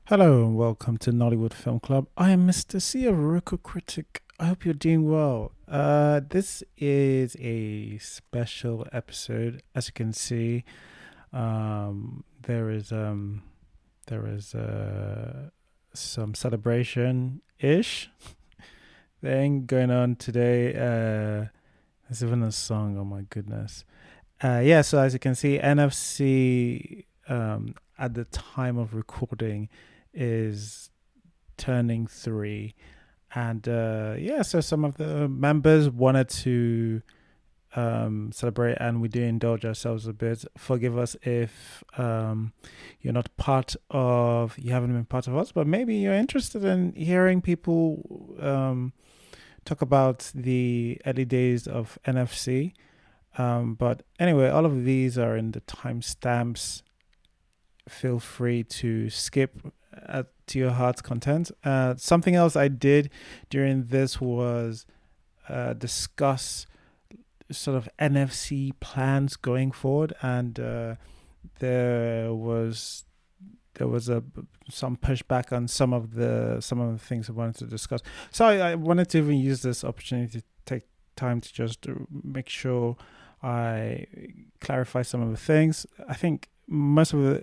Hello and welcome to Nollywood Film Club. I am Mr. C, a local critic. I hope you're doing well. This is a special episode. As you can see, there is some celebration ish thing going on today. There's even a song. Oh my goodness. Yeah. So as you can see, NFC at the time of recording is turning 3, and yeah, so some of the members wanted to celebrate, and we do indulge ourselves a bit. Forgive us if you haven't been part of us, but maybe you're interested in hearing people talk about the early days of NFC. But anyway, all of these are in the timestamps. Feel free to skip to your heart's content. Something else I did during this was discuss sort of NFC plans going forward, and there was some pushback on some of the things I wanted to discuss. So I wanted to even use this opportunity to take time to just make sure I clarify some of the things. I think most of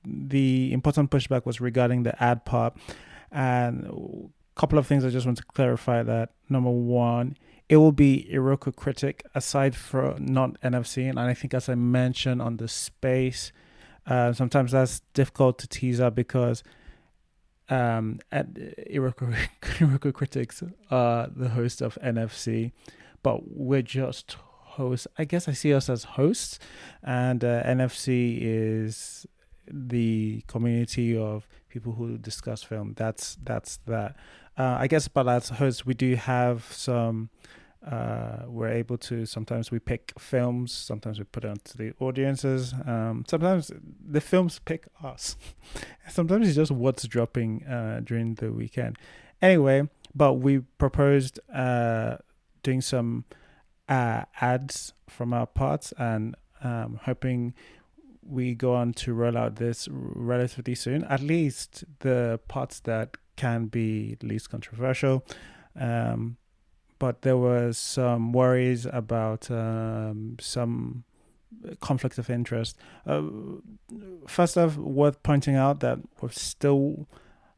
the important pushback was regarding the ad part, and a couple of things I just want to clarify. That number one, it will be Iroko Critic aside from not NFC, and I think as I mentioned on the space, sometimes that's difficult to tease out because at Iroko Critics are the host of NFC, but we're just hosts. I guess I see us as hosts, and NFC is the community of people who discuss film. That's that. I guess, but as hosts, we do have some. We're able to, sometimes we pick films, sometimes we put it onto the audiences. Sometimes the films pick us. Sometimes it's just what's dropping during the weekend. Anyway, but we proposed doing some ads from our parts, and hoping we go on to roll out this relatively soon, at least the parts that can be least controversial. But there was some worries about some conflict of interest. First off, worth pointing out that we're still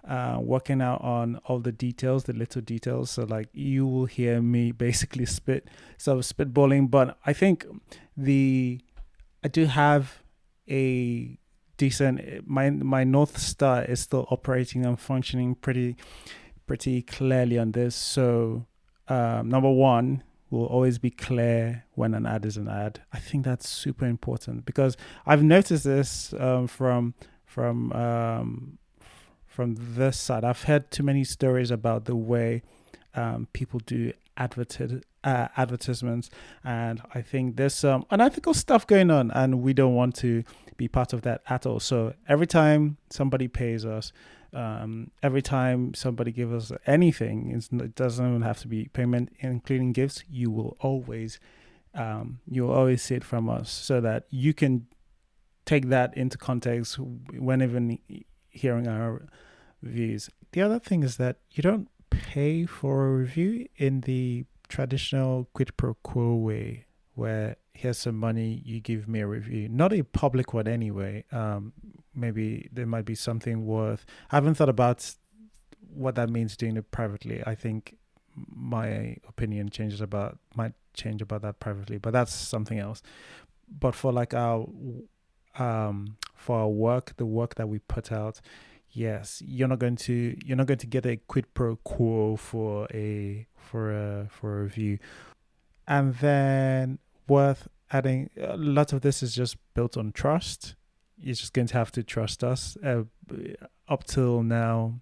working out on all the details, the little details. So like you will hear me basically spitballing, but I think I do have a decent, my North Star is still operating and functioning pretty clearly on this. So number one will always be clear when an ad is an ad. I think that's super important because I've noticed this from this side. I've heard too many stories about the way people do advertisements, and I think there's some unethical stuff going on, and we don't want to be part of that at all. So every time somebody pays us, every time somebody gives us anything, it doesn't even have to be payment, including gifts. You will always see it from us, so that you can take that into context whenever hearing our reviews. The other thing is that you don't pay for a review in the traditional quid pro quo way, where here's some money, you give me a review. Not a public one anyway. Maybe there might be something worth. I haven't thought about what that means doing it privately. I think my opinion might change about that privately, but that's something else. But for like for our work, the work that we put out, yes, you're not going to get a quid pro quo for a review. And then worth adding, a lot of this is just built on trust. You're just going to have to trust us. Up till now,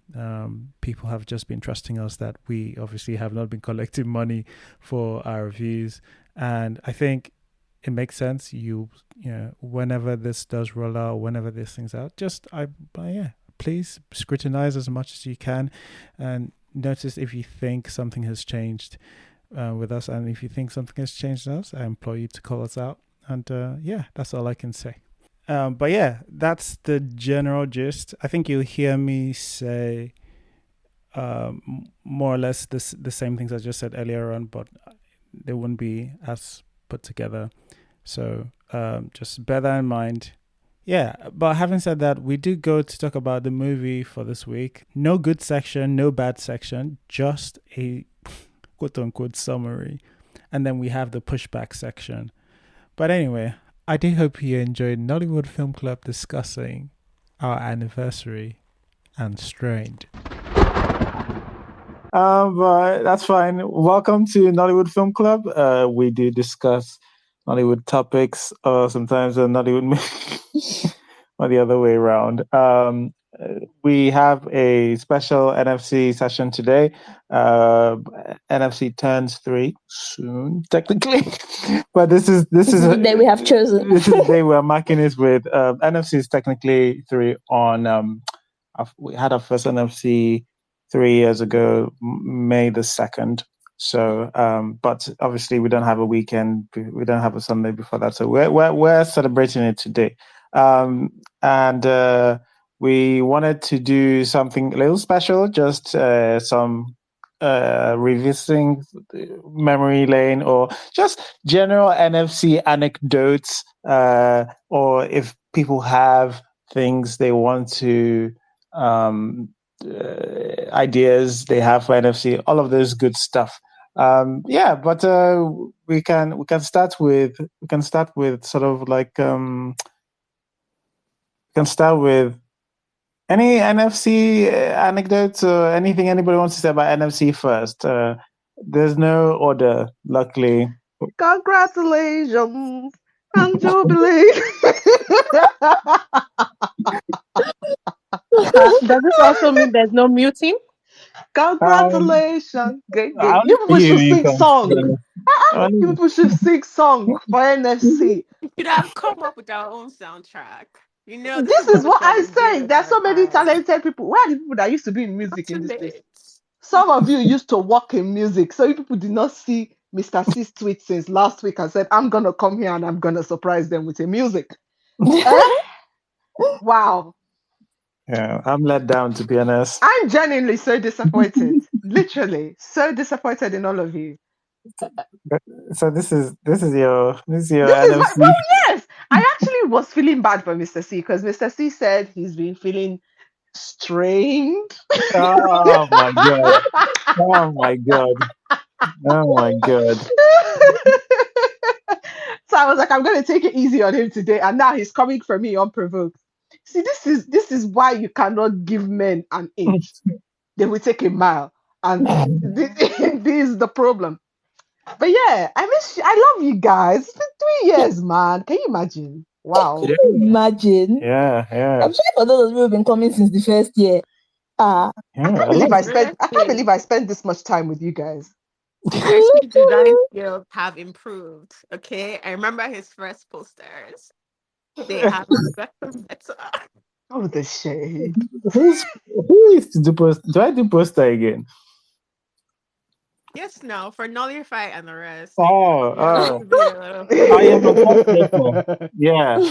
people have just been trusting us that we obviously have not been collecting money for our reviews, and I think it makes sense. Whenever this does roll out, whenever this thing's out, please scrutinize as much as you can, and notice if you think something has changed with us, and if you think something has changed in us, I implore you to call us out. And that's all I can say. But yeah, that's the general gist. I think you'll hear me say more or less the same things I just said earlier on, but they wouldn't be as put together. So just bear that in mind. Yeah, but having said that, we do go to talk about the movie for this week. No good section, no bad section, just a quote unquote summary. And then we have the pushback section. But anyway, I do hope you enjoyed Nollywood Film Club discussing our anniversary and Strained. But that's fine. Welcome to Nollywood Film Club. We do discuss Nollywood topics, or sometimes Nollywood movies, or the other way around. We have a special NFC session today. NFC Turns 3 soon, technically, but this is the day we have chosen. This is the day we're marking it with. NFC is technically 3 on. We had our first NFC 3 years ago, May the 2nd. So, but obviously we don't have a weekend. We don't have a Sunday before that. So we're celebrating it today. And we wanted to do something a little special, just some revisiting memory lane, or just general NFC anecdotes, or if people have things they want to ideas they have for NFC, all of this good stuff. Yeah, but we can start with sort of like we can start with any NFC anecdotes or anything anybody wants to say about NFC first. There's no order, luckily. Congratulations and jubilee. Does this also mean there's no muting? Congratulations. You people should sing song. You people should sing song for NFC. We should have come up with our own soundtrack. You know, this is what I say. There's so many talented people. Where are the people that used to be in music in this place? Some of you used to work in music, so you people did not see Mr. C's tweet since last week and said, I'm gonna come here and I'm gonna surprise them with a music. Wow. Yeah, I'm let down, to be honest. I'm genuinely so disappointed. Literally so disappointed in all of you. So this is your NFC. Well, yes, I actually was feeling bad for Mr. C because Mr. C said he's been feeling strained. Oh my god! Oh my god! Oh my god! So I was like, I'm going to take it easy on him today, and now he's coming for me unprovoked. See, this is why you cannot give men an inch; they will take a mile, and this is the problem. But yeah, I miss you. I love you guys. It's been 3 years, man. Can you imagine? Wow. Can you imagine? Yeah. I'm sure for those of you who've been coming since the first year. I can't believe I spent this much time with you guys. His design skills have improved. Okay, I remember his first posters. They have gotten better. Oh, the shade. Who used to do poster? Do I do poster again? Yes, no, for Nullify and the rest. Yeah.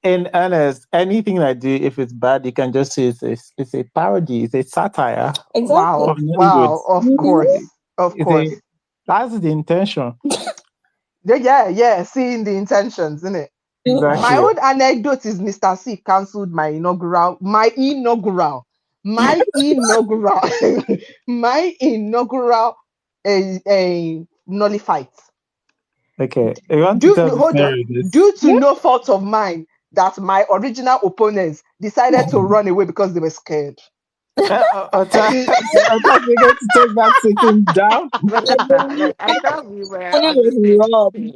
In earnest, anything I do, if it's bad, you can just say it's a parody, it's a satire. Exactly. Wow, of course. That's the intention. Yeah, seeing the intentions, isn't it? Exactly. My own anecdote is Mr. C cancelled my inaugural a nullified. Okay. Due to no fault of mine, that my original opponents decided to run away because they were scared. I thought we were going to take that sitting down. I thought we were on the same team.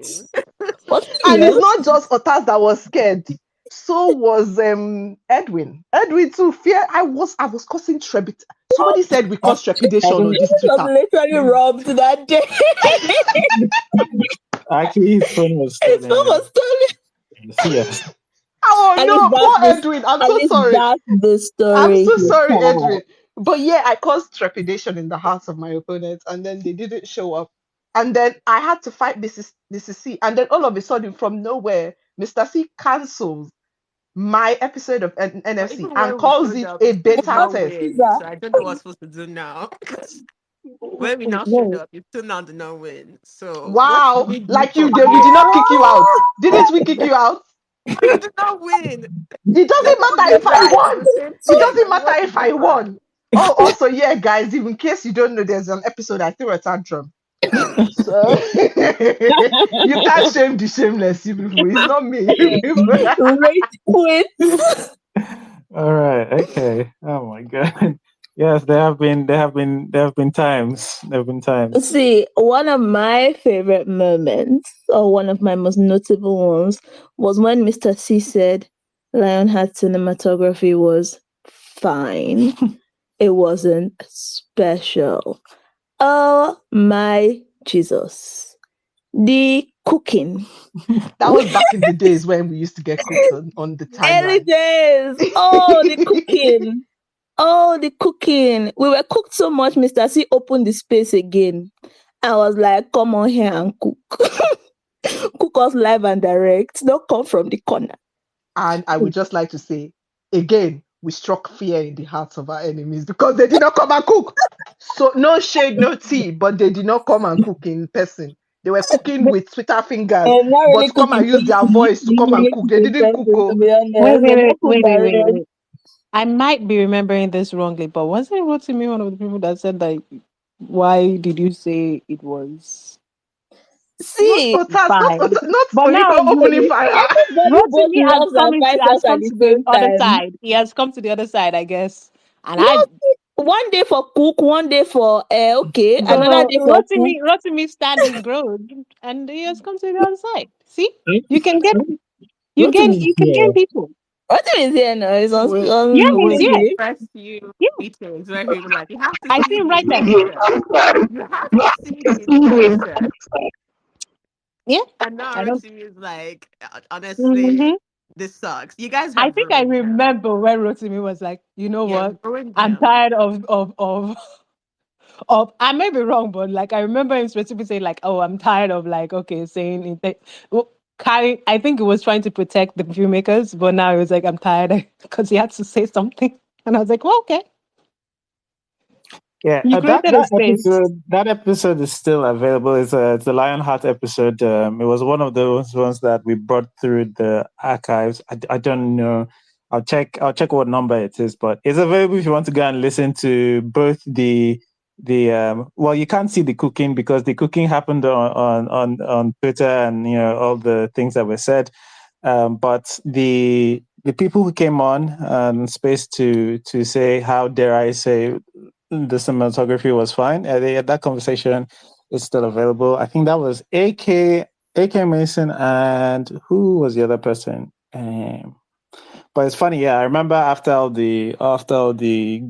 And it's not just Otas that was scared. So was Edwin. Edwin too. Fear. I was causing trepidation. Somebody said we caused trepidation on this Twitter. I was literally robbed that day. Actually, his phone was stolen. Yes. Oh no, poor Edwin. I'm so sorry. That's the story. I'm so sorry, Edwin. But yeah, I caused trepidation in the hearts of my opponents, and then they didn't show up. And then I had to fight Mrs. C. And then all of a sudden, from nowhere, Mr. C cancels my episode of But NFC even and when we calls showed it up, a you still did beta not test. win. Caesar. So I don't know what I'm supposed to do now. Because when we now showed No. up, you still now did not win. So what did Wow, we do like from we did here? not kick you out. Didn't we kick you out? But you did not win. It Let doesn't us matter be if I right. It's won. the same It thing. doesn't Like, matter what's the if I difference? won. Oh, also, yeah, guys, in case you don't know, there's an episode I threw a tantrum. So you can't shame the shameless, you people. It's not me, you people. Rate quit. All right. Okay. Oh my God. Yes, there have been times. There have been times. See, one of my favorite moments, or one of my most notable ones, was when Mr. C said Lionheart cinematography was fine. It wasn't special. Oh my Jesus. The cooking. That was back in the days when we used to get cooked on the Early timeline. days. Oh, the cooking. Oh, the cooking. We were cooked so much, Mr. C opened the space again. I was like, come on here and cook. Cook us live and direct. Don't come from the corner. And I would just like to say, again, we struck fear in the hearts of our enemies because they did not come and cook. So no shade, no tea, but they did not come and cook in person. They were cooking with sweeter fingers, And not really but come cooking and use their person. voice to come and cook. They didn't cook. To Oh. be honest. Wait, They wait, don't cook wait, wait, wait, direct. wait. I might be remembering this wrongly, but wasn't Rotimi one of the people that said like, why did you say it was Not See, Otas, fine? not But now Oyibo opening fire. everybody both Rotimi has loves come and into fights has us at come the to the same other time. side. He has come to the other side, I guess. And No, I one day for cook, one day for okay, another so day for cook. Rotimi stand his ground and he has come to the other side. See? You can get you can gain people. What is here now? It's Wait, Yeah, on he's wait. here. Wednesday. First few Yeah. meetings where he was like, you have to I see see him right the there. picture. You have to see the picture. Yeah. And now I don't Rotimi is like, honestly, hmm this sucks. You guys I have think I ruined him. remember when Rotimi was like, you know You have what? ruined I'm him. tired of I may be wrong, but like I remember him specifically saying like, "Oh, I'm tired of like saying it." Well, I think he was trying to protect the filmmakers, but now he was like, "I'm tired," because he had to say something, and I was like, "Well, okay, Yeah, you created a space." that episode is still available. It's a Lionheart episode. It was one of those ones that we brought through the archives. I don't know. I'll check what number it is, but it's available if you want to go and listen to both the well, you can't see the cooking because the cooking happened on Twitter and all the things that were said. But the people who came on space to say, how dare I say, the cinematography was fine. That conversation is still available. I think that was AK Mason, and who was the other person? But it's funny, yeah. I remember after all the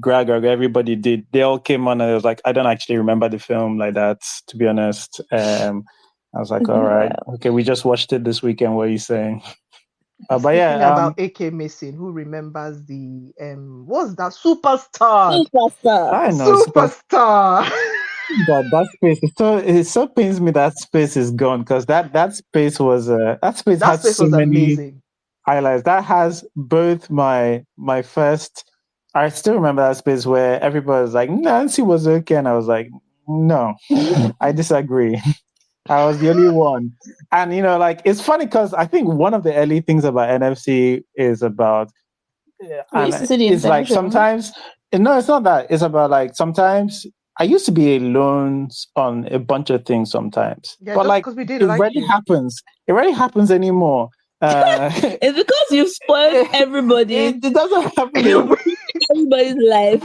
Greg, everybody they all came on, and it was like, I don't actually remember the film like that, to be honest. I was like, all right, okay, we just watched it this weekend. What are you saying? But Speaking yeah, about AK Mason, who remembers the what's that superstar? Superstar. I know it's super. Superstar. That space it so pains me that space is gone, because that space was that space That had space so was many amazing. highlights. That has both my first. I still remember that space where everybody was like, Nancy was okay, and I was like, no, I disagree. I was the only one. And like, it's funny because I think one of the early things about NFC is about, We used to and see the it's like intention. sometimes, no, it's not that. It's about like sometimes I used to be alone on a bunch of things sometimes, Yeah, but just like because we didn't it like rarely you. happens. It rarely happens anymore. It's because you've spoiled everybody, It doesn't happen You anymore. everybody's life.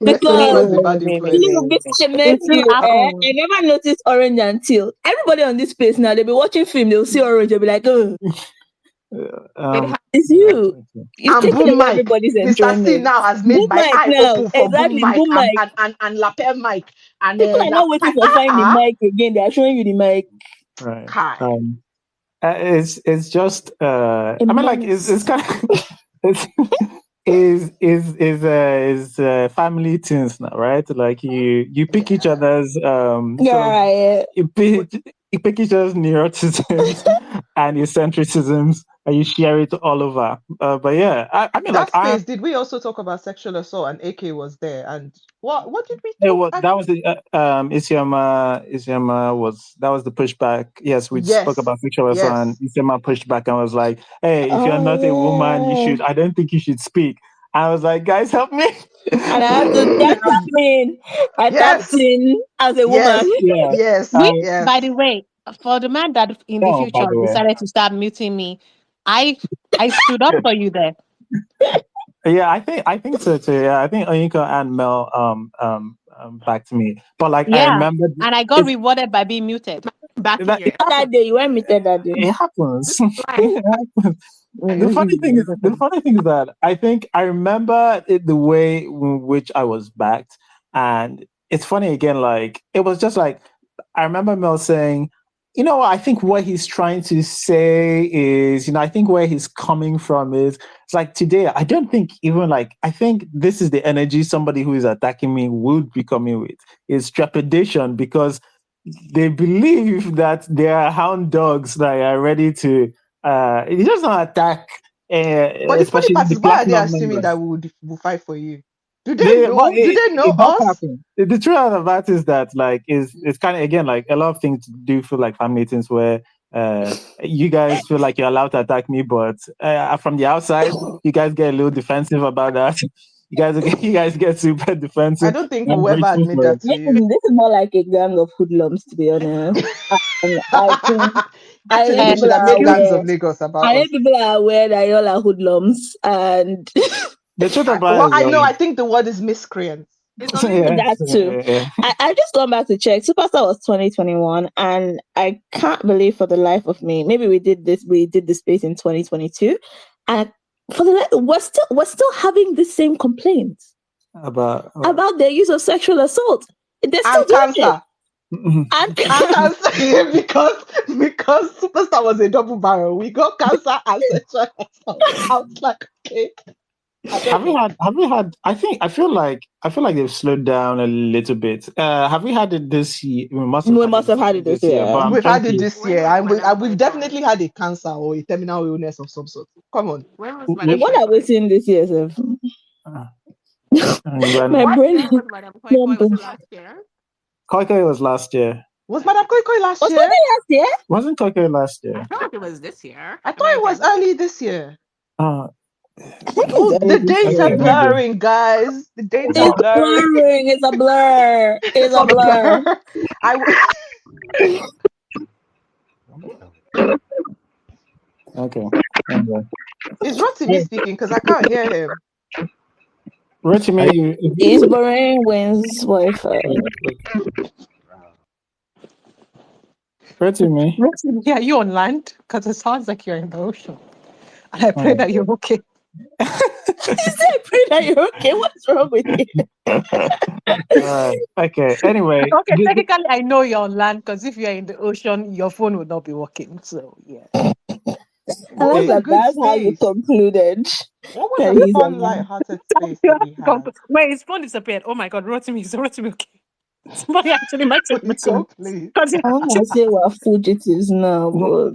everybody Because was a bad influence. before I met It still you, happens. I never noticed Orange until everybody on this space now. They'll be watching film, they'll see Orange, they'll be like, oh, It it's Yeah, you. okay. You've And taken Boom away Mike. everybody's Mr. C enjoyment. now has made Boom my mic eye now. open for Boom Exactly, Mike boom mic. and Lapel Mike and People are not waiting for find the mic again. They are showing you the mic. Right. Kai. It's just A I mean, like, it's menace. kind of it's family things now, right? Like you pick each Yeah. other's Yeah, you pick each other's neuroticisms and eccentricisms, and you share it all over. But yeah, I mean, That like, space, did we also talk about sexual assault and AK was there? And what did we it talk? was, that was the Isioma was, that was the pushback. Yes, we spoke Yes, about sexual assault, and yes. Isioma pushed back and was like, "Hey, if you're not a woman, you should. I don't think you should speak." I was like, "Guys, help me!" And I had to step in. I tapped Yes, in as a woman. yes, Yeah. yes, Which, by yes. the way, for the man that in the Oh, by future the way. decided to start muting me, I stood up for you there. Yeah, I think so too. Yeah, I think Oyinka and Mel backed me, but like I Yeah, remember and I got it's rewarded by being muted. Back in that your That day, you weren't muted that day. it happens. line. It happens. The funny thing is that I think I remember the way in which I was backed, and it's funny again. Like it was just like I remember Mel saying, "You know, I think what he's trying to say is, I think where he's coming from is it's like today. I don't think even like I think this is the energy somebody who is attacking me would be coming with is trepidation because." They believe that there are hound dogs that are ready to it does not attack But the funny especially part the is, why are they platinum assuming members. that we fight for you? Do they know? Do they know It does us? happen. The truth of that is that like is it's kind of again like a lot of things do feel like fan meetings where you guys feel like you're allowed to attack me, but from the outside you guys get a little defensive about that. You guys get super I defensive. don't think I'm we'll ever grateful admit for that it. to you. This is more like a gang of hoodlums, to be honest. And I think Actually, they should have made gangs of Lagos about I us. think people are aware that y'all are hoodlums, and The truth about Well, it is I know. I think the word is miscreants. It's only yeah, that too. yeah. I just gone back to check. Superstar was 2021, and I can't believe for the life of me. Maybe we did the space in 2022, and we're still having the same complaints About their use of sexual assault. They're still And doing it. cancer. And And cancer because Superstar was a double barrel. We got cancer and sexual assault. I was like, okay. have we had I feel like they've slowed down a little bit. Have we had it this year? We must have had it this year. but I'm We've trying had it to this year, and we've definitely had a cancer or a terminal illness of some sort. Come on. When was w- Madam What are we seeing this year, sir? uh, My when What brain year was Madam Koi Koi? Was it last year? Koike was last year. Was Madam Koi Koi last was year? it last year? Wasn't Koike last I year? feel like it was this year. I Am thought I it was dreaming? early this year. Uh, I think it's Oh, early the this dates are year. okay, maybe. blurring, guys. The dates are It's blurring. blurring. It's a blur. It's It's a a blur. blur. Okay. Anyway. Is Rotimi speaking? Because I can't hear him. Rotimi, It's boring wins Wi-Fi. Rotimi. Yeah, you on land? Because it sounds like you're in the ocean. And I pray that you're okay. I pray that you're okay. What's wrong with you? Okay. Anyway. Okay, technically, I know you're on land because if you're in the ocean, your phone would not be working. So, yeah. I like that. Good That's how you space. concluded. What that was a he's fun, alive. light-hearted space that we had? Wait, his phone disappeared. Oh my God, Rotimi, is Rotimi okay? Somebody actually messaged Please me. go, please. I want to say we're fugitives now, but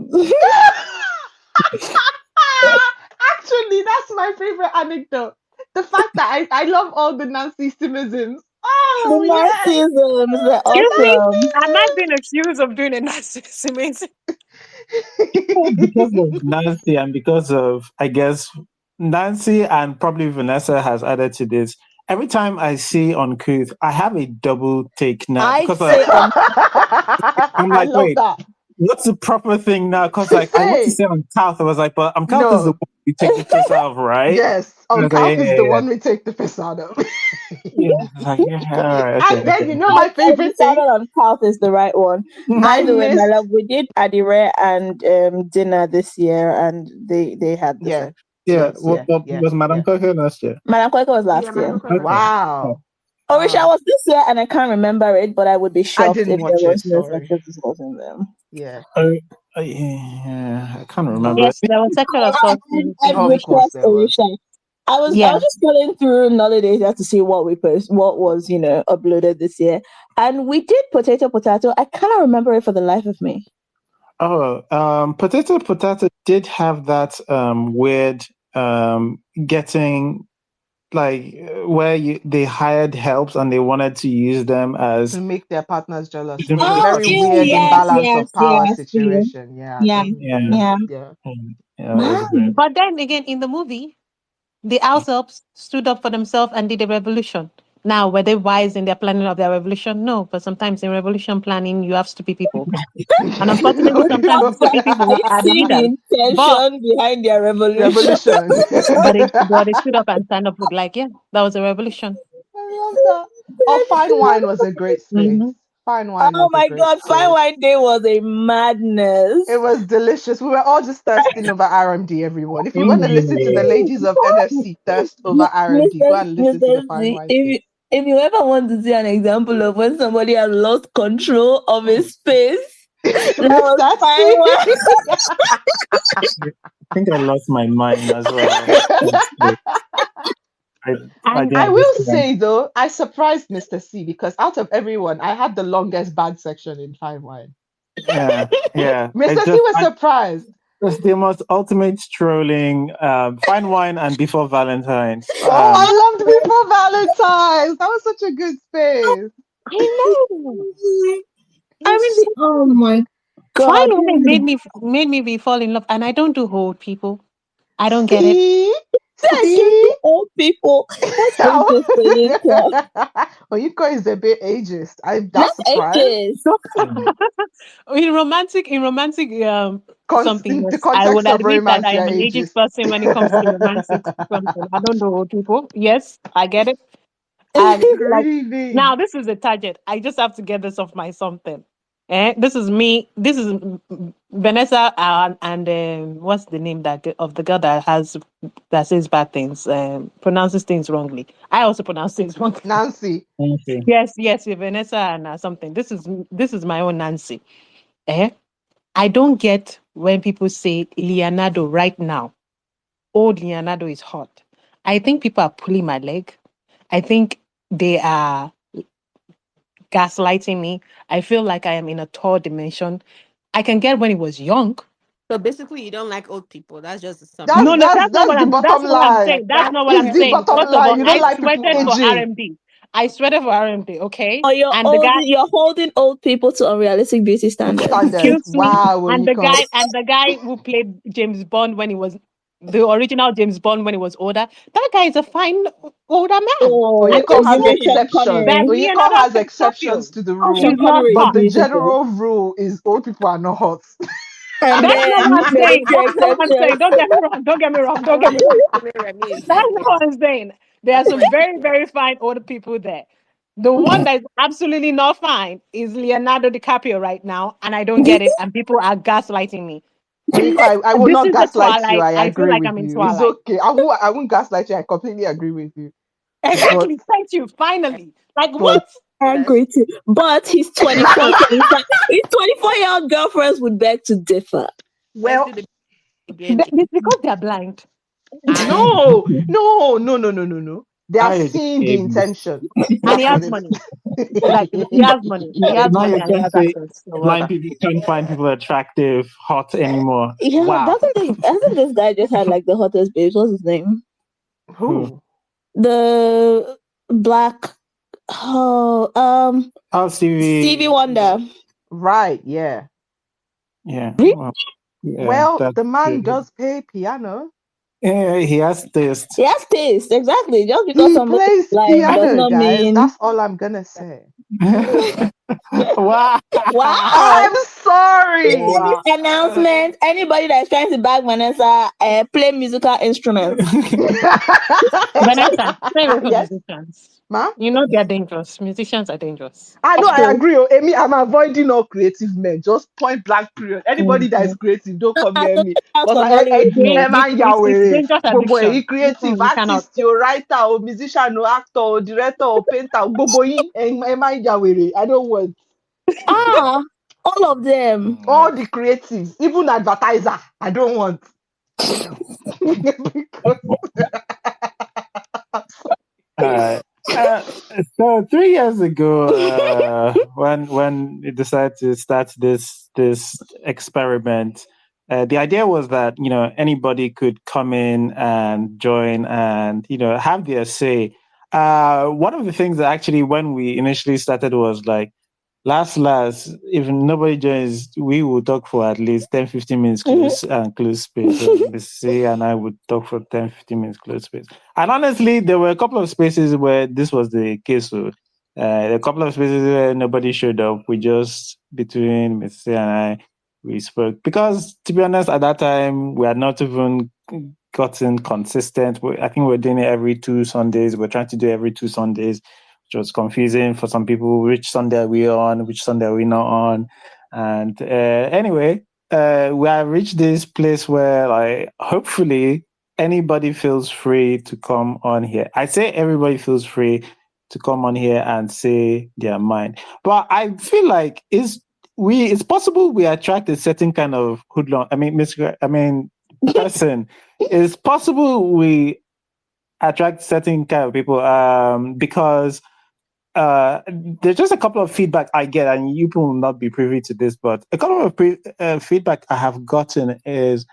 Actually, that's my favorite anecdote. The fact that I love all the Nancy Simmonsons. Oh, the yes. Nazisms, they're Excuse me? awesome. Am I being accused of doing a narcissism? Because of Nancy and because of, I guess, Nancy and probably Vanessa has added to this. Every time I see Uncouth, I have a double take now. I Because say I'm I like, love wait, that. what's the proper thing now? Because like I want to say Uncouth. I was like, but Uncouth is the No. one we take the piss out of, right? Yes, And I was Uncouth like, is the one we take the piss out of. Yeah. I was like, yeah, all right, okay, And then okay. you know my favorite thing? decided on South is the right one. By I the way, my missed. love, we did Adire and dinner this year, and they had the Yeah. sex. Yeah, Yes, was Madame Coco last year? Madam Kweko was last Yeah, year. Madam Koi was Wow. Orisha was this year, and I can't remember it, but I would be I shocked didn't if there watch it, was no sorry. sexual assault in them. Yeah. Yeah, I can't remember. Yes, there was sexual assault. I Of request course there was. Orisha. I was Yeah. just scrolling through Nollywood data to see what what was uploaded this year, and we did potato. I cannot remember it for the life of me. Potato did have that weird getting like where they hired helps and they wanted to use them as to make their partners jealous. to It was make a their Oh, very partners ew, weird jealous. yes, imbalance yes, of power yes, ew. situation. Yeah, Yeah, definitely. yeah. Yeah. Yeah, it was Man. weird. But then again, in the movie, the Alsop stood up for themselves and did a revolution. Now, were they wise in their planning of their revolution? No, but sometimes in revolution planning, you have stupid people. And unfortunately, sometimes the stupid Are people you are the seeing the leaders. But intention behind their revolution? Revolution. they stood up and stand up with like, yeah, that was a revolution. I love that. Oh, Fine Wine was a great space. Hmm. Fine Wine Oh was a my great God, Fine space. Wine Day was a madness. It was delicious. We were all just thirsting over RMD, everyone. If you want to listen to the Yeah. ladies of NFC thirst over RMD, go and listen to the Fine Z, Wine space. if you ever want to see an example of when somebody has lost control of a space, that was Mr. Fine Wine. I think I lost my mind as well. I And didn't I will understand. say though, I surprised Mr. C because out of everyone, I had the longest bad section in Fine Wine. Yeah, yeah. Mr. C was surprised. It's the most ultimate strolling, fine wine and before Valentine's. Oh, I loved Before Valentine's. That was such a good space. I know. I mean, oh my God. Finally made me be fall in love. And I don't do old people. I don't get it. See? I do See? to old people. Let's bring this to Oyinka is a bit ageist. That's Let's surprised. ages. In romantic something, In the yes, I context would of admit that romance, I you're am an ageist ageist. person when it comes to romantic something. I don't know old people. Yes, I get it. And like Really? now, this is a target. I just have to get this off my something. This is me. This is Vanessa and what's the name of the girl that says bad things, pronounces things wrongly. I also pronounce things wrongly. Nancy. Okay. Yes, Vanessa and something. This is my own Nancy. I don't get when people say Leonardo right now. Old Leonardo is hot. I think people are pulling my leg. I think they are gaslighting me. I feel like I am in a third dimension. I can get when he was young. So basically, you don't like old people. That's just the That's summary. No, that's that's that's the that's bottom not what I'm line. saying. That's not what It's I'm the saying. bottom First of line. all, You don't I like people sweated for aging. RMD. I sweated for RMD, okay? Or And the guy, you're holding old people to unrealistic beauty standards. Standards. excuse me, Wow, and Oyinka. the guy who played James Bond when he was the original James Bond when he was older, that guy is a fine older man. Oh, I'm Oyinko just has saying Sean exceptions. that Connery. Oyinko Leonardo has exceptions DiCaprio to the Oh, rule. Sean is not Connery is hot. But the beautiful. general rule is old people are not hot. And That's not then what I'm there are a saying. few That's not what I'm saying. exceptions. Don't get me wrong. Don't get me wrong. I Don't love get me wrong. the way Remy is That's saying not this. what I'm saying. There are some very, very fine older people there. The one that is absolutely not fine is Leonardo DiCaprio right now, and I don't get it. And people are gaslighting me. Oyinko, I will This not is the gaslight you. Twilight. I I feel agree like with I'm in you. It's Twilight. okay. I won't gaslight you. I completely agree with you. But Exactly. Thank you. Finally. Like but what? I Yes. agree too. But his 24, 25, his 24-year-old girlfriends would beg to differ. Let's well, do the again. It's because they're blind. I no. They are Now you're just seeing the saying, intention. And he That's has what it money. Like he is. has money. He has now money you're and he trying to has say access. So blind whatever. people can't find people attractive, hot anymore. Yeah, Wow. hasn't this guy just had like the hottest babes? What's his name? Who? Who? The black Oh, Stevie Stevie. Wonder. Right, yeah. Yeah. Really? Well, yeah, Well, that's the man true. does play piano. Yeah, he has taste. He has taste, exactly. Just because He somebody is plays blind does piano, not guys. mean That's all I'm gonna say. Wow. wow. I'm This is sorry. Wow. this announcement. Anybody that is trying to bag Vanessa, play musical instruments. Vanessa, stay away from Yes, musicians. ma. You know they're dangerous. Musicians are dangerous. I know, I Okay. agree. Oh, Amy, I'm avoiding all creative men. Just point blank period. Anybody that is creative, don't come near So me. check out Because some Nollywood Again, men. man, it's Yahweh, dangerous Gbogbo addiction. yín creative You cannot. artist, or writer, or musician, or actor, or director, or painter, Gbogbo yín, man, Yahweh. I don't want All of them. all the creatives, even advertiser. I don't want. Because- Uh, uh, So 3 years ago, when we decided to start this experiment, the idea was that anybody could come in and join and have their say. One of the things that actually when we initially started was like, last, if nobody joins, we will talk for at least 10-15 minutes close space. So Miss C and I would talk for 10-15 minutes close space. And honestly, there were a couple of spaces where this was the case. So a couple of spaces where nobody showed up. We just, between Miss C and I, we spoke. Because to be honest, at that time, we had not even gotten consistent. I think we're doing it every 2 Sundays. We're trying to do it every 2 Sundays, which was confusing for some people. Which Sunday are we on? Which Sunday are we not on? And anyway, we have reached this place where, like, hopefully anybody feels free to come on here. I say everybody feels free to come on here and say their mind. But I feel like it's possible we attract a certain kind of hoodlum. Person. It's possible we attract certain kind of people because there's just a couple of feedback I get, and you will not be privy to this, but a couple of feedback I have gotten is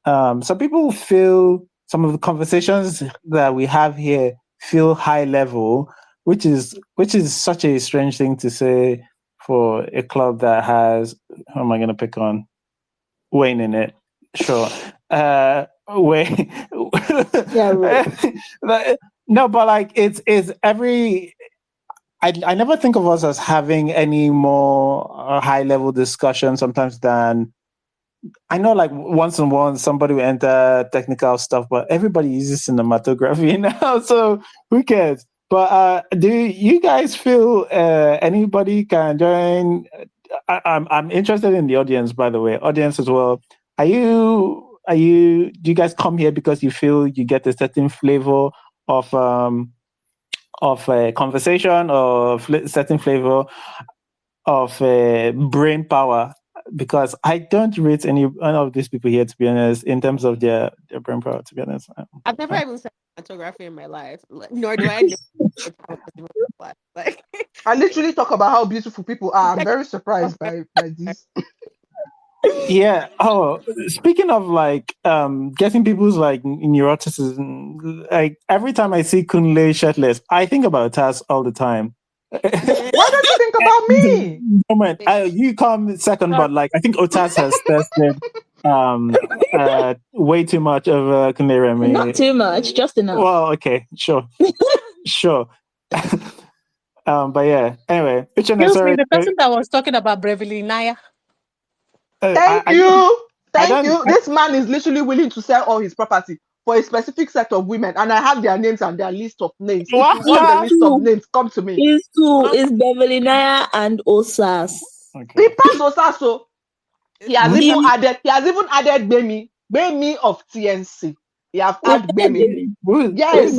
some people feel some of the conversations that we have here feel high level, which is such a strange thing to say for a club that has, who am I going to pick on? Wayne in it. Sure. Wayne. Yeah, right. No, but like it's every. I never think of us as having any more high level discussion sometimes than, I know, like once in one somebody will enter technical stuff, but everybody uses cinematography now, so who cares? But do you guys feel anybody can join? I'm interested in the audience, by the way, audience as well. Do you guys come here because you feel you get a certain flavor of a conversation, or certain flavor of brain power? Because I don't rate any of these people here, to be honest, in terms of their brain power, to be honest. I've never even said photography in my life, nor do I know like. I literally talk about how beautiful people are. I'm very surprised by this. Yeah. Oh, speaking of like getting people's like neuroticism, like every time I see Kunle shirtless, I think about Taz all the time. Why don't you think about me? Moment, you come second, but like I think Otas has tested way too much of Kunle Remy. Not too much, just enough. Well, okay, sure. Sure. But yeah, anyway. Excuse me, the person that was talking about Beverly Naya. Thank you. This man is literally willing to sell all his property for a specific set of women, and I have their names and their list of names. What? If you want the list of names, come to me. It's two. It's Beverly Naya and Osas. Okay. He passed Osas, so he has even added Bemi of TNC. He have added Bemi. Yes.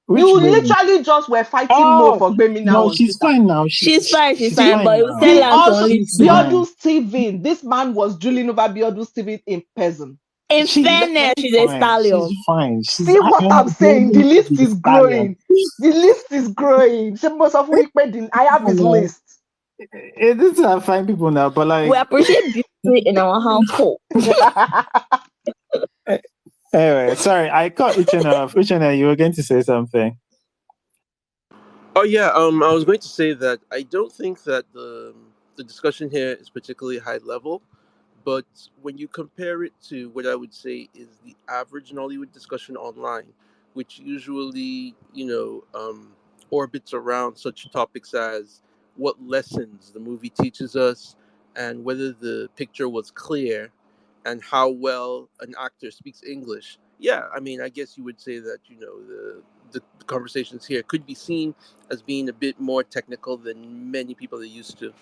You literally just were fighting more for Bemi now. No, she's fine now. She's fine, but you tell us only Biodu Steven. This man was drooling over Biodu Steven in person. In fairness, she's a stallion. She's fine. See what I'm saying? The list is growing. The list is growing. I have his list. These are fine people now, but like we appreciate beauty in our household. Anyway, sorry, I cut Uchenna off. Uchenna, you were going to say something. Oh yeah, I was going to say that I don't think that the discussion here is particularly high level, but when you compare it to what I would say is the average Nollywood discussion online, which usually orbits around such topics as what lessons the movie teaches us, and whether the picture was clear, and how well an actor speaks English. Yeah, I mean, I guess you would say that the conversations here could be seen as being a bit more technical than many people are used to.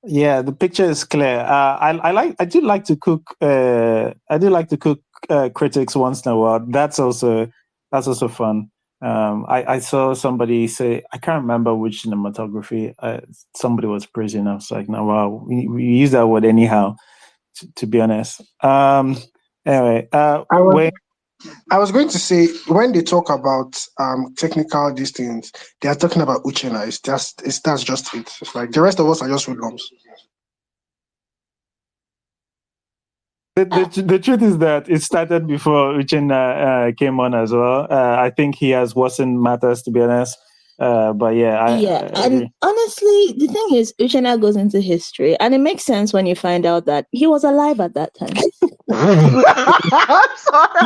Yeah, the picture is clear. I do like to cook. I do like to cook critics once in a while. That's also fun. I saw somebody say, I can't remember which cinematography. Somebody was praising. I was like, no, wow, we use that word anyhow. To be honest. Anyway, I was going to say, when they talk about technical these things, they are talking about Uchenna. That's just it. It's like the rest of us are just hoodlums. The truth is that it started before Uchenna came on as well. I think he has worsened matters, to be honest. But yeah, I And agree. honestly, the thing is, Uchenna goes into history, and it makes sense when you find out that he was alive at that time. I'm sorry.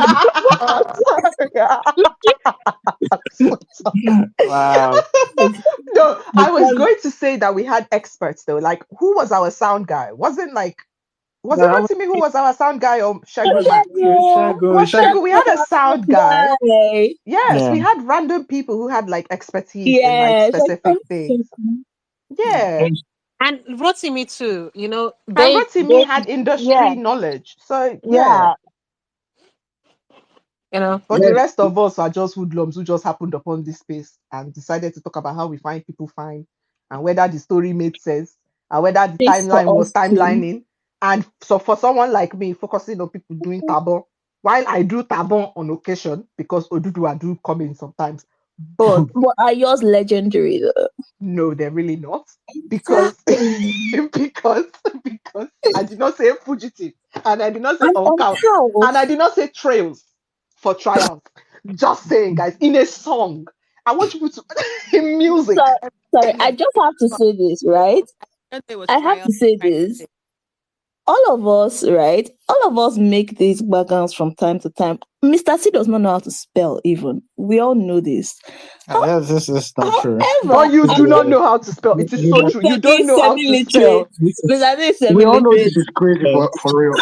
I'm sorry. Wow. No, I was going to say that we had experts though. Like, who was our sound guy? Was it That Rotimi who was our sound guy or Shagun? Shagun, It was Shagun. We had a sound guy. why? Yes, yeah. we had random people who had like expertise in like Yeah, specific things. Yeah. And Rotimi too, And they Rotimi had yeah, industry knowledge. So yeah. yeah, But the rest of us are just hoodlums who just happened upon this space and decided to talk about how we find people fine and whether the story made sense and whether the takes timeline for was us to. timelining. And so for someone like me, focusing on people doing tabon, while I do tabon on occasion because Oduduwa do come in sometimes, but But are yours legendary though? no, they're really not because because I did not say fugitive and I did not say And on on count and I house, did not say trails for triumph. Just saying, guys, in a song, I want you to in music. sorry, I just have to say this, right? It was I have to say this. triumph. All of us, right? All of us make these backgrounds from time to time. Mr. C does not know how to spell, even. We all know this. This is not true. But However, you do not know how to spell. It is so true. You don't know how to semi-literate. spell. Mr. C is We all know semi-literate. this is crazy, but for real.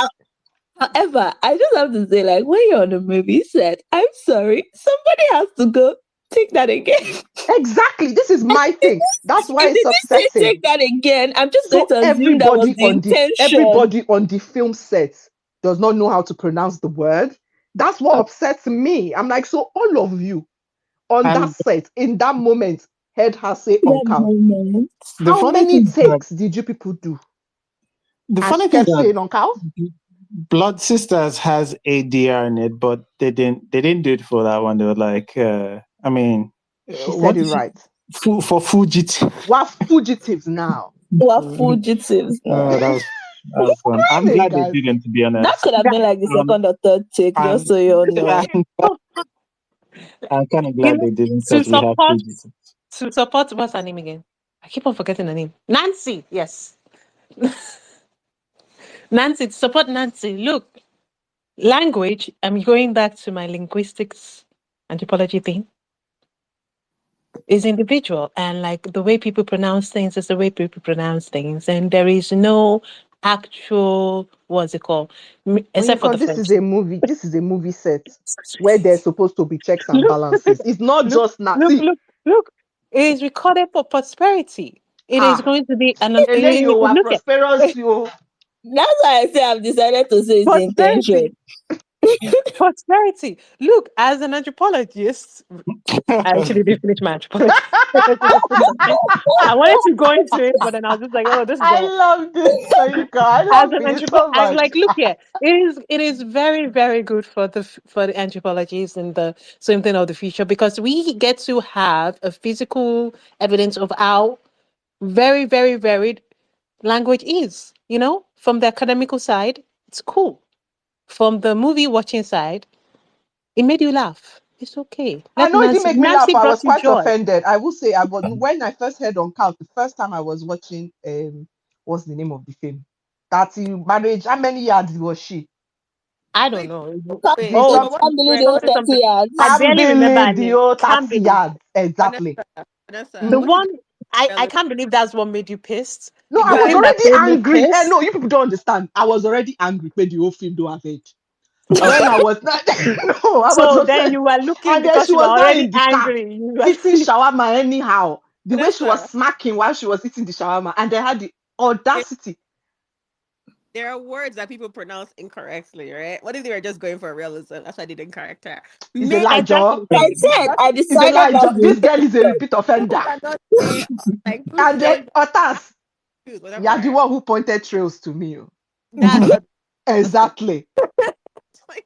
However, I just have to say, like, when you're on a movie set, I'm sorry, somebody has to go take that again. Exactly. This is my thing. That's why If they it's didn't say upsetting. take that again, I'm just going So to assume that was the intention. everybody on the film set does not know how to pronounce the word. That's what upsets me. I'm like, so all of you on that And set in that moment heard her say That uncle. moment. the How funny many thing is that takes did you people do? the And funny she thing is kept that saying uncle. Blood Sisters has ADR in it, but they didn't do it for that one. They were like, I mean, She what said it is right. for Fujit? We're fugitives now. We're fugitives now. That was fun. I'm Hey, glad they guys. didn't, to be honest. That could have been like the second or third take, just And so you all know. I'm kind of you glad know, they didn't to because we have support Fujit. what's her name again? I keep on forgetting her name. Nancy, yes. Nancy, to support Nancy. Look, language, I'm going back to my linguistics anthropology thing, is individual. And like the way people pronounce things is the way people pronounce things. And there is no actual, what's it called? Except for the Because this French. is a movie. This is a movie set where there's supposed to be checks and Look, balances. It's not look, just now. look, See, look, look. It is recorded for prosperity. It is going to be an you are look at prosperous, you. That's why I say I've decided to say it's the intention. prosperity. Prosperity. Look, as an anthropologist, I actually did finish my anthropology. I wanted to go into it, but then I was just like, oh, this is I all. love this Toyika. I As love an it so as much. like, look here, it is very, very good for the anthropologists and the same thing of the future, because we get to have a physical evidence of how very, very varied language is. From the academical side, it's cool. From the movie watching side, it made you laugh. It's okay. I Let know it didn't Nancy. make me laugh. Nancy I brought was you quite joy. offended. I will say, when I first heard on count, the first time I was watching, what's the name of the film? That marriage. How many yards was she? I don't Wait, know. The wait. Oh, So some what? Can't believe the whole something, 30 something. yards. I can't barely remember her believe the name. old Can't 30 believe. yards exactly. Vanessa, The Mhm. what did one, you I relevant? can't believe that's what made you pissed. No, I The was thing Right. that already made me angry. pissed. No, you people don't understand. I was already angry when the whole film don't have it. When Okay. I was not, no, I was So then upset. you were looking And then because she you were was not already in the car angry. You were eating shawarma anyhow. The way she was Vanessa, smacking while she was eating the shawarma, and they had the there, audacity. there are words that people pronounce incorrectly, right? What if they were just going for realism? That's why they didn't correct her. It's a Maybe lie, Joe. exactly. I said I It's a decided lie, that's Joe. the This girl is a intention. repeat you offender. cannot say like who And then says Otas, truth, you are the whatever. one who pointed trails to me. Oh. That's not Exactly. Like,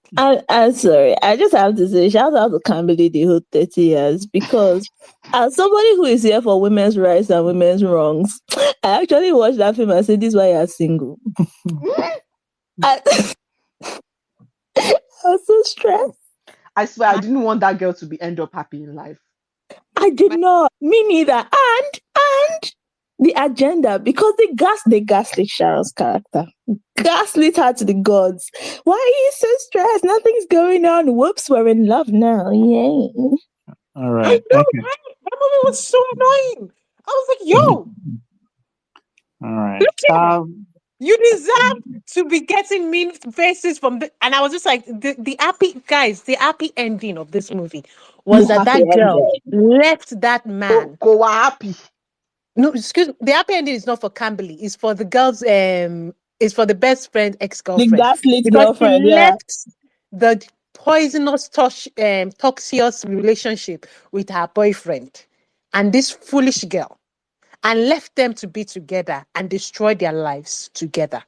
I'm sorry. I just have to say, shout out to Kambili the whole 30 years because as somebody who is here for women's rights and women's wrongs, I actually watched that film and said, this is why you're single. I, I was so stressed. I swear I didn't want that girl to end up happy in life. I did not. Me neither. And the agenda, because they gaslit Cheryl's character. Gaslit her to the gods. Why are you so stressed? Nothing's going on. Whoops, we're in love now. Yay. All right. I know, Okay. right? That movie was so annoying. I was like, yo, All right. you deserve to be getting mean faces from the, and I was just like, the happy ending of this movie was that girl left that man. Go happy. No, excuse me. The happy ending is not for Camberley. It's for the girl's. It's for the best friend, The ex-girlfriend. gaslit Because girlfriend, she yeah. left the poisonous, toxic relationship with her boyfriend and this foolish girl, and left them to be together and destroy their lives together.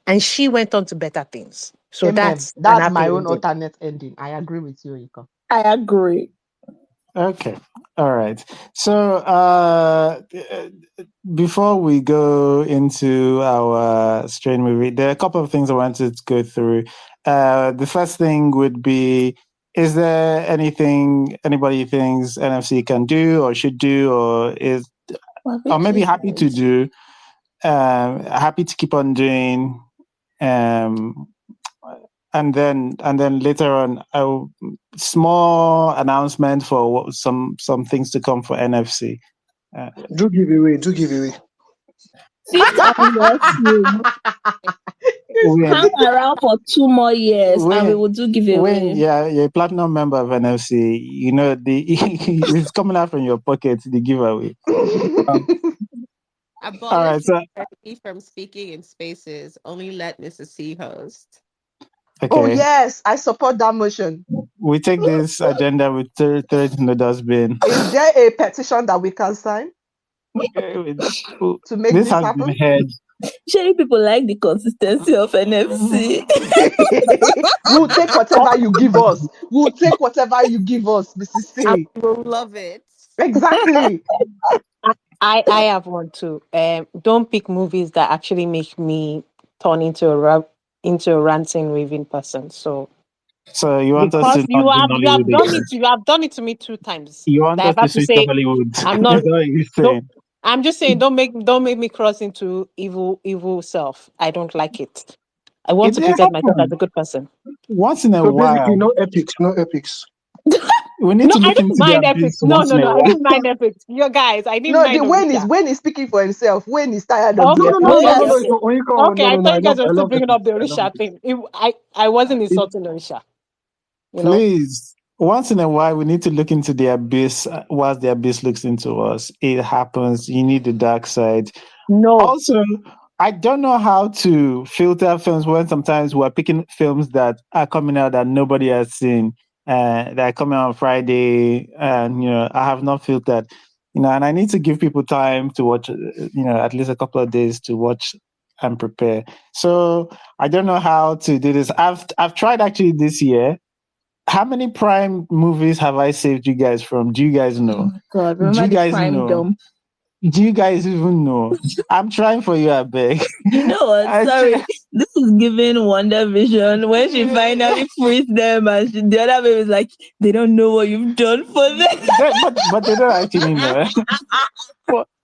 And she went on to better things. So Amen. that's my own ending. alternate ending. I agree with you, Iko. I agree. Okay. All right. So before we go into our strain movie, there are a couple of things I wanted to go through. The first thing would be, is there anything anybody thinks NFC can do or should do or maybe happy to do, happy to keep on doing, and then later on, small announcement for some things to come for NFC. Do give away. Fifth anniversary. Hang around for 2 more years and we will do giveaway. When you're a platinum member of NFC, you know it's coming out from your pocket, the giveaway. All right, so from speaking in spaces, only let Mrs. C host. Okay. Oh yes, I support that motion. We take this agenda, we throw it in the dustbin. Is there a petition that we can sign to make this happen? Shady people like the consistency of NFC. We'll take whatever you give us. Mrs. C. I will love it. Exactly. I have one too. Don't pick movies that actually make me turn into a ranting, raving person. So you want us to you have done it to me 2 times. You want us to switch to Hollywood? I'm not. I'm just saying, don't make me cross into evil self. I don't like it. I want to present myself as a good person. Once in a while, basically, no epics. We need to look into the abyss. No, I didn't mind epics. You guys, I didn't mind. No, Wayne is speaking for himself. Wayne is tired of Okay, I thought you guys were still bringing up the Orisha Orisha thing. I wasn't insulting Orisha. Please, once in a while, we need to look into the abyss. Whilst the abyss looks into us, it happens. You need the dark side. No. Also, I don't know how to filter films when sometimes we're picking films that are coming out that nobody has seen. That are coming out on Friday, and I have not filtered. And I need to give people time to watch. At least a couple of days to watch and prepare. So I don't know how to do this. I've tried actually this year. How many Prime movies have I saved you guys from? Do you guys know? Oh God, remember the Prime dump? Do you guys even know? I'm trying for you, I beg. You know what? Sorry. This is giving Wonder Vision when she finally frees them and the other baby is like, they don't know what you've done for them. but they don't actually know.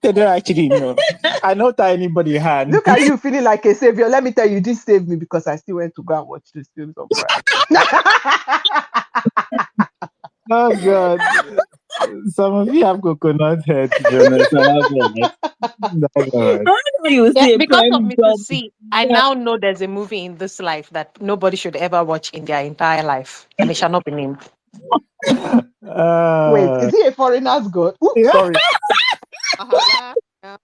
They don't actually know. I know that anybody had. Look at you feeling like a savior. Let me tell you, you didn't save me because I still went to go and watch this film on Friday. Oh God. Some of you have coconut head, to be honest. That's all right. Because of Mr. C, I now know there's a movie in this life that nobody should ever watch in their entire life, and it shall not be named. Wait, is he a foreigner's god? Ooh, yeah. Sorry. No.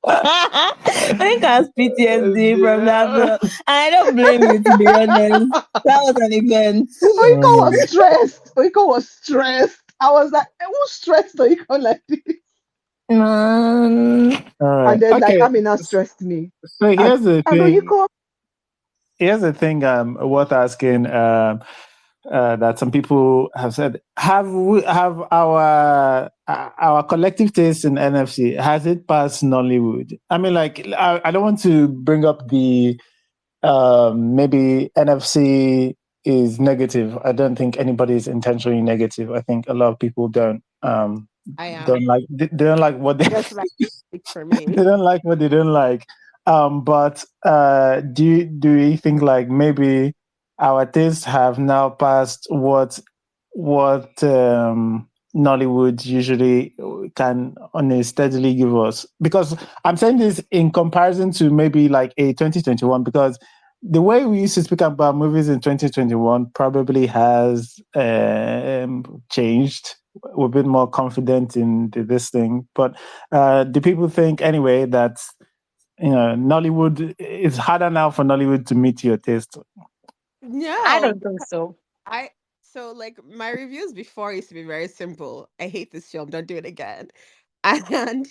I think I have PTSD from that film. I don't blame you, to be honest. That was an event. Oiko was stressed. I was like, who's stressed Oiko like this? Man. All right. And then Amina stressed me. So here's the thing. here's the thing worth asking that some people have said: have our collective taste in NFC, has it passed Nollywood? I mean, like, I don't want to bring up the maybe NFC is negative. I don't think anybody is intentionally negative. I think a lot of people I am. don't like they don't like what they Just like speak for they me. don't like what they don't like. But do you think like maybe our tastes have now passed what Nollywood usually can on a steadily give us? Because I'm saying this in comparison to maybe like a 2021, because the way we used to speak about movies in 2021 probably has changed. We're a bit more confident in this thing, but do people think anyway that Nollywood it's harder now for Nollywood to meet your taste? I No, don't think so. I so like my reviews before used to be very simple. I hate this film, don't do it again. And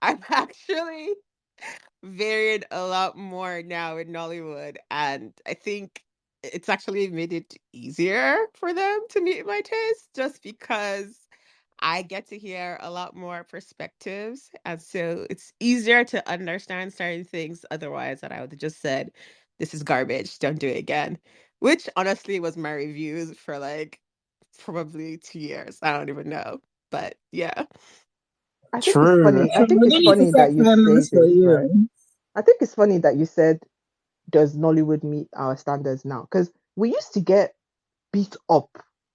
I've actually varied a lot more now in Nollywood, and I think it's actually made it easier for them to meet my taste just because I get to hear a lot more perspectives, and so it's easier to understand certain things otherwise that I would have just said, this is garbage, don't do it again. Which honestly was my reviews for like probably 2 years. I don't even know. But yeah. I think it's True. funny. I think it's funny that you say For this, right? you. I think it's funny that you said, does Nollywood meet our standards now? Because we used to get beat up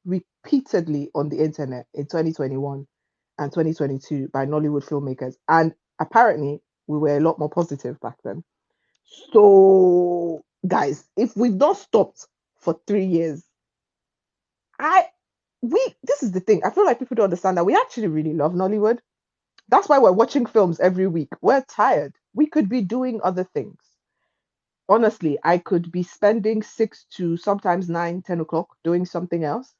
repeatedly on the internet in 2021 and 2022 by Nollywood filmmakers. And apparently, we were a lot more positive back then. So, guys, if we've not stopped for 3 years, I this is the thing. I feel like people don't understand that we actually really love Nollywood. That's why we're watching films every week. We're tired. We could be doing other things. Honestly, I could be spending 6 to sometimes 9, 10 o'clock doing something else.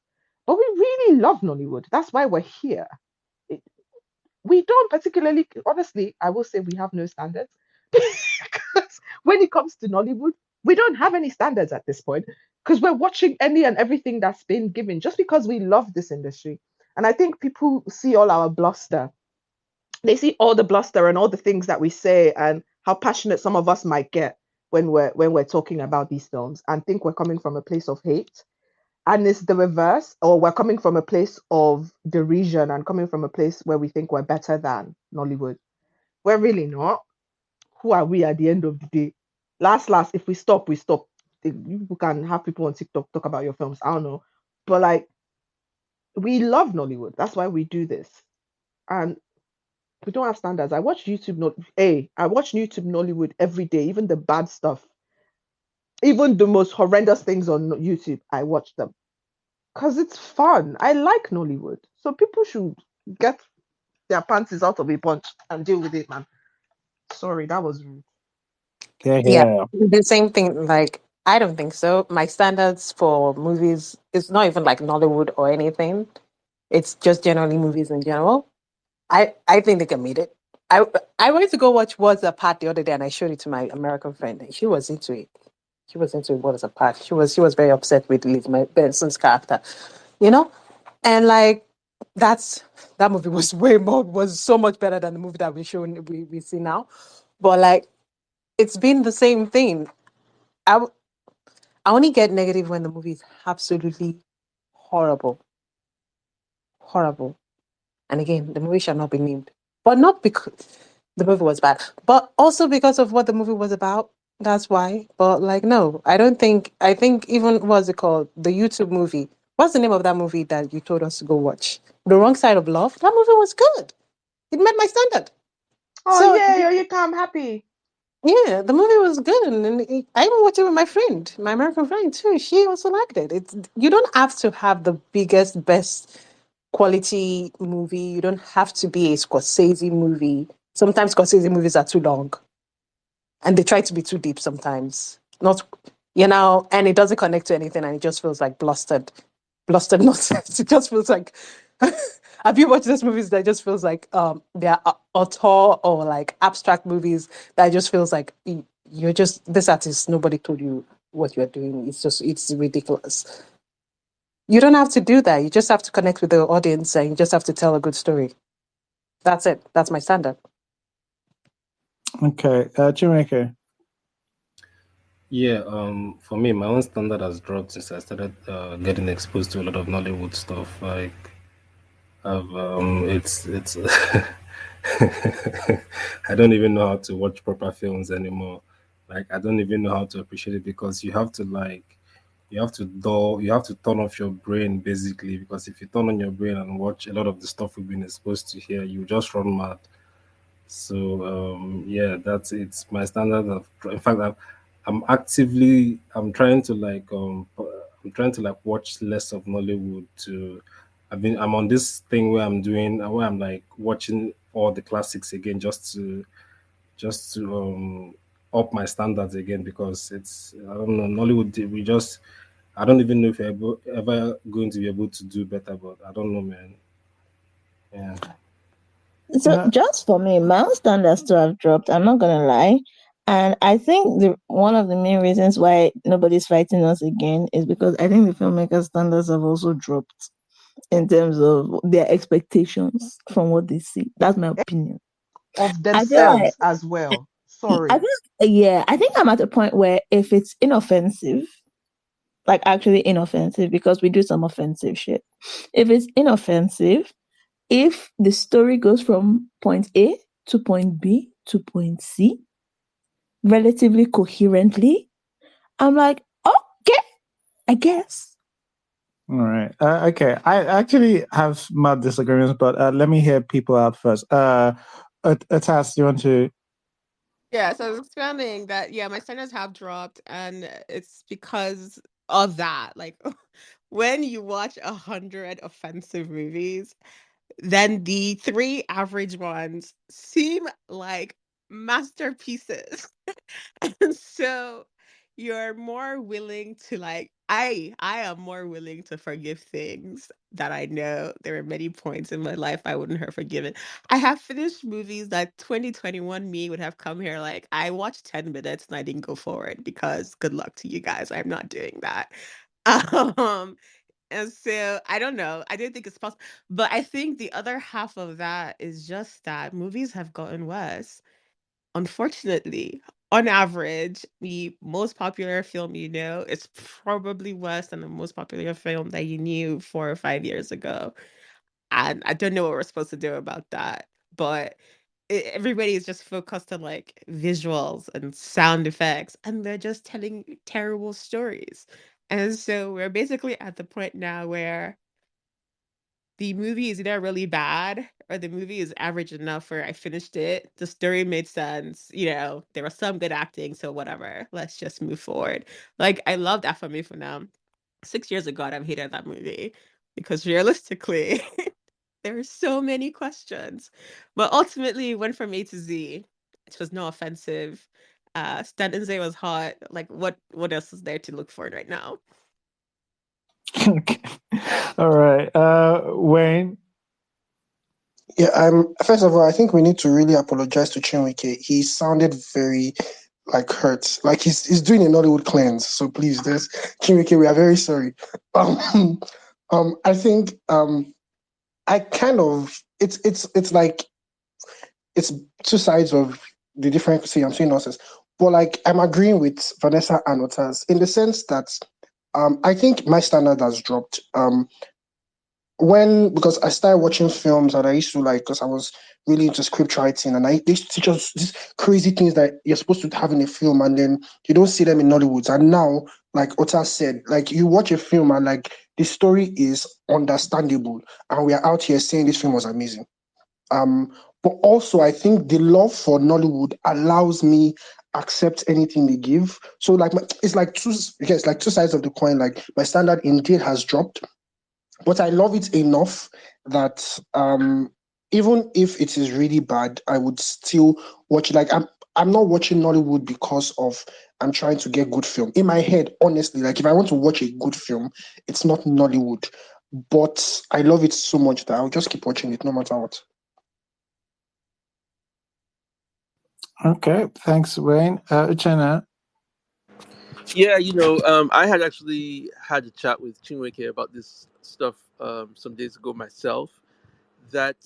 But we really love Nollywood. That's why we're here. It, we don't particularly, honestly, I will say we have no standards. Because when it comes to Nollywood, we don't have any standards at this point because we're watching any and everything that's been given just because we love this industry. And I think people see all our bluster, they see all the bluster and all the things that we say and how passionate some of us might get when we're talking about these films and think we're coming from a place of hate, and it's the reverse, or we're coming from a place of derision and coming from a place where we think we're better than Nollywood. We're really not. Who are we at the end of the day? Last, if we stop, we stop. You people can have people on TikTok talk about your films, I don't know, but like, we love Nollywood, that's why we do this. And we don't have standards. I watch YouTube. I watch YouTube Nollywood every day, even the bad stuff, even the most horrendous things on YouTube. I watch them because it's fun. I like Nollywood, so people should get their panties out of a bunch and deal with it, man. Sorry, that was rude. Yeah, Yeah, yeah. the same thing. Like, I don't think so. My standards for movies is not even like Nollywood or anything. It's just generally movies in general. I think they can meet it. I I went to go watch What's Apart the other day, and I showed it to my American friend, and she was into it. She was into What's Apart. She was very upset with Liz Benson's character, you know, and like that's that movie was so much better than the movie that we see now. But like it's been the same thing. I I only get negative when the movie is absolutely horrible, horrible. And again, the movie shall not be named, but not because the movie was bad, but also because of what the movie was about. That's why. But like, no, I don't think. I think even what's it called? The YouTube movie. What's the name of that movie that you told us to go watch? The Wrong Side of Love. That movie was good. It met my standard. Oh So yeah, yo, you come happy. yeah, the movie was good, and I even watched it with my friend, my American friend too. She also liked it. It's you don't have to have the biggest, best quality movie. You don't have to be a Scorsese movie. Sometimes Scorsese movies are too long, and they try to be too deep sometimes. Not, and it doesn't connect to anything, and it just feels like blustered nonsense. It just feels like. Have you watched those movies that just feels like they're auteur or like abstract movies that just feels like you're just this artist nobody told you what you're doing. It's ridiculous. You don't have to do that. You just have to connect with the audience and you just have to tell a good story. That's it. That's my standard. Okay, Chineke. Yeah, for me, my own standard has dropped since I started getting exposed to a lot of Nollywood stuff. Like, it's I don't even know how to watch proper films anymore. Like, I don't even know how to appreciate it because you have to turn off your brain basically, because if you turn on your brain and watch a lot of the stuff we've been exposed to here, you just run mad. So yeah, that's it's my standard of. In fact, I'm trying to watch less of Nollywood. I'm on this thing where I'm like watching all the classics again just to up my standards again, because it's, I don't know, Nollywood, I don't even know if you're ever going to be able to do better, but I don't know, man. Yeah. So just for me, my own standards to have dropped. I'm not gonna lie, and I think one of the main reasons why nobody's fighting us again is because I think the filmmakers' standards have also dropped in terms of their expectations from what they see. That's my opinion. Of I feel like themselves as well. Sorry. I think I'm at a point where if it's inoffensive, like actually inoffensive, because we do some offensive shit. If it's inoffensive, if the story goes from point A to point B to point C relatively coherently, I'm like, okay, I guess. All right. Okay. I actually have mad disagreements, but let me hear people out first. Atas, you want to? Yeah, so I was explaining that, yeah, my standards have dropped, and it's because of that. Like, when you watch 100 offensive movies, then the three average ones seem like masterpieces. And so you're more willing to, like, I am more willing to forgive things that I know there are many points in my life I wouldn't have forgiven. I have finished movies that 2021 me would have come here like, I watched 10 minutes and I didn't go forward, because good luck to you guys. I'm not doing that. Um and so I don't know. I didn't think it's possible. But I think the other half of that is just that movies have gotten worse. Unfortunately, on average, the most popular film you know is probably worse than the most popular film that you knew 4 or 5 years ago. And I don't know what we're supposed to do about that. But everybody is just focused on like visuals and sound effects, and they're just telling terrible stories. And so we're basically at the point now where the movie is either really bad or the movie is average enough where I finished it. The story made sense. There was some good acting, so whatever. Let's just move forward. Like, I loved Afamifuna. 6 years ago, I'd have hated that movie because realistically, there are so many questions. But ultimately, it went from A to Z. It was no offensive. Stantonze was hot. Like, what else is there to look for right now? Okay. All right. Wayne. Yeah, first of all, I think we need to really apologize to Chinwike. He sounded very like hurt. Like he's doing a Nollywood cleanse. So please, this Chinwike, we are very sorry. I think I kind of it's like it's two sides of the different. See, I'm saying nonsense, but like I'm agreeing with Vanessa and Otas in the sense that I think my standard has dropped. Because I started watching films and I used to like, because I was really into script writing, and they used to teach us these crazy things that you're supposed to have in a film, and then you don't see them in Nollywood. And now, like Otas said, like you watch a film and like the story is understandable, and we are out here saying this film was amazing. But also I think the love for Nollywood allows me accept anything they give. So like it's like two sides of the coin. Like my standard indeed has dropped, but I love it enough that even if it is really bad, I would still watch it. Like I'm not watching Nollywood because of I'm trying to get good film. In my head, honestly, like if I want to watch a good film, it's not Nollywood. But I love it so much that I'll just keep watching it no matter what. Okay. Thanks, Wayne. Uchenna. Yeah, I had actually had a chat with Chinweke about this stuff some days ago myself. That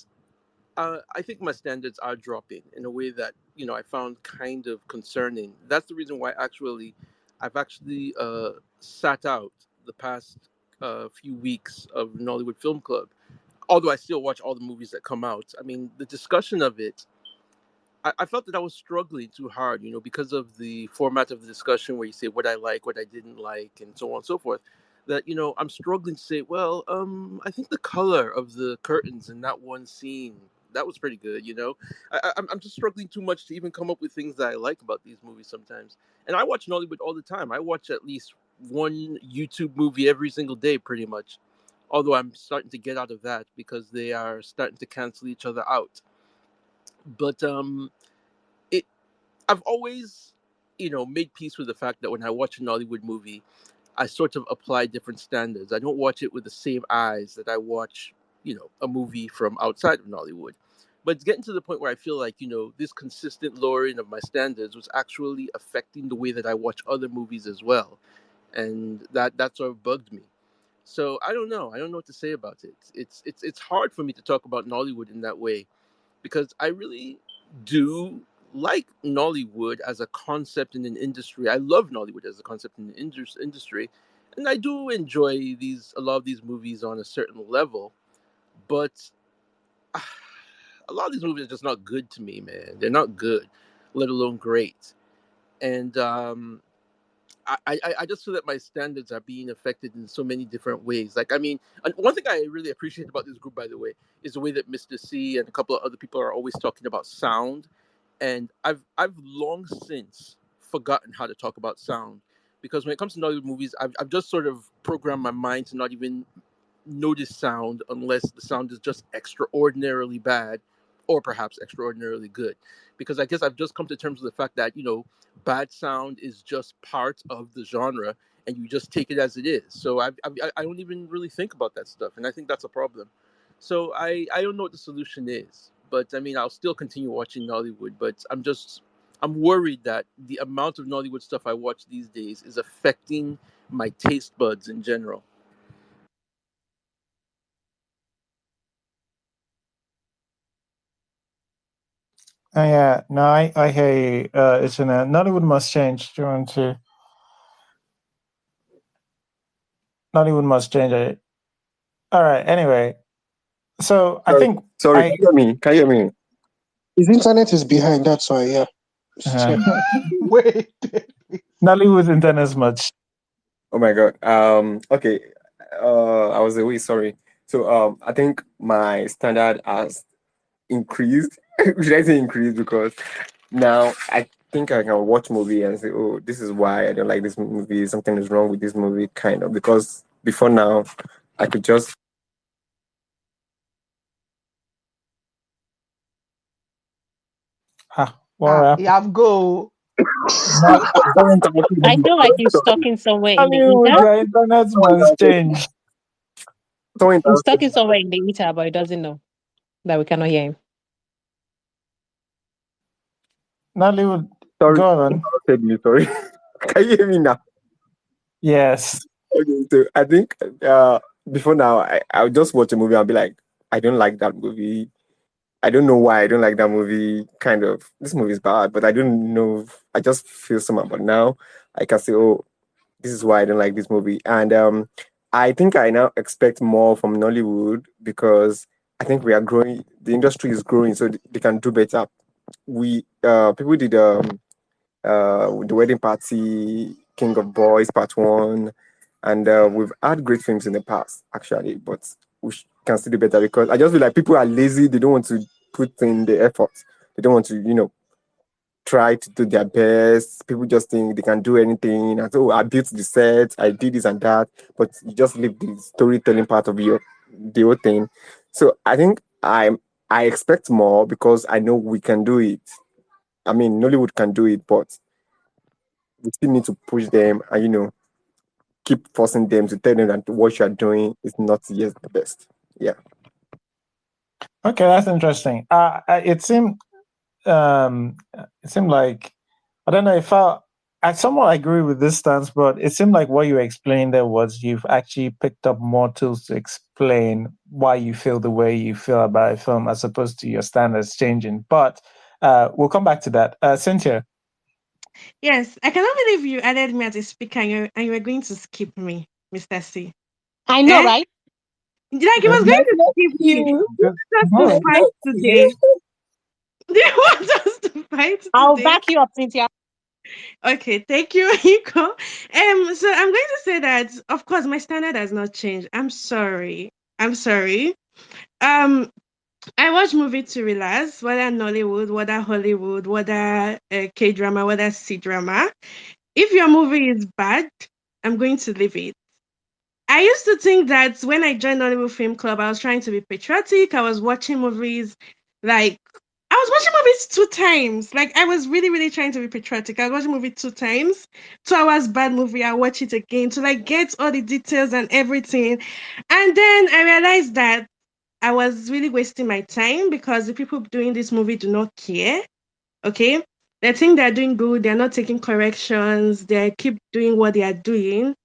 I think my standards are dropping in a way that I found kind of concerning. That's the reason why actually I've actually sat out the past few weeks of Nollywood Film Club. Although I still watch all the movies that come out. I mean, the discussion of it, I felt that I was struggling too hard, because of the format of the discussion where you say what I like, what I didn't like, and so on and so forth. That I'm struggling to say, well, I think the color of the curtains in that one scene that was pretty good. I'm just struggling too much to even come up with things that I like about these movies sometimes. And I watch Nollywood all the time. I watch at least one YouTube movie every single day, pretty much. Although I'm starting to get out of that because they are starting to cancel each other out. But it I've always, made peace with the fact that when I watch a Nollywood movie, I sort of apply different standards. I don't watch it with the same eyes that I watch, a movie from outside of Nollywood. But it's getting to the point where I feel like, this consistent lowering of my standards was actually affecting the way that I watch other movies as well. And that sort of bugged me. So I don't know. I don't know what to say about it. It's hard for me to talk about Nollywood in that way because I really do like Nollywood as a concept in an industry. I love Nollywood as a concept in the industry, and I do enjoy a lot of these movies on a certain level. But a lot of these movies are just not good to me, man. They're not good, let alone great. And I just feel that my standards are being affected in so many different ways. Like, I mean, and one thing I really appreciate about this group, by the way, is the way that Mr. C and a couple of other people are always talking about sound. And I've long since forgotten how to talk about sound because when it comes to Nollywood movies, I've just sort of programmed my mind to not even notice sound unless the sound is just extraordinarily bad or perhaps extraordinarily good. Because I guess I've just come to terms with the fact that, bad sound is just part of the genre and you just take it as it is. So I don't even really think about that stuff. And I think that's a problem. So I don't know what the solution is. But I mean, I'll still continue watching Nollywood, but I'm worried that the amount of Nollywood stuff I watch these days is affecting my taste buds in general. Yeah, no, I hear you. It's Nollywood must change. Do you want to? Nollywood must change it. All right. Anyway, so I think Sorry, can you hear me? Can you hear me? His internet is behind, that's why, yeah. Wait. Nollywood internet must. Oh my god. Okay. I was away, sorry. So I think my standard has increased. Should I say increased? Because now I think I can watch movie and say, oh, this is why I don't like this movie, something is wrong with this movie, kind of. Because before now I could just What happened? You have go. I feel like he's stuck in somewhere in the Nollywood, ether. your internet must change. He's stuck in somewhere in the ether, but he doesn't know that we cannot hear him. Nollywood, sorry, go on. sorry. Can you hear me now? Yes. Okay, so I think before now I would just watch a movie and be like, I don't like that movie. I don't know why I don't like that movie. Kind of, this movie is bad, but I don't know. I just feel somehow. But now I can say, oh, this is why I don't like this movie. And I think I now expect more from Nollywood because I think we are growing. The industry is growing, so they can do better. We people did the wedding party, King of Boys Part One, and we've had great films in the past actually, but we can still do better because I just feel like people are lazy. They don't want to put in the effort. They don't want to, try to do their best. People just think they can do anything. And so, oh, I built the set, I did this and that, but you just leave the storytelling part of the whole thing. So I think I expect more because I know we can do it. I mean, Nollywood can do it, but we still need to push them and keep forcing them to tell them that what you are doing is not yet the best. Yeah. Okay, that's interesting. It seemed like I don't know. I somewhat agree with this stance, but it seemed like what you explained there was you've actually picked up more tools to explain why you feel the way you feel about a film as opposed to your standards changing. But we'll come back to that. Cynthia. Yes, I cannot believe you added me as a speaker and you were going to skip me, Mr. C. I know, Eh? right? Like, he was going to skip me. You. Do you want us to fight today? Do you want us to fight I'll today? back you up, Cynthia. Okay, thank you, Iko. So I'm going to say that, of course, my standard has not changed. I'm sorry. I'm sorry. Um, I watch movie to relax, whether Nollywood, whether Hollywood, whether K drama, whether C drama. If your movie is bad, I'm going to leave it. I used to think that when I joined Nollywood Film Club, I was trying to be patriotic. I was watching movies like I was watching movies 2 times. Like I was really, really trying to be patriotic. I was watching movie 2 times. 2 hours bad movie. I watch it again to like get all the details and everything. And then I realized that I was really wasting my time because the people doing this movie do not care. Okay. They think they're doing good, they're not taking corrections, they keep doing what they are doing. And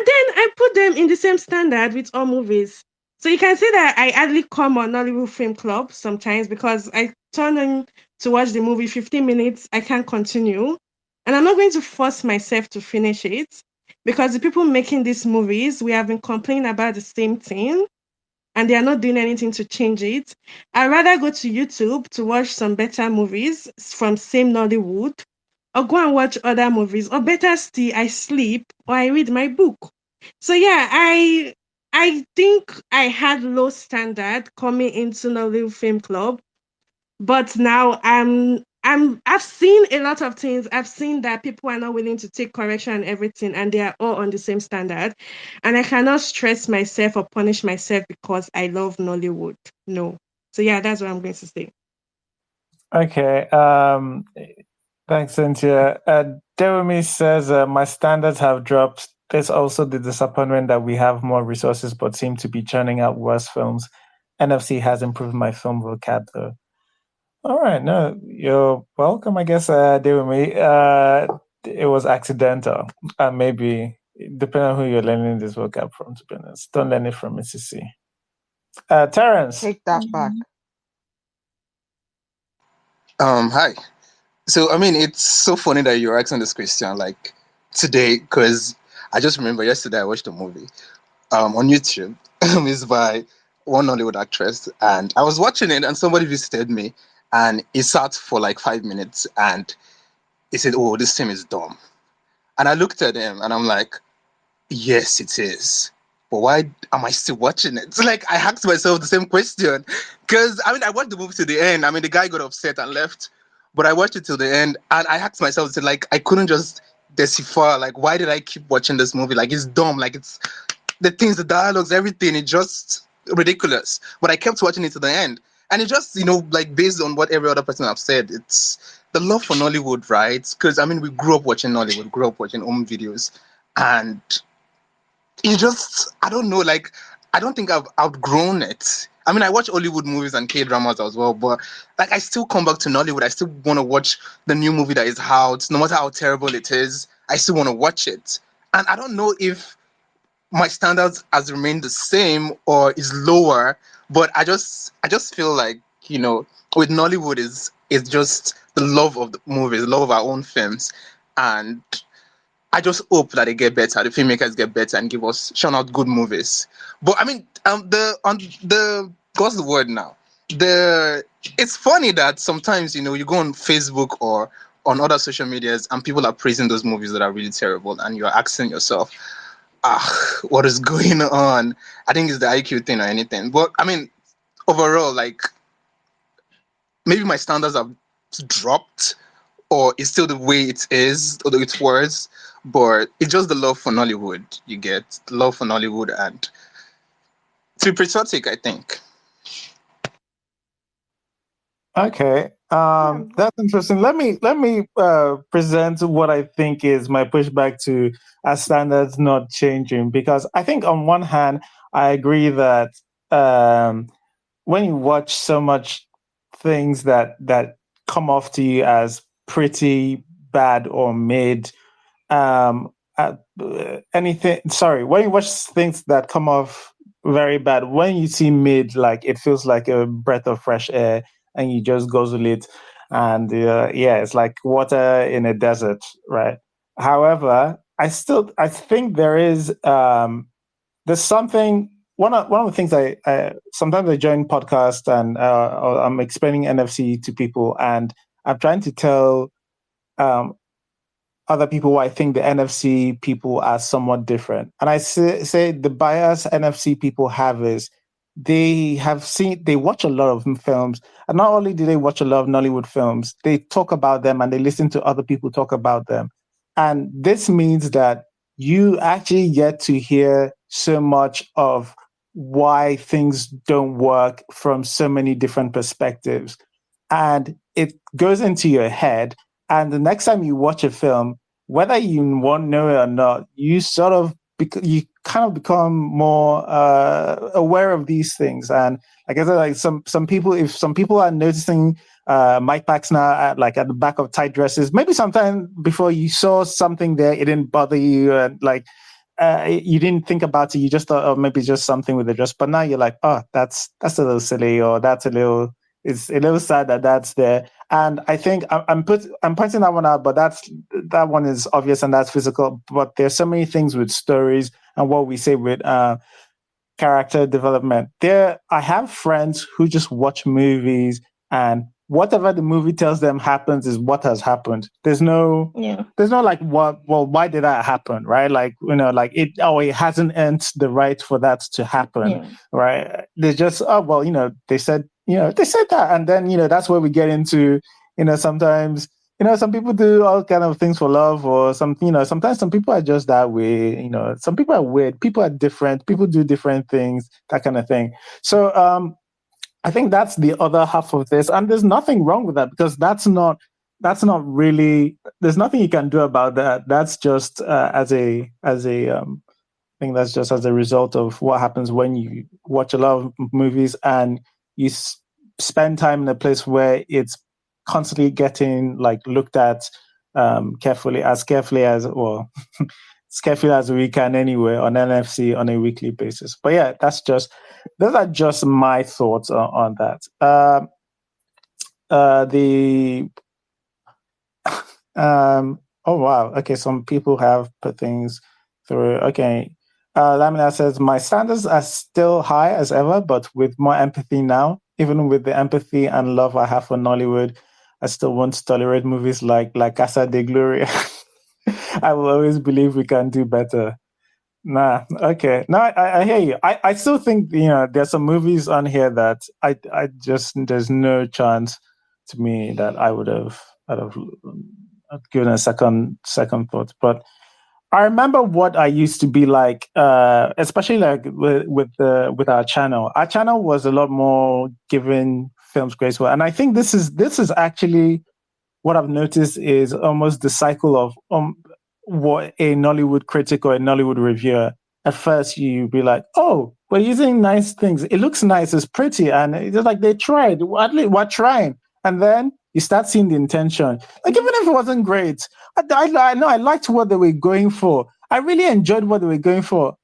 then I put them in the same standard with all movies. So you can say that I hardly come on Nollywood Film Club sometimes because I turn on to watch the movie 15 minutes, I can't continue. And I'm not going to force myself to finish it because the people making these movies, we have been complaining about the same thing and they are not doing anything to change it. I'd rather go to YouTube to watch some better movies from same Nollywood, or go and watch other movies, or better still, I sleep or I read my book. So yeah, I think I had low standard coming into Nollywood Film Club, but now I've seen a lot of things. I've seen that people are not willing to take correction and everything, and they are all on the same standard. And I cannot stress myself or punish myself because I love Nollywood. No. So yeah, that's what I'm going to say. Okay. Thanks, Cynthia. Jeremy says, my standards have dropped. There's also the disappointment that we have more resources but seem to be churning out worse films. NFC has improved my film vocab, though. All right. No, you're welcome, I guess, Jeremy. It was accidental. Maybe, depending on who you're learning this vocab from, to be honest. Don't learn it from Mrs. C. Terrence. Take that back. Hi. So, I mean, it's so funny that you're asking this question like today because I just remember yesterday I watched a movie on YouTube. It's by one Nollywood actress, and I was watching it, and somebody visited me, and he sat for like 5 minutes, and he said, "Oh, this film is dumb," and I looked at him, and I'm like, "Yes, it is." But why am I still watching it? Like I asked myself the same question, because I mean I watched the movie to the end. I mean the guy got upset and left, but I watched it till the end, and I asked myself, like I couldn't just decipher like why did I keep watching this movie? Like it's dumb. Like it's the things, the dialogues, everything. It's just ridiculous. But I kept watching it to the end, and it just like based on what every other person have said, it's the love for Nollywood, right? Because I mean we grew up watching Nollywood, grew up watching home videos, and it just I don't know, like I don't think I've outgrown it. I mean I watch Hollywood movies and K-dramas as well, but like I still come back to Nollywood. I still want to watch the new movie that is out, no matter how terrible it is. I still want to watch it. And I don't know if my standards has remained the same or is lower, but I just feel like, with Nollywood is just the love of the movies, the love of our own films. And I just hope that they get better, the filmmakers get better and churn out good movies. But I mean, what's the word now? It's funny that sometimes you go on Facebook or on other social medias and people are praising those movies that are really terrible, and you're asking yourself, what is going on? I think it's the IQ thing or anything. But I mean, overall, like maybe my standards have dropped, or it's still the way it is, although it's worse. But it's just the love for Nollywood. You get the love for Nollywood, and to be patriotic, I think. Okay, that's interesting. Let me present what I think is my pushback to our standards not changing, because I think on one hand I agree that when you watch so much things that come off to you as pretty bad or mid, um, anything. Sorry, when you watch things that come off very bad, when you see mid, like it feels like a breath of fresh air, and you just guzzle it, and yeah, it's like water in a desert, right? However, I think there's something. One of the things I sometimes I join podcasts and I'm explaining NFC to people, and I'm trying to tell um, other people who I think the NFC people are somewhat different. And I say the bias NFC people have is they watch a lot of films. And not only do they watch a lot of Nollywood films, they talk about them and they listen to other people talk about them. And this means that you actually get to hear so much of why things don't work from so many different perspectives. And it goes into your head. And the next time you watch a film, whether you want to know it or not, you sort of you kind of become more aware of these things. And like I said, like some people, if some people are noticing Mike Packs now at the back of tight dresses, maybe sometime before you saw something there, it didn't bother you, and you didn't think about it. You just thought, oh, maybe just something with the dress. But now you're like, oh, that's a little silly, or it's a little sad that that's there. And I think I'm pointing that one out, but that one is obvious and that's physical. But there's so many things with stories and what we say with character development. I have friends who just watch movies and whatever the movie tells them happens is what has happened. There's no like why did that happen, right? Like, like it hasn't earned the right for that to happen, right? They just they said that, and then that's where we get into sometimes some people do all kind of things for love, or sometimes some people are just that way. Some people are weird, people are different, people do different things, that kind of thing. So I think that's the other half of this, and there's nothing wrong with that, because that's not really. There's nothing you can do about that. That's just I think that's just as a result of what happens when you watch a lot of movies and you spend time in a place where it's constantly getting looked at carefully as we can anyway on NFC on a weekly basis. But yeah, those are just my thoughts on that. Oh wow, okay, some people have put things through. Okay, Lamina says, my standards are still high as ever, but with more empathy now. Even with the empathy and love I have for Nollywood, I still won't tolerate movies like La Casa de Gloria. I will always believe we can do better. Nah, okay. No, I hear you. I still think there's some movies on here that I just there's no chance to me that I'd have given a second thought. But I remember what I used to be like, especially like with our channel. Our channel was a lot more giving films graceful, and I think this is actually what I've noticed is almost the cycle of what a Nollywood critic or a Nollywood reviewer. At first, you be like, "Oh, we're using nice things. It looks nice. It's pretty," and it's like they tried. At least we're trying, and then you start seeing the intention. Like even if it wasn't great, I know I liked what they were going for. I really enjoyed what they were going for.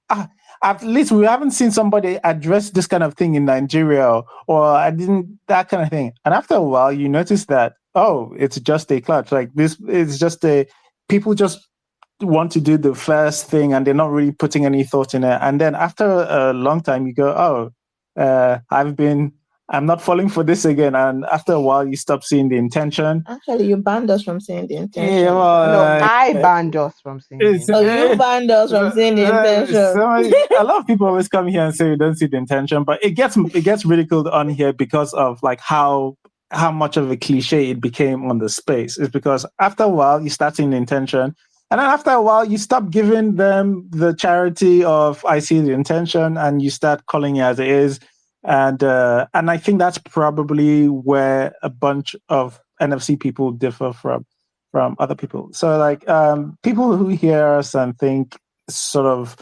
At least we haven't seen somebody address this kind of thing in Nigeria, or I didn't that kind of thing. And after a while, you notice that it's just a clutch. Like this, it's just people just want to do the first thing, and they're not really putting any thought in it. And then after a long time, you go, I'm not falling for this again. And after a while, you stop seeing the intention. Actually, you banned us from seeing the intention. Yeah, well, No, I banned us from seeing the intention. You banned us from seeing the intention. A lot of people always come here and say you don't see the intention, but it gets ridiculed on here because of like how much of a cliche it became on the space. It's because after a while, you start seeing the intention. And then after a while, you stop giving them the charity of I see the intention, and you start calling it as it is. And I think that's probably where a bunch of NFC people differ from other people. So like people who hear us and think sort of,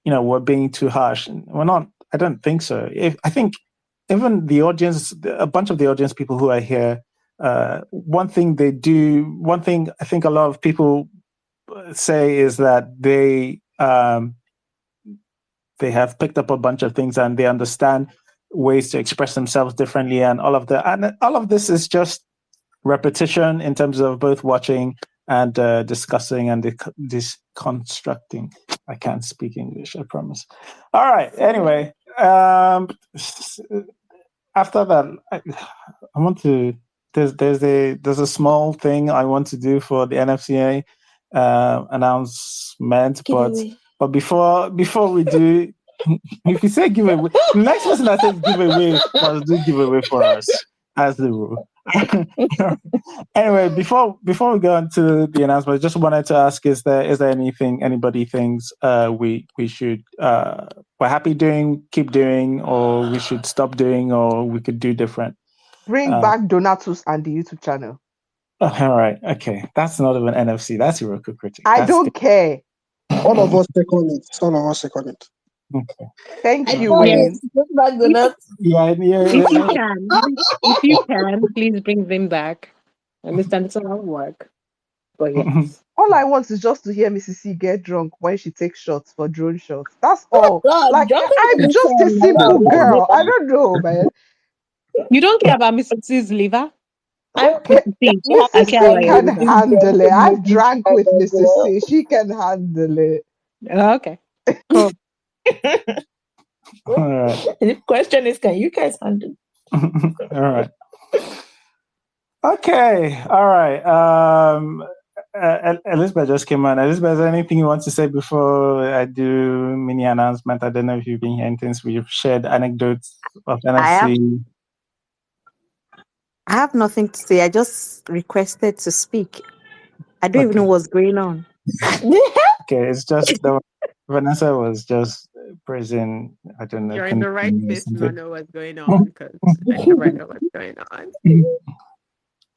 we're being too harsh. We're not. I don't think so. I think even the audience, a bunch of the audience people who are here, one thing I think a lot of people say is that they have picked up a bunch of things and they understand ways to express themselves differently, and all of this is just repetition in terms of both watching and discussing and constructing. I can't speak English, I promise. All right. Anyway, after that, I want to. There's a small thing I want to do for the NFCA announcement, but before we do, if you say giveaway, the next person that says giveaway must do giveaway for us, as the rule. Anyway, before we go on to the announcement, I just wanted to ask: is there anything anybody thinks we should we're happy doing, keep doing, or we should stop doing, or we could do different? Bring back Donatus and the YouTube channel. All right, okay, that's not even NFC. That's Iroko Critic. I don't care. All of us second it. All of us second it. Okay. Thank you, Wayne. Yeah. If you can, please bring them back. I understand it's a lot of work, but yes. All I want is just to hear Mrs. C get drunk when she takes shots for drone shots. That's all. Like, I'm just a simple girl. I don't know, man. You don't care about Mrs. C's liver? Mrs. C can handle it. I've drank with Mrs. C. She can handle it. Okay. Cool. All right. The question is, can you guys handle? All right. Okay. All right. Elizabeth just came on. Elizabeth, is there anything you want to say before I do mini announcement? I don't know if you've been hearing things. We've shared anecdotes of NFC. I have nothing to say. I just requested to speak. I don't even know what's going on. Okay, it's just Vanessa was just praising. I don't know. You're in the right place to not know what's going on, because I never know what's going on.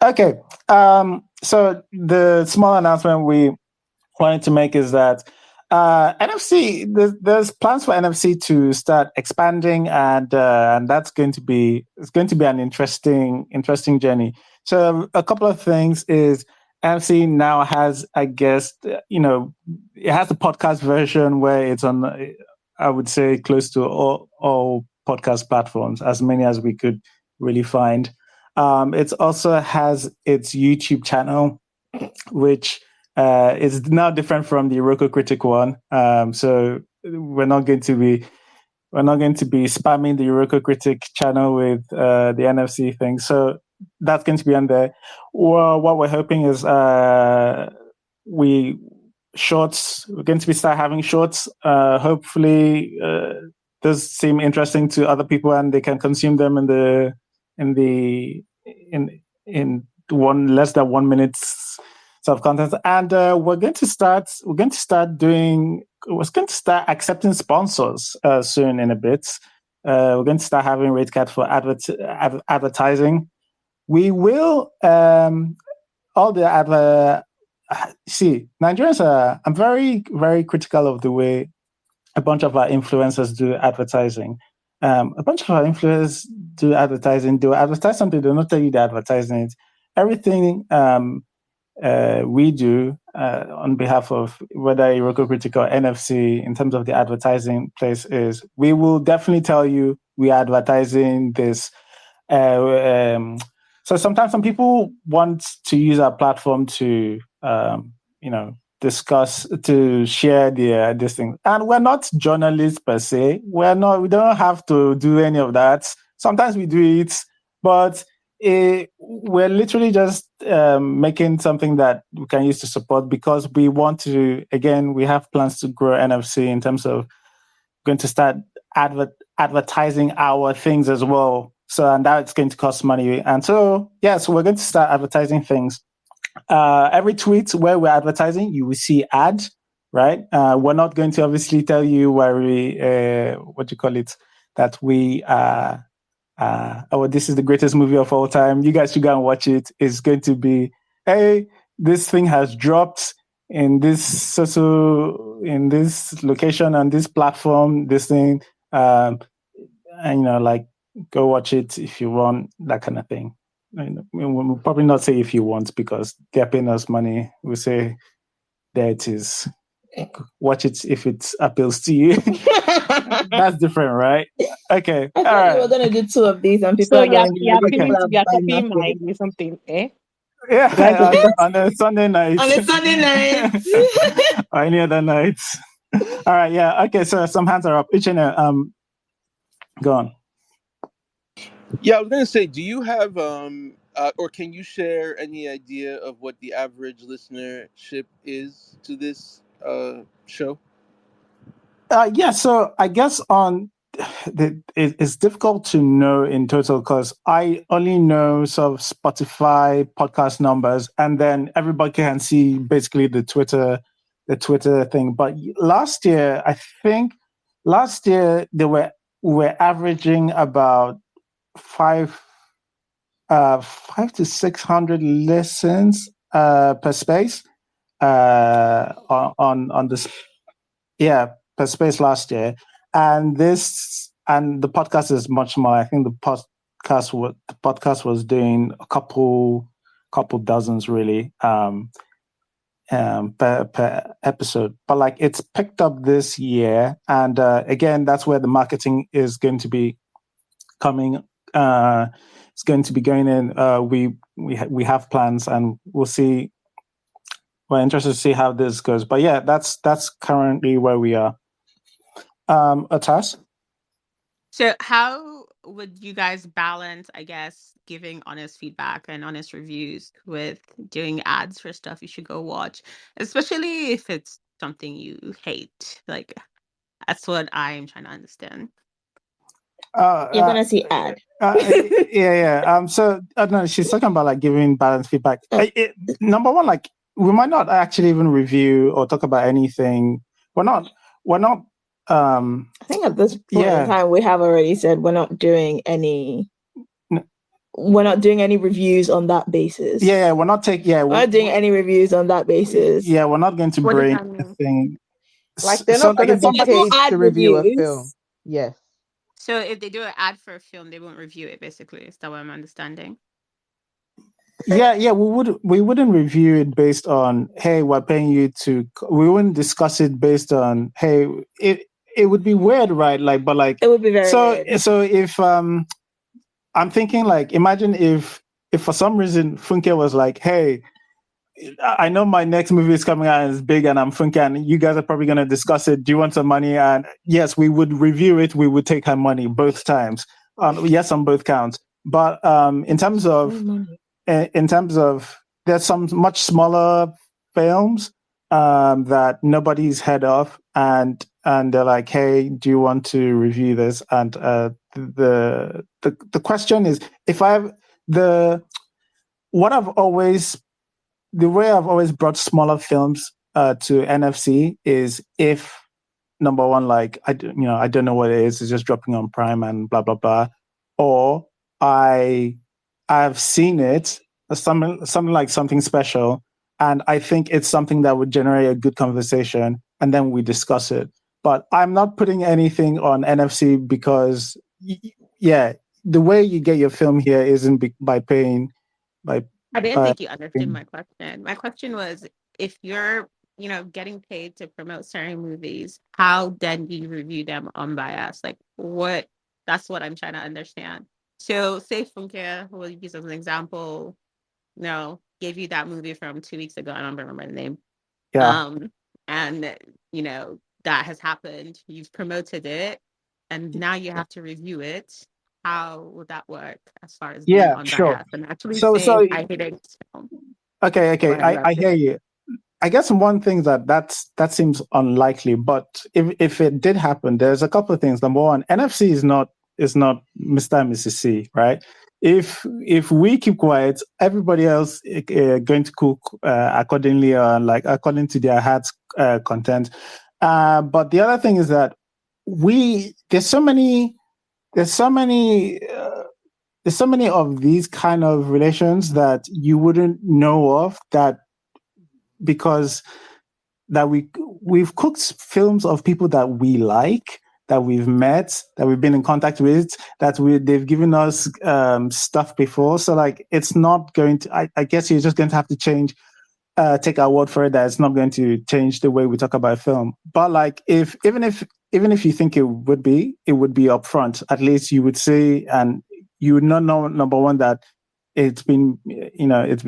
Okay. So the small announcement we wanted to make is that NFC. There's plans for NFC to start expanding, and that's going to be an interesting journey. So a couple of things is NFC now has, I guess, it has the podcast version where it's on, I would say, close to all podcast platforms, as many as we could really find. It also has its YouTube channel, which is now different from the Iroko Critic one. So we're not going to be spamming the Iroko Critic channel with the NFC thing. So that's going to be on there. Well, what we're hoping is we're going to start having shorts. Hopefully, those seem interesting to other people and they can consume them in less than 1 minute sort of content. And we're going to start accepting sponsors soon in a bit. We're going to start having rate cards for advertising. We will all the Nigerians are. I'm very, very critical of the way a bunch of our influencers do advertising. A bunch of our influencers do advertising. They'll advertise something. They'll not tell you they're advertising it. Everything we do on behalf of whether Iroko Critic or NFC in terms of the advertising place is we will definitely tell you we are advertising this. So sometimes some people want to use our platform to, discuss, to share this thing. And we're not journalists per se. We don't have to do any of that. Sometimes we do it, but we're literally just making something that we can use to support because we want to, again, we have plans to grow NFC in terms of going to start advertising our things as well. So, and that's going to cost money. And so, so we're going to start advertising things. Every tweet where we're advertising, you will see ad, right? We're not going to obviously tell you where we, that we this is the greatest movie of all time. You guys should go and watch it. It's going to be, hey, this thing has dropped in this in this location on this platform, this thing, and go watch it if you want, that kind of thing. We'll probably not say if you want because they're paying us money. We say there it is. Watch it if it appeals to you. That's different, right? Okay. I All thought you right. were gonna do two of these, and people So are gonna be you're like, appealing people to are you're buying copying that thing. mine or something, eh? Guys, Yeah, okay, on a Sunday night. on a Sunday night. Or any other night. All right, yeah. Okay, so some hands are up. Onyinye, go on. Yeah, I was gonna say, do you have or can you share any idea of what the average listenership is to this show? Yeah, so I guess it's difficult to know in total because I only know sort of Spotify podcast numbers, and then everybody can see basically the Twitter thing. But last year, I think they were averaging about five to 600 listens per space on this, yeah, per space last year, and the podcast is much more. I think the podcast was doing a couple dozens really per episode, but like it's picked up this year, and again that's where the marketing is going to be coming. It's going to be going in. We have plans, and we'll see. We're interested to see how this goes. But yeah, that's currently where we are. Atas? So how would you guys balance, I guess, giving honest feedback and honest reviews with doing ads for stuff you should go watch, especially if it's something you hate? Like, that's what I'm trying to understand. You're gonna see ad. Yeah. So I don't know. She's talking about like giving balanced feedback. Number one, like we might not actually even review or talk about anything. We're not. I think at this point in time, we have already said we're not doing any. We're not doing any reviews on that basis. Yeah, we're not taking. Yeah, we're not doing any reviews on that basis. Yeah, we're not going to bring anything. Like they're not going to be paid to review a reviews. film. Yes. So if they do an ad for a film, they won't review it. Basically, is that what I'm understanding? Yeah, we wouldn't review it based on, hey, we're paying you to. We wouldn't discuss it based on, hey, it would be weird, right? Like, but like it would be very weird. So if I'm thinking like, imagine if for some reason Funke was like, hey, I know my next movie is coming out and it's big and I'm Funke and you guys are probably going to discuss it. Do you want some money? And yes, we would review it. We would take her money both times. Yes, on both counts. But in terms of there's some much smaller films that nobody's heard of, and they're like, hey, do you want to review this? And the question is, the way I've always brought smaller films to NFC is if, number one, like I don't know what it is, it's just dropping on Prime and blah blah blah, or I've seen it, something like something special, and I think it's something that would generate a good conversation, and then we discuss it. But I'm not putting anything on NFC because, yeah, the way you get your film here isn't by paying. I didn't think you understood my question. My question was, if you're, getting paid to promote certain movies, how then do you review them unbiased? Like what? That's what I'm trying to understand. So, say Funke, we'll use as an example. Gave you that movie from 2 weeks ago. I don't remember the name. Yeah. And that has happened. You've promoted it, and now you have to review it. How would that work as far as being unbiased sure. and actually So I hate it? Okay. I hear you. I guess one thing that seems unlikely, but if it did happen, there's a couple of things. Number one, NFC is not Mr. and Mrs. C, right? If we keep quiet, everybody else going to cook accordingly, like according to their heart's content. But the other thing is that there's so many of these kind of relations that you wouldn't know of, that because that we've cooked films of people that we like, that we've met, that we've been in contact with, that they've given us stuff before. So like, it's not going to. I guess you're just going to have to change take our word for it that it's not going to change the way we talk about film. But like, even if you think it would be upfront. At least you would say, and you would not know, number one, that it's been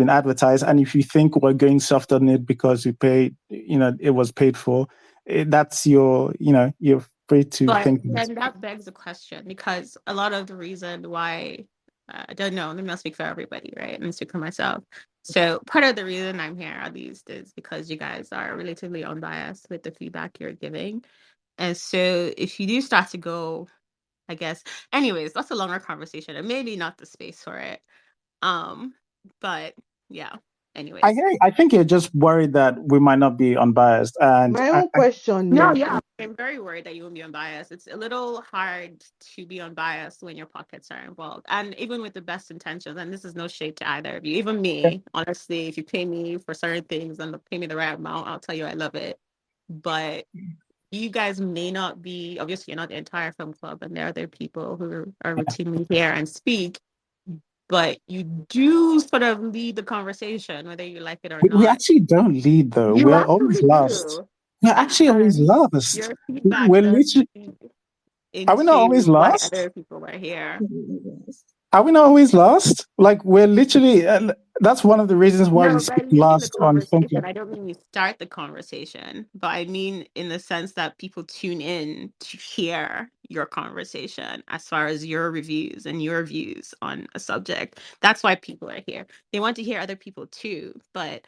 advertised. And if you think we're going soft on it because we paid, it was paid for, that's you're free to But think. then that begs the question, because a lot of the reason why, I don't know, let me not speak for everybody, right? Let me speak for myself. So part of the reason I'm here at least is because you guys are relatively unbiased with the feedback you're giving. And so if you do start to go, I guess, anyways, that's a longer conversation and maybe not the space for it. But yeah, anyways. I think you're just worried that we might not be unbiased. And My own question No, is, yeah, I'm very worried that you won't be unbiased. It's a little hard to be unbiased when your pockets are involved. And even with the best intentions, and this is no shade to either of you, even me, honestly, if you pay me for certain things and pay me the right amount, I'll tell you I love it. But you guys may not be, obviously, you're not the entire film club, and there are other people who are routinely here and speak, but you do sort of lead the conversation, whether you like it or we not. actually don't lead, though. You We're always actually last. do. We're actually always And last. your feedback We're does literally. feed Are we not always into why last? other people were here. Are we not always last? Like, we're literally. That's one of the reasons why we No, speak by leading the last on film conversation, club. I don't mean you start the conversation, but I mean in the sense that people tune in to hear your conversation as far as your reviews and your views on a subject. That's why people are here. They want to hear other people too, but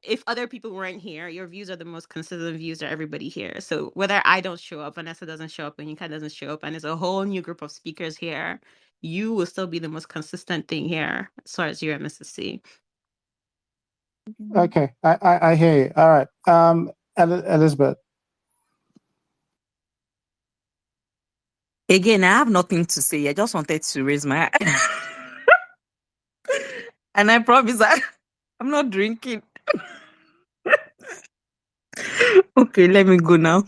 if other people weren't here, your views are the most consistent views of everybody here. So whether I don't show up, Vanessa doesn't show up, and Yinka doesn't show up, and there's a whole new group of speakers here, you will still be the most consistent thing here as far as you're Mrs. C. Okay, I hear you. All right, Elizabeth. Again, I have nothing to say. I just wanted to raise my hand. And I promise that I'm not drinking. Okay, let me go now.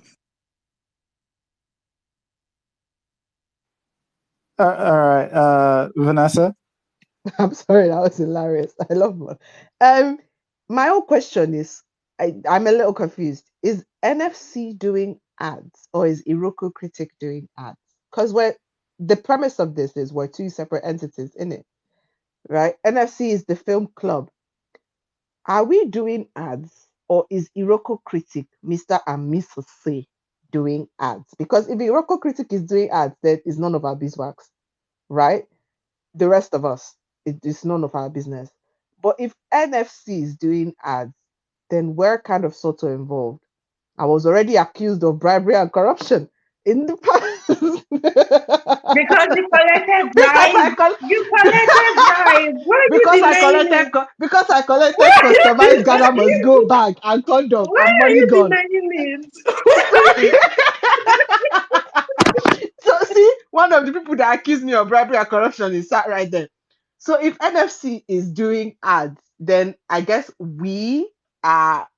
All right, Vanessa. I'm sorry, that was hilarious. I love one. My own question is, I'm a little confused. Is NFC doing ads or is Iroko Critic doing ads? Because the premise of this is we're two separate entities in it, right? NFC is the film club. Are we doing ads or is Iroko Critic, Mr. and Mrs. C, doing ads? Because if Iroko Critic is doing ads, then it's none of our beeswax, right? The rest of us, it is none of our business. But if NFC is doing ads, then we're kind of sort of involved. I was already accused of bribery and corruption in the past. Because you collected because I bribes. You collected bribes. Why are you denying it? because I Why collected are you customized Ghana must go bag and condom why and are money you gone. denying So see, one of the people that accused me of bribery and corruption is sat right there. So if NFC is doing ads, then I guess we are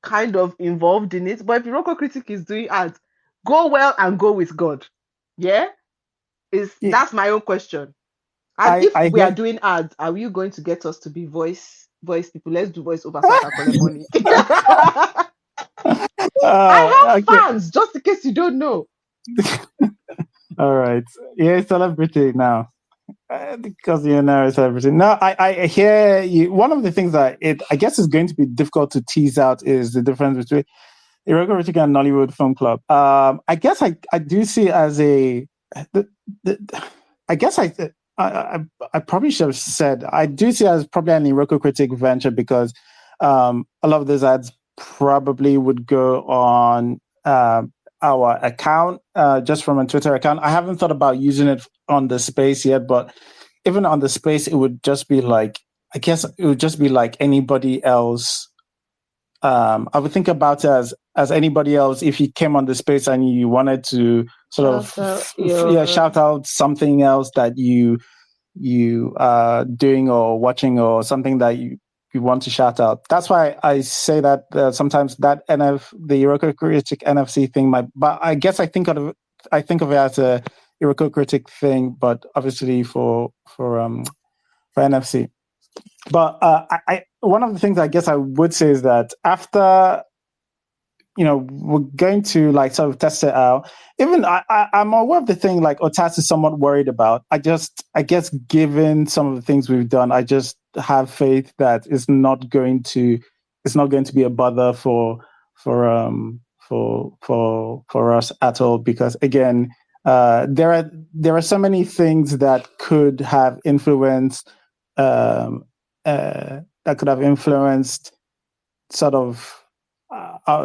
kind of involved in it. But if Iroko Critic is doing ads, go well and go with God. Yeah? That's my own question. And if we are doing ads, are you going to get us to be voice people? Let's do voice over so I can collect money. I have fans, just in case you don't know. All right. Yeah, celebrity now. Because you're now a celebrity. No, I hear you. One of the things that I guess is going to be difficult to tease out is the difference between Iroko Critic and Nollywood Film Club. I guess I do see as I guess I probably should have said I do see as probably an Iroko Critic venture because a lot of those ads probably would go on our account, just from a Twitter account. I haven't thought about using it on the space yet, but even on the space, it would just be like, I guess it would just be like anybody else. I would think about it as anybody else. If you came on the space and you wanted to sort shout out something else that you doing or watching or something that you want to shout out. That's why I say that sometimes that the Iroko Critic NFC thing but I guess I think of it as a Iroko Critic thing, but obviously for NFC. But I one of the things I guess I would say is that after, we're going to like sort of test it out. Even I'm aware of the thing like Otas is somewhat worried about. I guess given some of the things we've done, I just have faith that it's not going to be a bother for us at all, because again, there are so many things that could have influenced sort of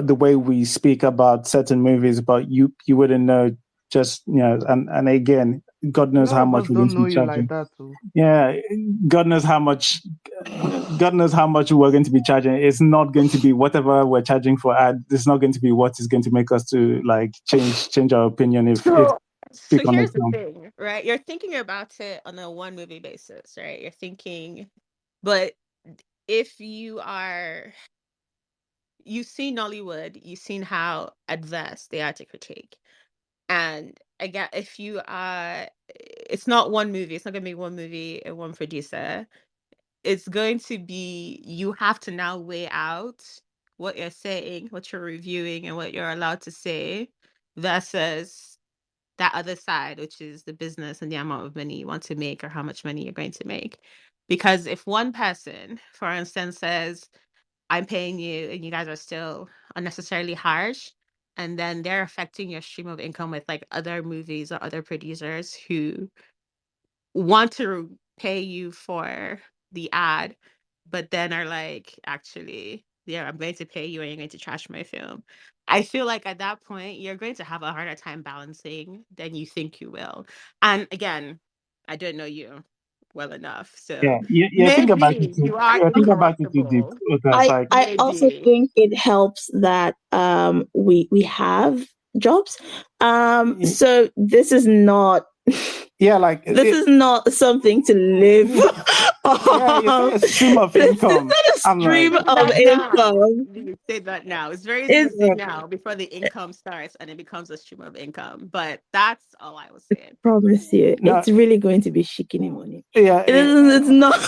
the way we speak about certain movies, but you wouldn't know, just and again, God knows None how of much us we're going don't to be know you like charging. that, too. Yeah, God knows how much we're going to be charging. It's not going to be whatever we're charging for ad. It's not going to be what is going to make us to like change our opinion if So speak on the here's the film. thing, right? You're thinking about it on a one movie basis, right? You're thinking, but if you've seen Nollywood, you've seen how adverse they are to critique. And again, if you are, it's not one movie, it's not going to be one movie and one producer. It's going to be, you have to now weigh out what you're saying, what you're reviewing, and what you're allowed to say versus that other side, which is the business and the amount of money you want to make or how much money you're going to make. Because if one person, for instance, says, I'm paying you and you guys are still unnecessarily harsh, and then they're affecting your stream of income with like other movies or other producers who want to pay you for the ad, but then are like, actually, yeah, I'm going to pay you and you're going to trash my film. I feel like at that point, you're going to have a harder time balancing than you think you will. And again, I don't know you well enough. So Yeah, you think about it maybe too. you are You think about it too deep. incorruptible. That's like, I also Maybe. think it helps that we have jobs. So this is not yeah, like this is not something to live yeah, you say on. a stream of This is income. not a I'm like, stream Say of that now. income. You say that now. It's very easy to It's say now before the income starts and it becomes a stream of income. But that's all I was saying. promise you, no, it's really going to be shikini money. yeah, It's not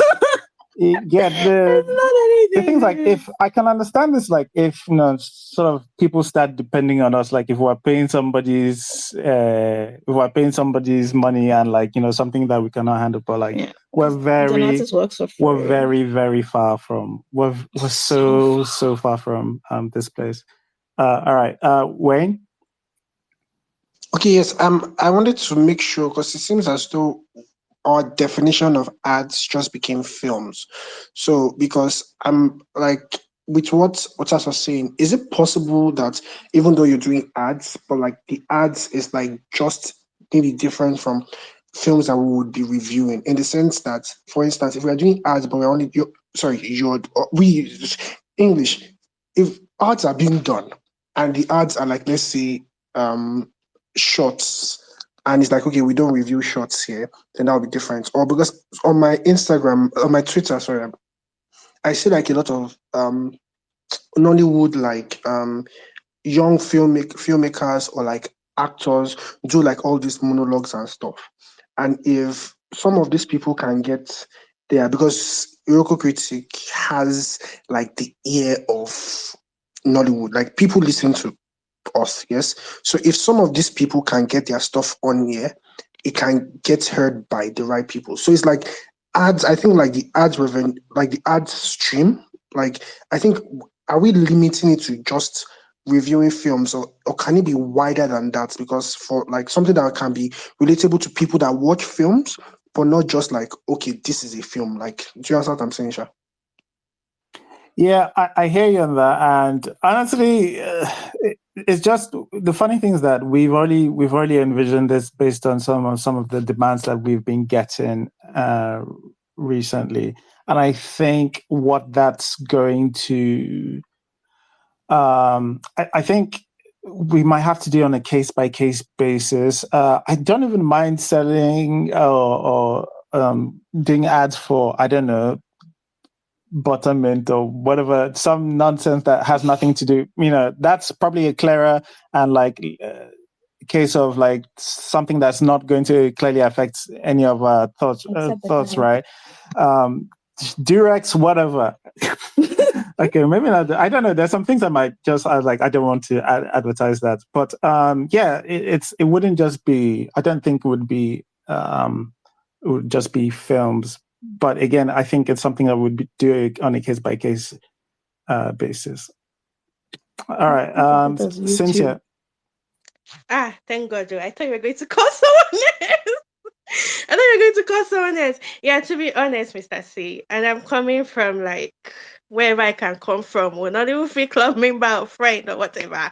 yeah. it's The not thing is, like, anything. if I can understand this, like, if sort of people start depending on us, like, if we're paying somebody's money and like something that we cannot handle, but like Yeah. we're An artist works for free. very far from we're so far from this place. All right, Wayne. Okay, yes. I wanted to make sure because it seems as though our definition of ads just became films. So because I'm like with what Otas was saying, is it possible that even though you're doing ads, but like the ads is like just maybe different from films that we would be reviewing in the sense that, for instance, if we are doing ads, but we're only we English, if ads are being done and the ads are like, let's say, shorts, and it's like, okay, we don't review shorts here, then that'll be different. Or because on my Instagram, on my Twitter, sorry, I see like a lot of Nollywood like young filmmakers or like actors do like all these monologues and stuff. And if some of these people can get there, because Yoko Critic has like the ear of Nollywood, like people listen to us, yes. So if some of these people can get their stuff on here, it can get heard by the right people. So it's like ads. I think like the ads revenue, like the ad stream. Like I think, are we limiting it to just reviewing films, or can it be wider than that? Because for like something that can be relatable to people that watch films, but not just like, okay, this is a film. Like, do you understand what I'm saying, Sha? Yeah, I hear you on that, and honestly, it's just the funny thing is that we've already envisioned this based on some of the demands that we've been getting recently, and I think what that's going to, I think we might have to do on a case by case basis. I don't even mind selling or doing ads for, I don't know, Buttermint or whatever, some nonsense that has nothing to do, that's probably a clearer and like case of like something that's not going to clearly affect any of our thoughts, right? Durex, whatever. Okay, maybe not. I don't know. There's some things I might just like. I don't want to advertise that, but yeah, it wouldn't just be. I don't think it would be. It would just be films. But again, I think it's something that would be doing on a case by case basis. All right, Cynthia. Thank God, Joe. I thought you were going to call someone else. I thought you were going to call someone else. Yeah, to be honest, Mr. C, and I'm coming from like wherever I can come from, or not even free club member or friend or whatever.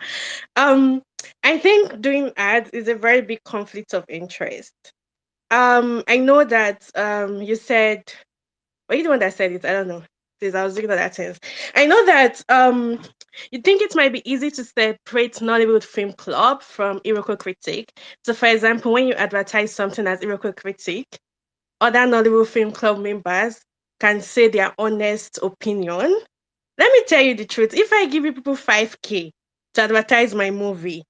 I think doing ads is a very big conflict of interest. I know that you said, were you the one that said it? I don't know. Since I was looking at that sense. I know that you think it might be easy to separate Nollywood Film Club from Iroko Critic. So for example, when you advertise something as Iroko Critic, other Nollywood Film Club members can say their honest opinion. Let me tell you the truth. If I give you people 5K to advertise my movie,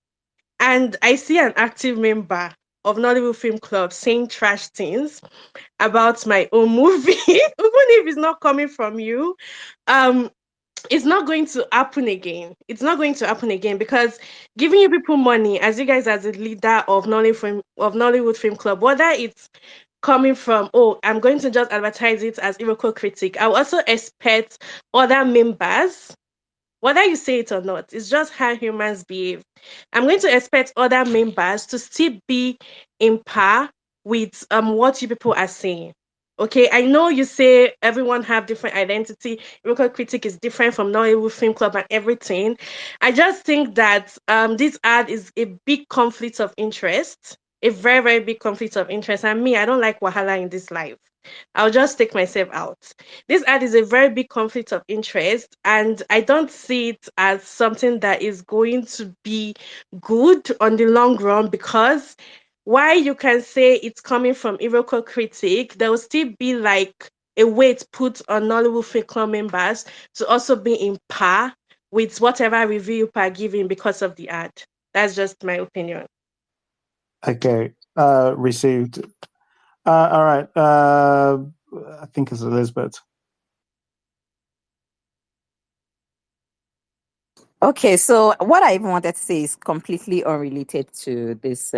and I see an active member of Nollywood Film Club saying trash things about my own movie, even if it's not coming from you, um, it's not going to happen again. It's not going to happen again because giving you people money, as you guys as a leader of Nollywood Film Club, whether it's coming from, oh, I'm going to just advertise it as Iroko Critic, I will also expect other members, whether you say it or not, it's just how humans behave. I'm going to expect other members to still be in par with what you people are saying. Okay, I know you say everyone have different identity. Local critic is different from Nollywood Film Club and everything. I just think that this ad is a big conflict of interest, a very, very big conflict of interest. And me, I don't like wahala in this life. I'll just take myself out. This ad is a very big conflict of interest, and I don't see it as something that is going to be good on the long run because while you can say it's coming from Iroko Critic, there will still be like a weight put on Nollywood Film Club members to also be in par with whatever review you are giving because of the ad. That's just my opinion. Okay, received. All right. I think it's Elizabeth. Okay, so what I even wanted to say is completely unrelated to this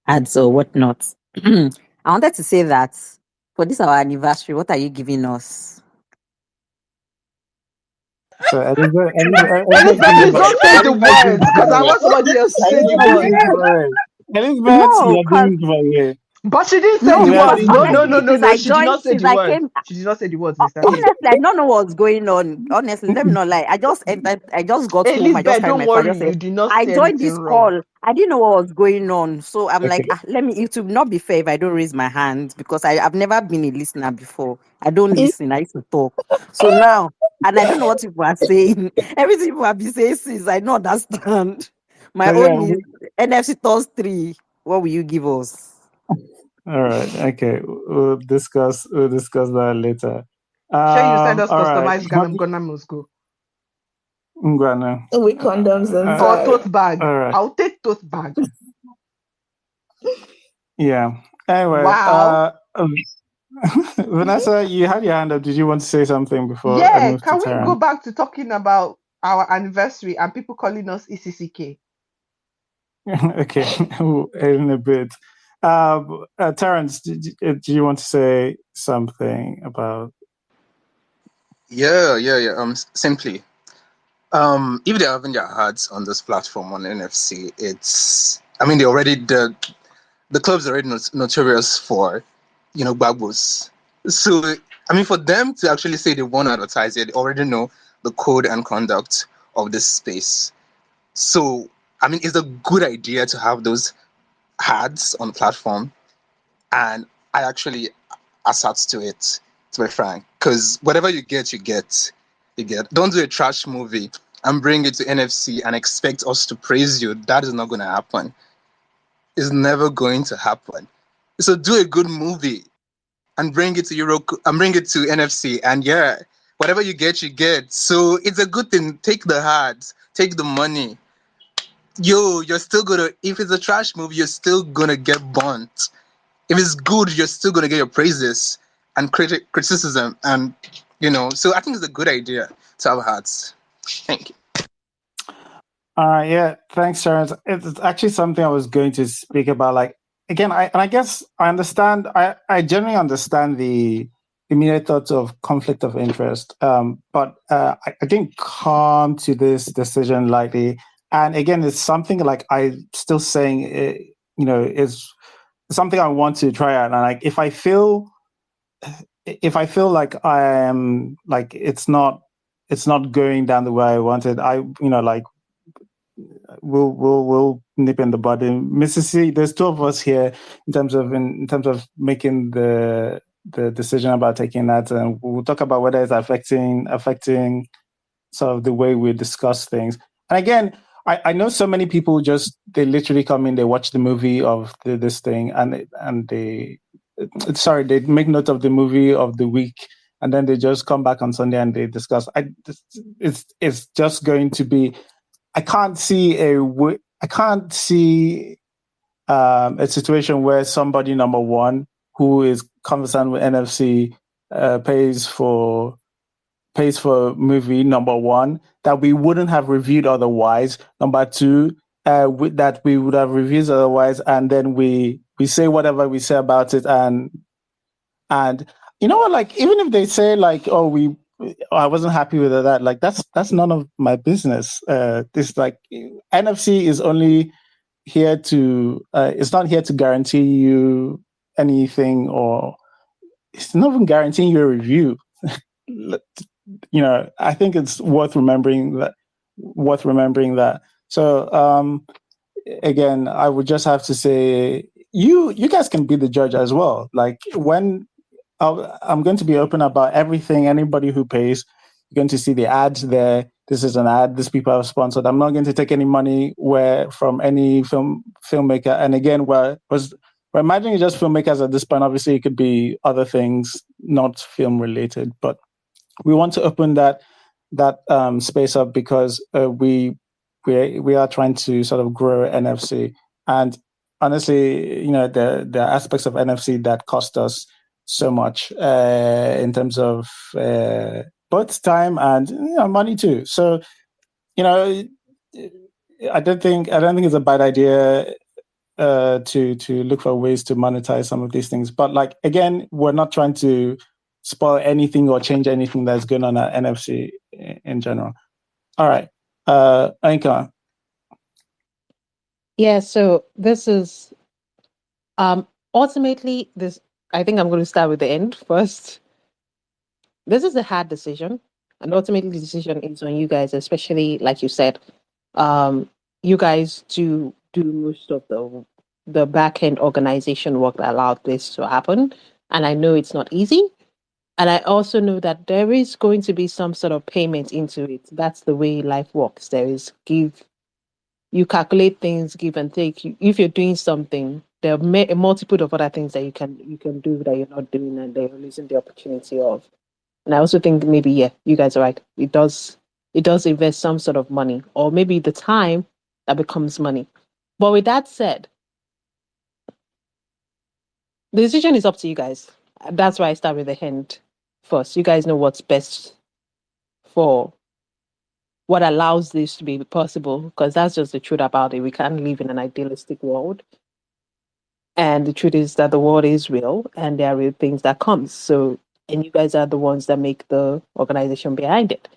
ads or whatnot. I wanted to say that for this our anniversary, what are you giving us? So Elizabeth, Please don't say the words because I want somebody else to say the words. Elizabeth, you're doing it. But she didn't say No, the because words. No. I She did not say since the I words. came. She did not say the words, Mr. C. Honestly, I don't know what's going on. Honestly, let me not lie. I just entered, I just got home. I just Elizabeth, carried don't my phone. I worry. just You said, did not I say joined anything this wrong. call. I didn't know what was going on. So I'm like, Okay. let me, it would not be fair if I don't raise my hand because I've never been a listener before. I don't listen. I used to talk. So now, and I don't know what people are saying. Everything people have been saying since I don't understand. My So, own is NFC Turns 3. What will you give us? All right. Okay. We'll discuss that later. Sure, you send us All right. customized Ghana must go. Ngwana. With condoms Or inside. tote bag. All right. I'll take tote bag. Yeah. Anyway, Wow. Vanessa, you had your hand up. Did you want to say something before I Yeah, move to can we go Taryn? back to talking about our anniversary and people calling us ECCK? Okay, in a bit. Terrence, do you want to say something about? Yeah. Simply, if they're having their ads on this platform on NFC, they already the club's already notorious for, babos. So, for them to actually say they want to advertise it, they already know the code and conduct of this space. So, it's a good idea to have those ads on the platform. And I actually assert to it, to be frank. Because whatever you get, you get. Don't do a trash movie and bring it to NFC and expect us to praise you. That is not going to happen. It's never going to happen. So do a good movie and bring it to bring it to NFC, and whatever you get, you get. So it's a good thing. Take the ads, take the money. You're still gonna. If it's a trash movie, you're still gonna get burnt. If it's good, you're still gonna get your praises. and criticism, and so I think it's a good idea to have hats. Thank you. Yeah, thanks, Terrence. It's actually something I was going to speak about. Like, again, I guess I understand. I generally understand the immediate thoughts of conflict of interest, but I didn't come to this decision lightly. And again, it's something like I'm still saying, is something I want to try out. And like, if I feel like I am like it's not going down the way I wanted, like we'll nip in the bud. In Mississippi, there's two of us here in terms of making the decision about taking that, and we'll talk about whether it's affecting sort of the way we discuss things. And again, I know so many people they literally come in, they watch the movie of this thing, and they make note of the movie of the week, and then they just come back on Sunday and they discuss. It's just going to be. I can't see a situation where somebody, number one, who is conversant with NFC, pays for movie, number one, that we wouldn't have reviewed otherwise. Number two, that we would have reviewed otherwise, and then we say whatever we say about it, and you know what? Like, even if they say like, "Oh, I wasn't happy with that," like that's none of my business. This like NFC is only here to it's not here to guarantee you anything, or it's not even guaranteeing you a review. I think it's worth remembering that. So again, I would just have to say you guys can be the judge as well. Like, when I'm going to be open about everything. Anybody who pays, you're going to see the ads there. This is an ad. These people have sponsored. I'm not going to take any money from any filmmaker. And again, we're imagining just filmmakers at this point. Obviously, it could be other things, not film related. But we want to open that space up because we are trying to sort of grow NFC. And honestly, there are aspects of NFC that cost us so much in terms of both time and money too. So I don't think it's a bad idea to look for ways to monetize some of these things. But like, again, we're not trying to spoil anything or change anything that's going on at NFC in general. All right, Anka. Yeah, so this is ultimately this. I think I'm going to start with the end first. This is a hard decision, and ultimately the decision is on you guys, especially like you said. You guys do most of the back end organization work that allowed this to happen, and I know it's not easy. And I also know that there is going to be some sort of payment into it. That's the way life works. There is you calculate things, give and take. If you're doing something, there are a multiple of other things that you can do that you're not doing, and that you're losing the opportunity of. And I also think maybe, yeah, you guys are right. It does invest some sort of money, or maybe the time that becomes money. But with that said, the decision is up to you guys. That's why I start with the hand first. You guys know what's best for what allows this to be possible, because that's just the truth about it. We can't live in an idealistic world. And the truth is that the world is real, and there are real things that come. So, and you guys are the ones that make the organization behind it.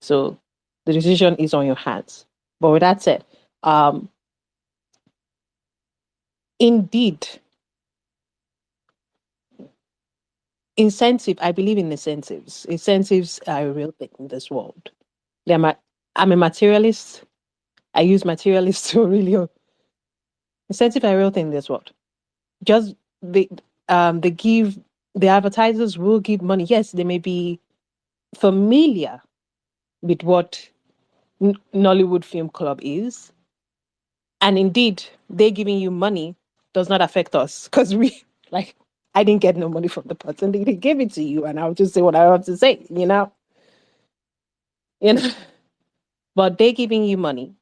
So the decision is on your hands. But with that said, indeed, I believe in incentives. Incentives are a real thing in this world. I'm a materialist. I use materialists to really incentives are a real thing in this world. Just the advertisers will give money. Yes, they may be familiar with what Nollywood Film Club is, and indeed, they giving you money does not affect us, because I didn't get no money from the person. They gave it to you, and I'll just say what I have to say. But they giving you money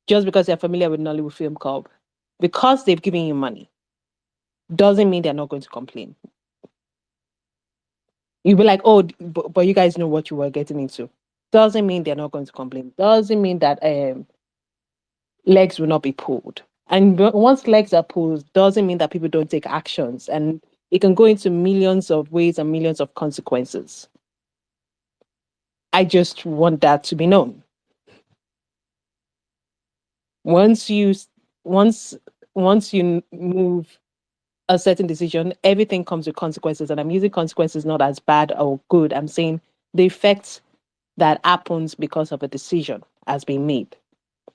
just because they're familiar with Nollywood Film Club, because they've given you money, doesn't mean they're not going to complain. You'll be like, oh, but you guys know what you were getting into. Doesn't mean they're not going to complain. Doesn't mean that legs will not be pulled. And once legs are pulled, doesn't mean that people don't take actions. And it can go into millions of ways and millions of consequences. I just want that to be known. Once you move a certain decision, everything comes with consequences. And I'm using consequences not as bad or good. I'm saying the effect that happens because of a decision has been made.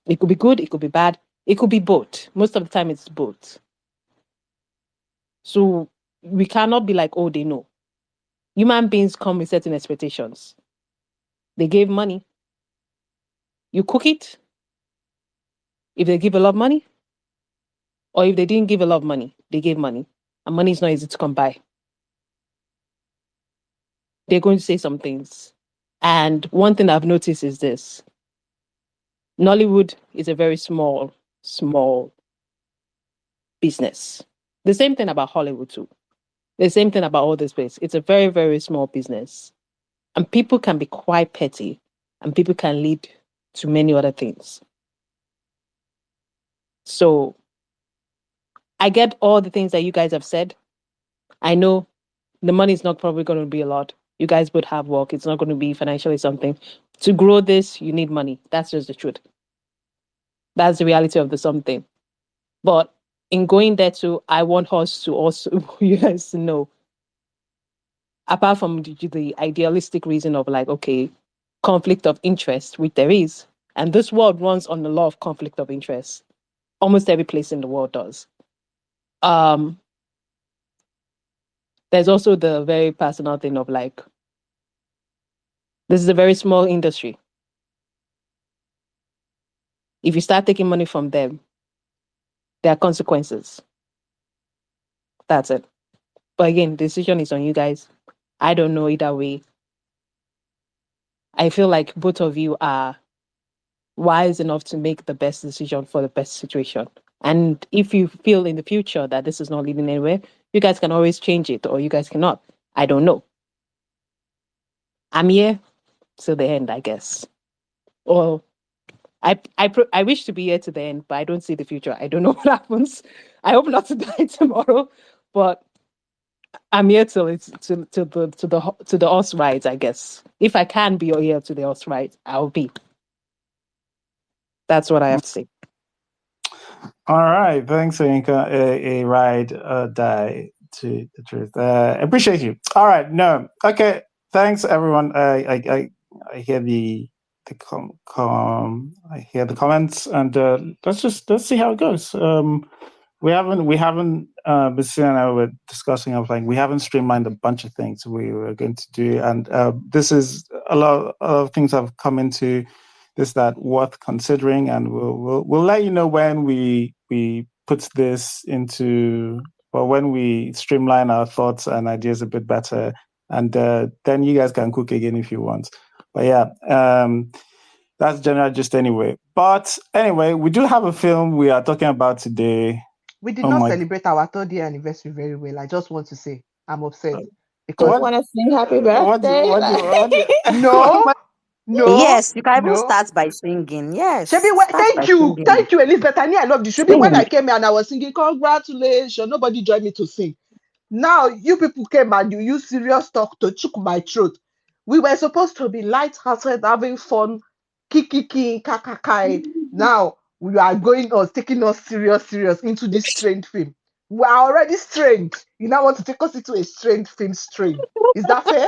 It could be good, it could be bad, it could be both. Most of the time, it's both. So we cannot be like, oh, they know. Human beings come with certain expectations. They gave money. You cook it. If they give a lot of money, or if they didn't give a lot of money, they gave money. And money is not easy to come by. They're going to say some things. And one thing I've noticed is this. Nollywood is a very small business. The same thing about Hollywood too. The same thing about all this place. It's a very, very small business. And people can be quite petty. And people can lead to many other things. So I get all the things that you guys have said. I know the money is not probably going to be a lot. You guys both have work. It's not going to be financially something. To grow this, you need money. That's just the truth. That's the reality of the something. But in going there too, I want us to also, you guys to know, apart from the idealistic reason of like, okay, conflict of interest, which there is, and this world runs on the law of conflict of interest. Almost every place in the world does. There's also the very personal thing of like, this is a very small industry. If you start taking money from them, there are consequences. That's it. But again, the decision is on you guys. I don't know either way. I feel like both of you are wise enough to make the best decision for the best situation. And if you feel in the future that this is not leading anywhere, you guys can always change it, or you guys cannot. I don't know. I'm here till the end, I guess. Or I wish to be here to the end, but I don't see the future. I don't know what happens. I hope not to die tomorrow, but I'm here till it's to the horse rides, I guess. If I can be here to the horse rides, I'll be. That's what I have to say. All right, thanks, Inka. A ride or die to the truth. Appreciate you. All right, no, okay. Thanks, everyone. I hear the I hear the comments, and let's see how it goes. We haven't Basile and I were discussing of like we haven't streamlined a bunch of things we were going to do, and this is a lot of things have come into this that worth considering, and we'll let you know when we put this into, well, when we streamline our thoughts and ideas a bit better, and then you guys can cook again if you want. But yeah, that's general just anyway. But anyway, we do have a film we are talking about today. We did not celebrate our 3rd year anniversary very well. I just want to say I'm upset because I want to sing happy birthday. No. Yes, you can even start by singing. Yes. Thank you, Elizabeth. I love this. Shebi, when I came here and I was singing, congratulations. Nobody joined me to sing. Now you people came and you use serious talk to choke my throat. We were supposed to be light-hearted, having fun, kiki, kakakai. Now we are taking us serious into this strange film. We are already strange. You now want to take us into a strange film strange. Is that fair?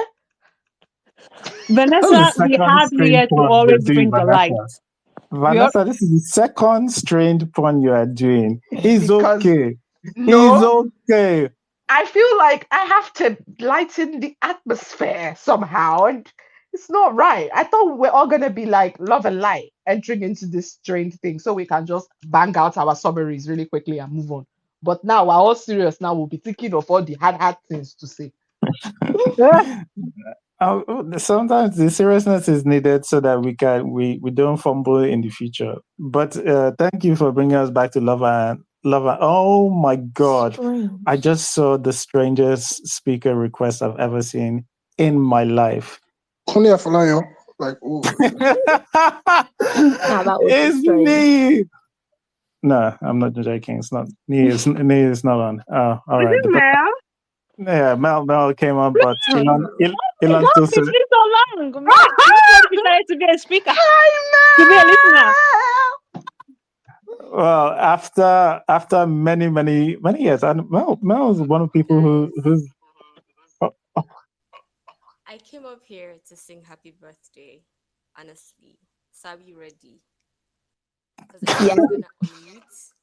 Vanessa, we have here to always bring the light. Vanessa, this is the second strange porn you are doing. It's okay. It's okay. I feel like I have to lighten the atmosphere somehow, and it's not right. I thought we were all gonna be like love and light entering into this strange thing, so we can just bang out our summaries really quickly and move on. But now we're all serious. Now we'll be thinking of all the hard things to say. Sometimes the seriousness is needed so that we don't fumble in the future. But thank you for bringing us back to love and oh my God, I just saw the strangest speaker request I've ever seen. in my life. Only a flyer. Like, oh. that would be It's strange. me. No, I'm not joking. It's not me. It's not on. Oh, all Was right. it Mel? Yeah, Mel came on, but Elon What still is said, this so long? Man, everybody decided to be a speaker. To be a listener. well, after many years, and Mel is one of the people who's. I came up here to sing happy birthday, honestly. So are you ready? Because I'm Yeah. gonna unmute.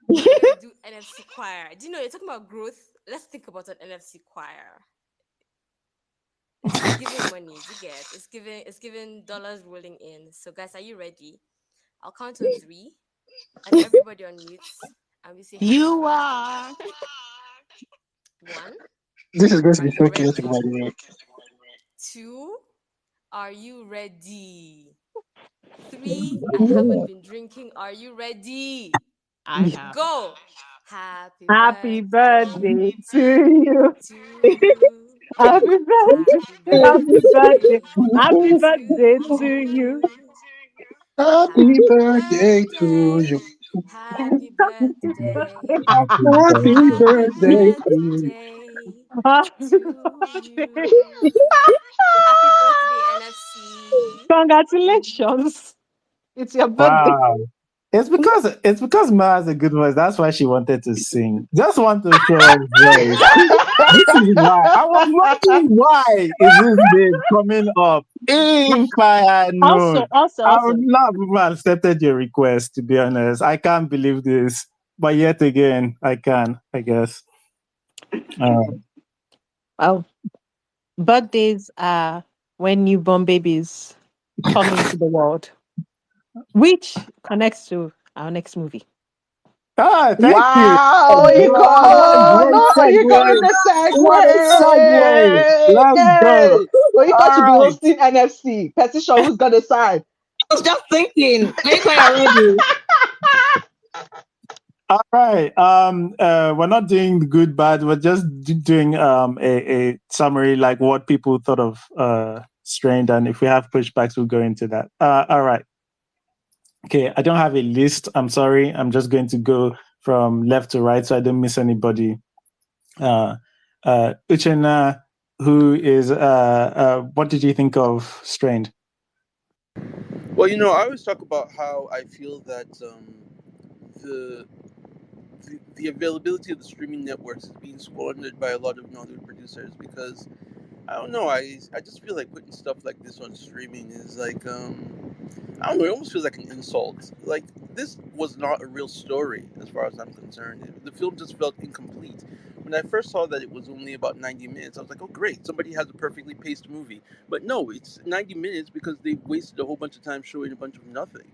We're gonna do NFC choir. Do you know you're talking about growth? Let's think about an NFC choir. It's giving money, you get. It's giving dollars rolling in. So guys, are you ready? I'll count on 3 and everybody unmutes and we say happy You birthday. are. 1, This is going to are be you so chaotic, ready? by the way. 2, are you ready? 3, I haven't been drinking. Are you ready? I have. Go. Happy Happy birthday birthday to you. to you. Happy birthday. Happy Happy birthday. birthday Happy birthday to to you. you. Happy Happy birthday to you. birthday. Happy birthday. Happy Happy birthday to you. birthday Happy to birthday. you. Happy birthday, NFC. Congratulations. It's your birthday. Wow. It's because Ma has a good voice. That's why she wanted to sing. Just want to show her voice. This is why I was wondering why is this name coming up. If I had known, I would not have accepted your request. To be honest, I can't believe this. But yet again, I can. I guess. Well, birthdays are when newborn babies come into the world, which connects to our next movie. Thank you. Wow, you What go. great No, you go segue. in the Great segue. segue. Let's go. Yay. Well, you got All to be right. hosting NFC. Petition, who's going to sign? I was just thinking, are you quite ready? All right. We're not doing the good, bad. We're just doing a summary, like what people thought of Strained, and if we have pushbacks, we'll go into that. All right. Okay. I don't have a list. I'm sorry. I'm just going to go from left to right, so I don't miss anybody. Uchenna, who is what did you think of Strained? Well, I always talk about how I feel that the the availability of the streaming networks is being squandered by a lot of Nollywood producers because I don't know. I just feel like putting stuff like this on streaming is like I don't know. It almost feels like an insult. Like this was not a real story as far as I'm concerned. The film just felt incomplete. When I first saw that it was only about 90 minutes, I was like, "Oh, great! Somebody has a perfectly paced movie." But no, it's 90 minutes because they wasted a whole bunch of time showing a bunch of nothing.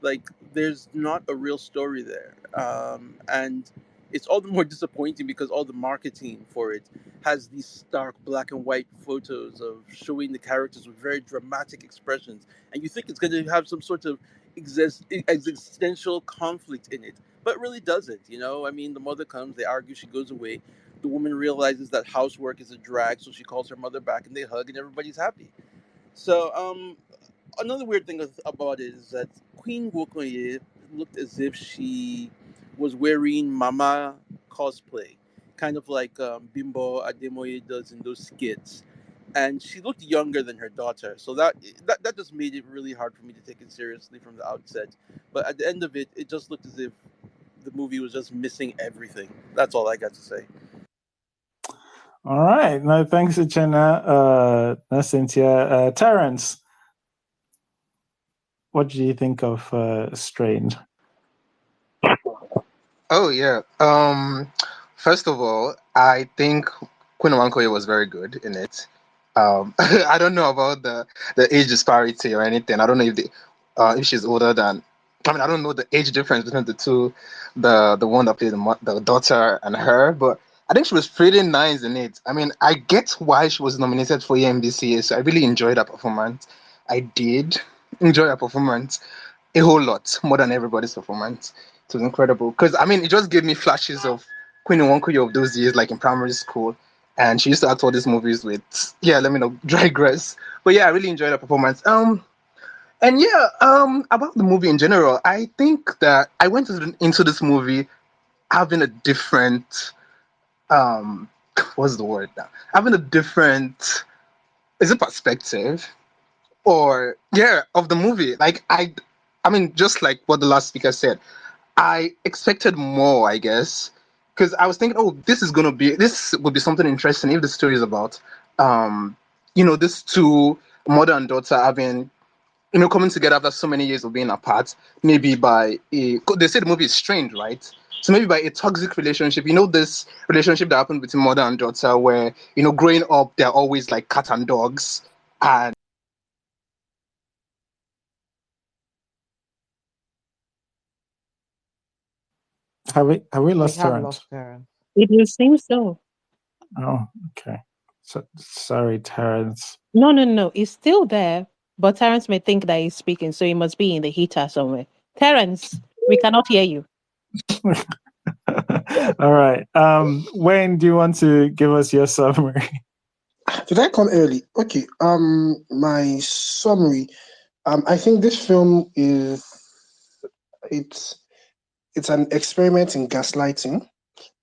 Like there's not a real story there, and it's all the more disappointing because all the marketing for it has these stark black and white photos of showing the characters with very dramatic expressions, and you think it's going to have some sort of existential conflict in it, but it really doesn't. I mean, the mother comes, they argue, she goes away. The woman realizes that housework is a drag, so she calls her mother back, and they hug, and everybody's happy. So, another weird thing about it is that Queen Wokoye looked as if she was wearing mama cosplay, kind of like Bimbo Ademoye does in those skits. And she looked younger than her daughter, so that just made it really hard for me to take it seriously from the outset. But at the end of it, it just looked as if the movie was just missing everything. That's all I got to say. All right. No, thanks, Uchenna. Cynthia. Terrence, what do you think of Strained? Oh yeah. First of all, I think Queen Owankoye was very good in it. I don't know about the age disparity or anything. I don't know if she's older than. I mean, I don't know the age difference between the two, the one that played the daughter and her, but I think she was pretty nice in it. I mean, I get why she was nominated for EMBCA, so I really enjoyed her performance. I did enjoy her performance a whole lot more than everybody's performance. It was incredible because I mean, it just gave me flashes of Queen Nwankwo of those years, like in primary school. and she used to act all these movies with, yeah, let me know, Dry Grass. But yeah, I really enjoyed her performance. And yeah, about the movie in general, I think that I went into this movie having a different, um, what's the word now? Having a different, is it perspective? Or yeah, of the movie. Like I mean, just like what the last speaker said, I expected more, I guess, because I was thinking, oh, this would be something interesting if the story is about, um, this two mother and daughter having, coming together after so many years of being apart, maybe by they say the movie is strange, right? So maybe by a toxic relationship, this relationship that happened between mother and daughter, where growing up they're always like cat and dogs, and Have we We lost have Terrence? lost Terrence. It will seem so. Oh, okay. So sorry, Terrence. No. He's still there, but Terrence may think that he's speaking, so he must be in the heater somewhere. Terrence, we cannot hear you. All right. Wayne, do you want to give us your summary? Did I come early? Okay. My summary. I think this film it's it's an experiment in gaslighting,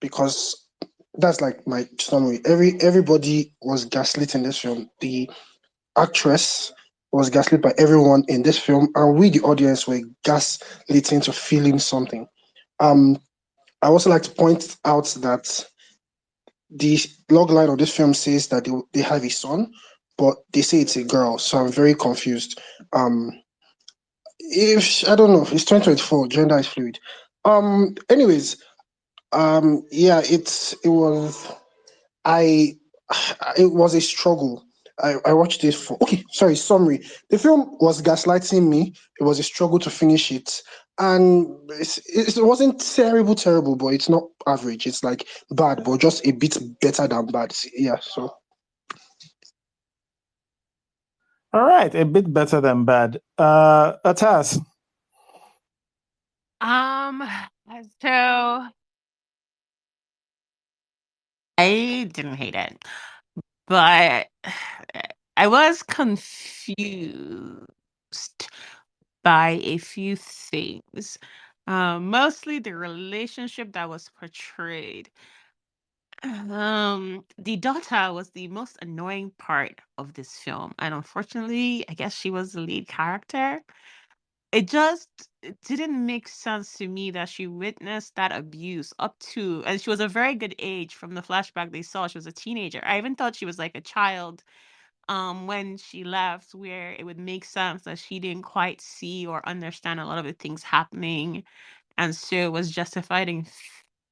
because that's like my summary. Everybody was gaslit in this film. The actress was gaslit by everyone in this film, and we, the audience, were gaslit into feeling something. Um, I also like to point out that the log line of this film says that they have a son, but they say it's a girl, so I'm very confused. Um, if I don't know, it's 2024, gender is fluid. Anyways, yeah, it was I it was a struggle. I watched it for summary. The film was gaslighting me. It was a struggle to finish it. And it wasn't terrible, but it's not average. It's like bad, but just a bit better than bad. Yeah, so All right, a bit better than bad. Atas. So I didn't hate it, but I was confused by a few things. Mostly the relationship that was portrayed. The daughter was the most annoying part of this film, and unfortunately, I guess she was the lead character. It didn't make sense to me that she witnessed that abuse up to, and she was a very good age from the flashback they saw. She was a teenager. I even thought she was like a child when she left, where it would make sense that she didn't quite see or understand a lot of the things happening, and so was justified in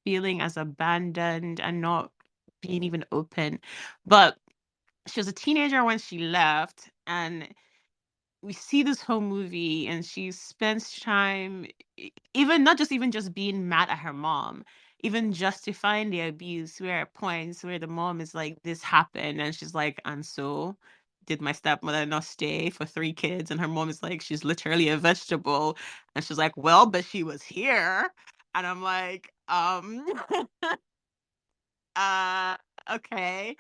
feeling as abandoned and not being even open. But she was a teenager when she left, and we see this whole movie and she spends time even not just even just being mad at her mom, even justifying the abuse, where at points where the mom is like, this happened, and she's like, and so did my stepmother not stay for 3 kids? And her mom is like, she's literally a vegetable, and she's like, well, but she was here. And I'm like, uh okay.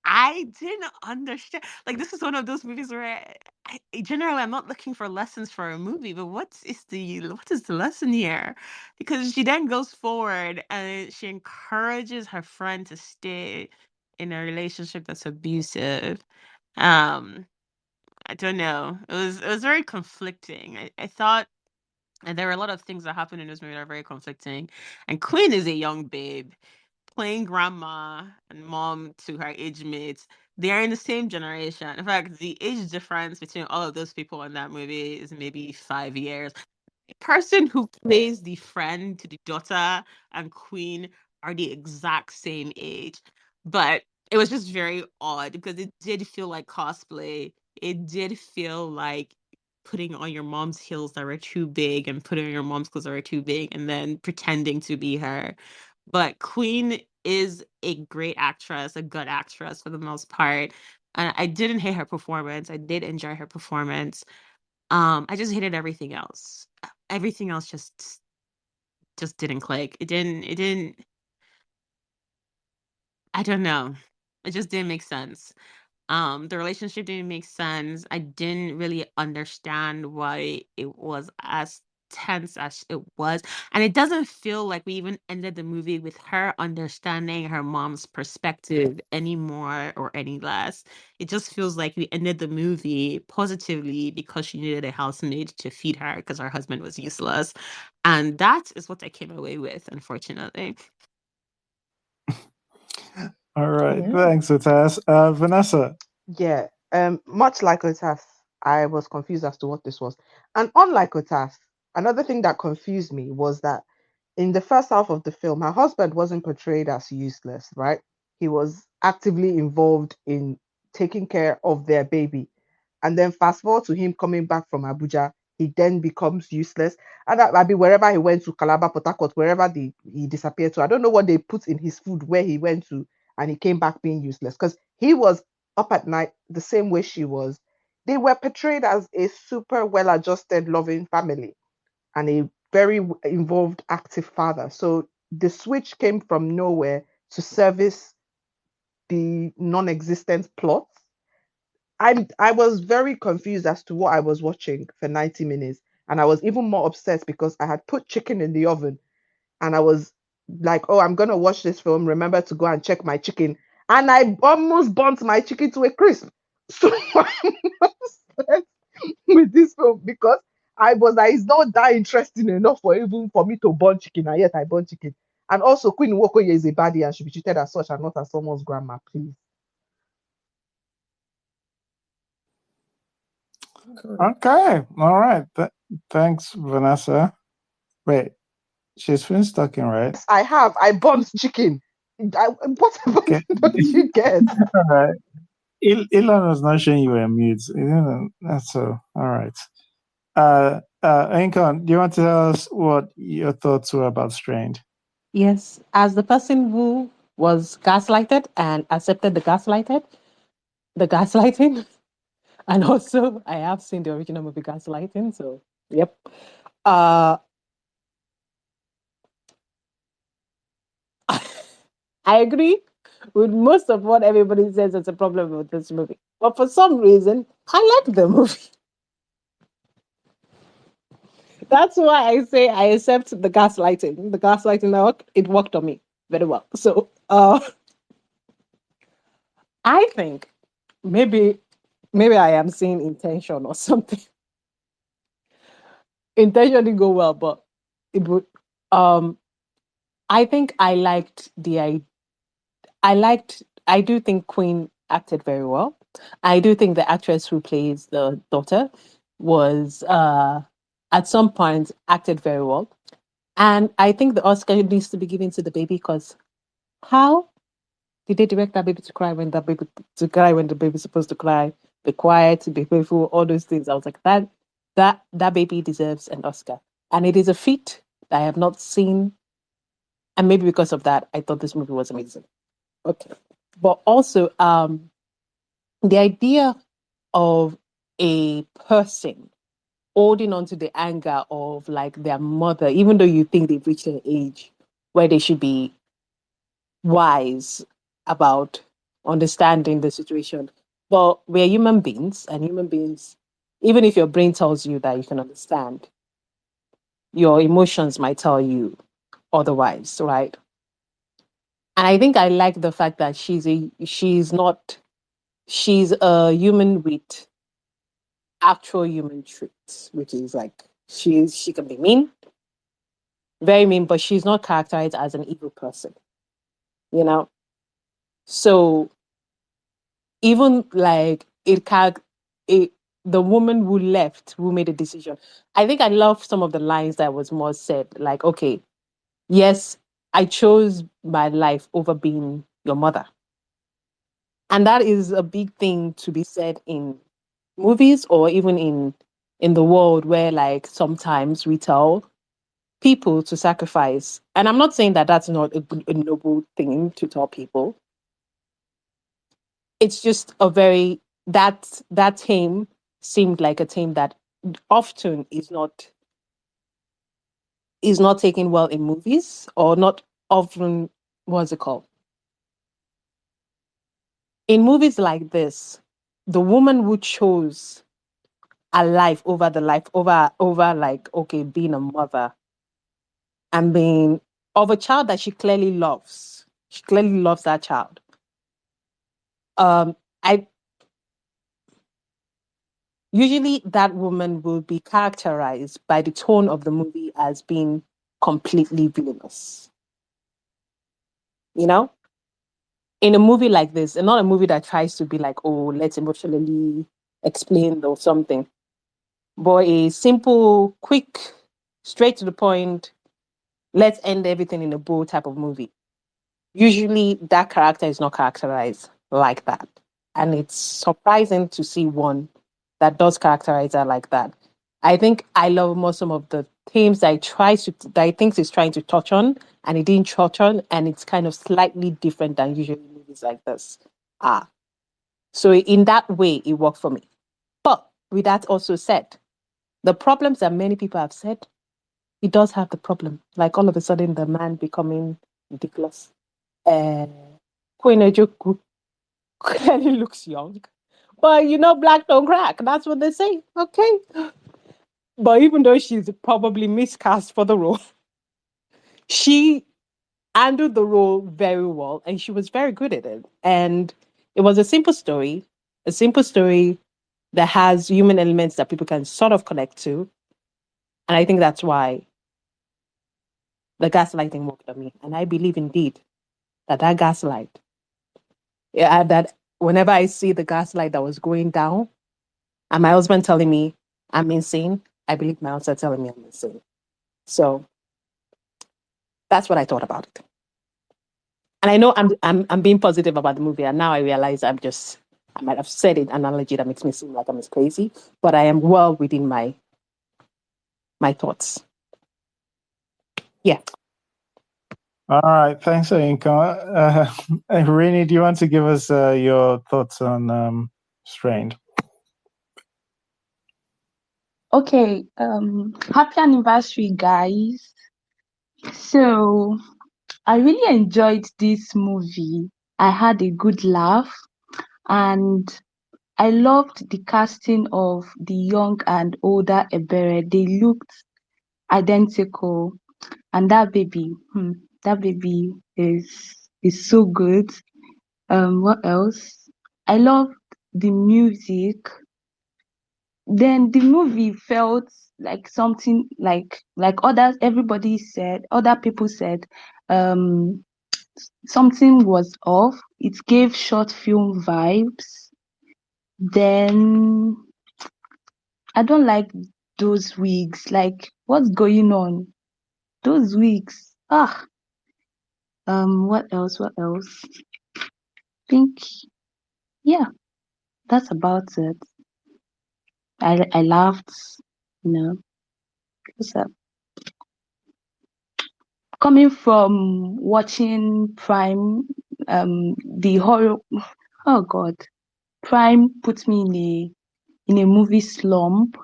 I didn't understand. Like, this is one of those movies where generally I'm not looking for lessons for a movie, but what is the lesson here? Because she then goes forward and she encourages her friend to stay in a relationship that's abusive. Um, I don't know. It was very conflicting. I thought, and there were a lot of things that happened in this movie that are very conflicting. And Queen is a young babe playing grandma and mom to her age mates. They are in the same generation. In fact, the age difference between all of those people in that movie is maybe 5 years. The person who plays the friend to the daughter and Queen are the exact same age. But it was just very odd because it did feel like cosplay. It did feel like putting on your mom's heels that were too big and putting on your mom's clothes that were too big and then pretending to be her. But Queen is a great actress, a good actress for the most part. And I didn't hate her performance. I did enjoy her performance. I just hated everything else. Everything else just didn't click. It didn't I don't know. It just didn't make sense. The relationship didn't make sense. I didn't really understand why it was as tense as it was. And it doesn't feel like we even ended the movie with her understanding her mom's perspective any more or any less. It just feels like we ended the movie positively because she needed a housemaid to feed her because her husband was useless. And that is what I came away with, unfortunately. All right. Yeah. Thanks, Utas. Vanessa. Yeah. Much like Otas, I was confused as to what this was. And unlike Otas, another thing that confused me was that in the first half of the film, her husband wasn't portrayed as useless, right? He was actively involved in taking care of their baby. And then fast forward to him coming back from Abuja, he then becomes useless. And I mean, wherever he went to, Calabar, Port Harcourt, wherever he disappeared to, I don't know what they put in his food where he went to, and he came back being useless because he was up at night the same way she was. They were portrayed as a super well adjusted, loving family and a very involved, active father. So the switch came from nowhere to service the non existent plot. I was very confused as to what I was watching for 90 minutes. And I was even more upset because I had put chicken in the oven and I was like, oh, I'm going to watch this film. Remember to go and check my chicken. And I almost burnt my chicken to a crisp. So I'm upset with this film because I was like, it's not that interesting enough for even for me to burn chicken, and yet I burn chicken. And also, Queen Wokoye is a baddie and should be treated as such and not as someone's grandma, please. Okay. All right. Thanks, Vanessa. Wait, she's finished talking, right? Yes, I have. I burnt chicken. What Okay. don't you get? All right. Elon was not showing you were mute. That's so. All right. Ankon, do you want to tell us what your thoughts were about Strained? Yes, as the person who was gaslighted and accepted the gaslighting, and also I have seen the original movie Gaslighting, so yep. Uh, I agree with most of what everybody says is a problem with this movie, but for some reason, I like the movie. That's why I say I accept the gaslighting. The gaslighting, it worked on me very well. So, I think maybe I am seeing intention or something. Intention didn't go well, but it would. Um, I think I liked I do think Queen acted very well. I do think the actress who plays the daughter was at some point acted very well. And I think the Oscar needs to be given to the baby because how did they direct that baby to cry when the baby's supposed to cry? Be quiet, be playful, all those things. I was like, that baby deserves an Oscar. And it is a feat that I have not seen. And maybe because of that, I thought this movie was amazing. Okay. But also, the idea of a person holding on to the anger of like their mother, even though you think they've reached an age where they should be wise about understanding the situation. But we're human beings, and human beings, even if your brain tells you that you can understand, your emotions might tell you otherwise, right? And I think I like the fact that she's a human with actual human traits, which is like she can be mean, very mean, but she's not characterized as an evil person, you know? So even like it the woman who left, who made a decision. I think I love some of the lines that was more said, like, okay, yes, I chose my life over being your mother. And that is a big thing to be said in movies or even in the world where like sometimes we tell people to sacrifice. And I'm not saying that that's not a noble thing to tell people. It's just a very that theme seemed like a theme that often is not taken well in movies or not often what's it called in movies like this, the woman who chose a life over the life over like okay being a mother and being of a child that she clearly loves. She clearly loves that child. I usually that woman will be characterized by the tone of the movie as being completely villainous. You know, in a movie like this, and not a movie that tries to be like, oh, let's emotionally explain or something, but a simple, quick, straight to the point, let's end everything in a bow type of movie. Usually that character is not characterized like that. And it's surprising to see one that does characterize her like that. I think I love more some of the themes that I think it's trying to touch on and it didn't touch on, and it's kind of slightly different than usually movies like this are. So in that way it worked for me. But with that also said, the problems that many people have said, he does have the problem. Like all of a sudden the man becoming ridiculous. Queen Ejoku clearly looks young. But black don't crack. That's what they say. Okay. But even though she's probably miscast for the role, she handled the role very well and she was very good at it. And it was a simple story that has human elements that people can sort of connect to. And I think that's why the gaslighting worked on me. And I believe indeed that gaslight, that whenever I see the gaslight that was going down, and my husband telling me I'm insane, I believe my husband telling me I'm insane. So that's what I thought about it. And I know I'm being positive about the movie, and now I realize I might have said an analogy that makes me seem like I'm as crazy, but I am well within my thoughts. Yeah. All right, thanks, Inka. Rini, do you want to give us your thoughts on Strained? Okay, happy anniversary, guys. So I really enjoyed this movie. I had a good laugh and I loved the casting of the young and older Ebere. They looked identical, and that baby is so good. What else? I loved the music. Then the movie felt like something like other people said, something was off. It gave short film vibes. Then I don't like those wigs. Like, what's going on? Those wigs. What else? I think, yeah, that's about it. I laughed, you know. What's up? Coming from watching Prime, the horror. Oh God, Prime put me in a movie slump.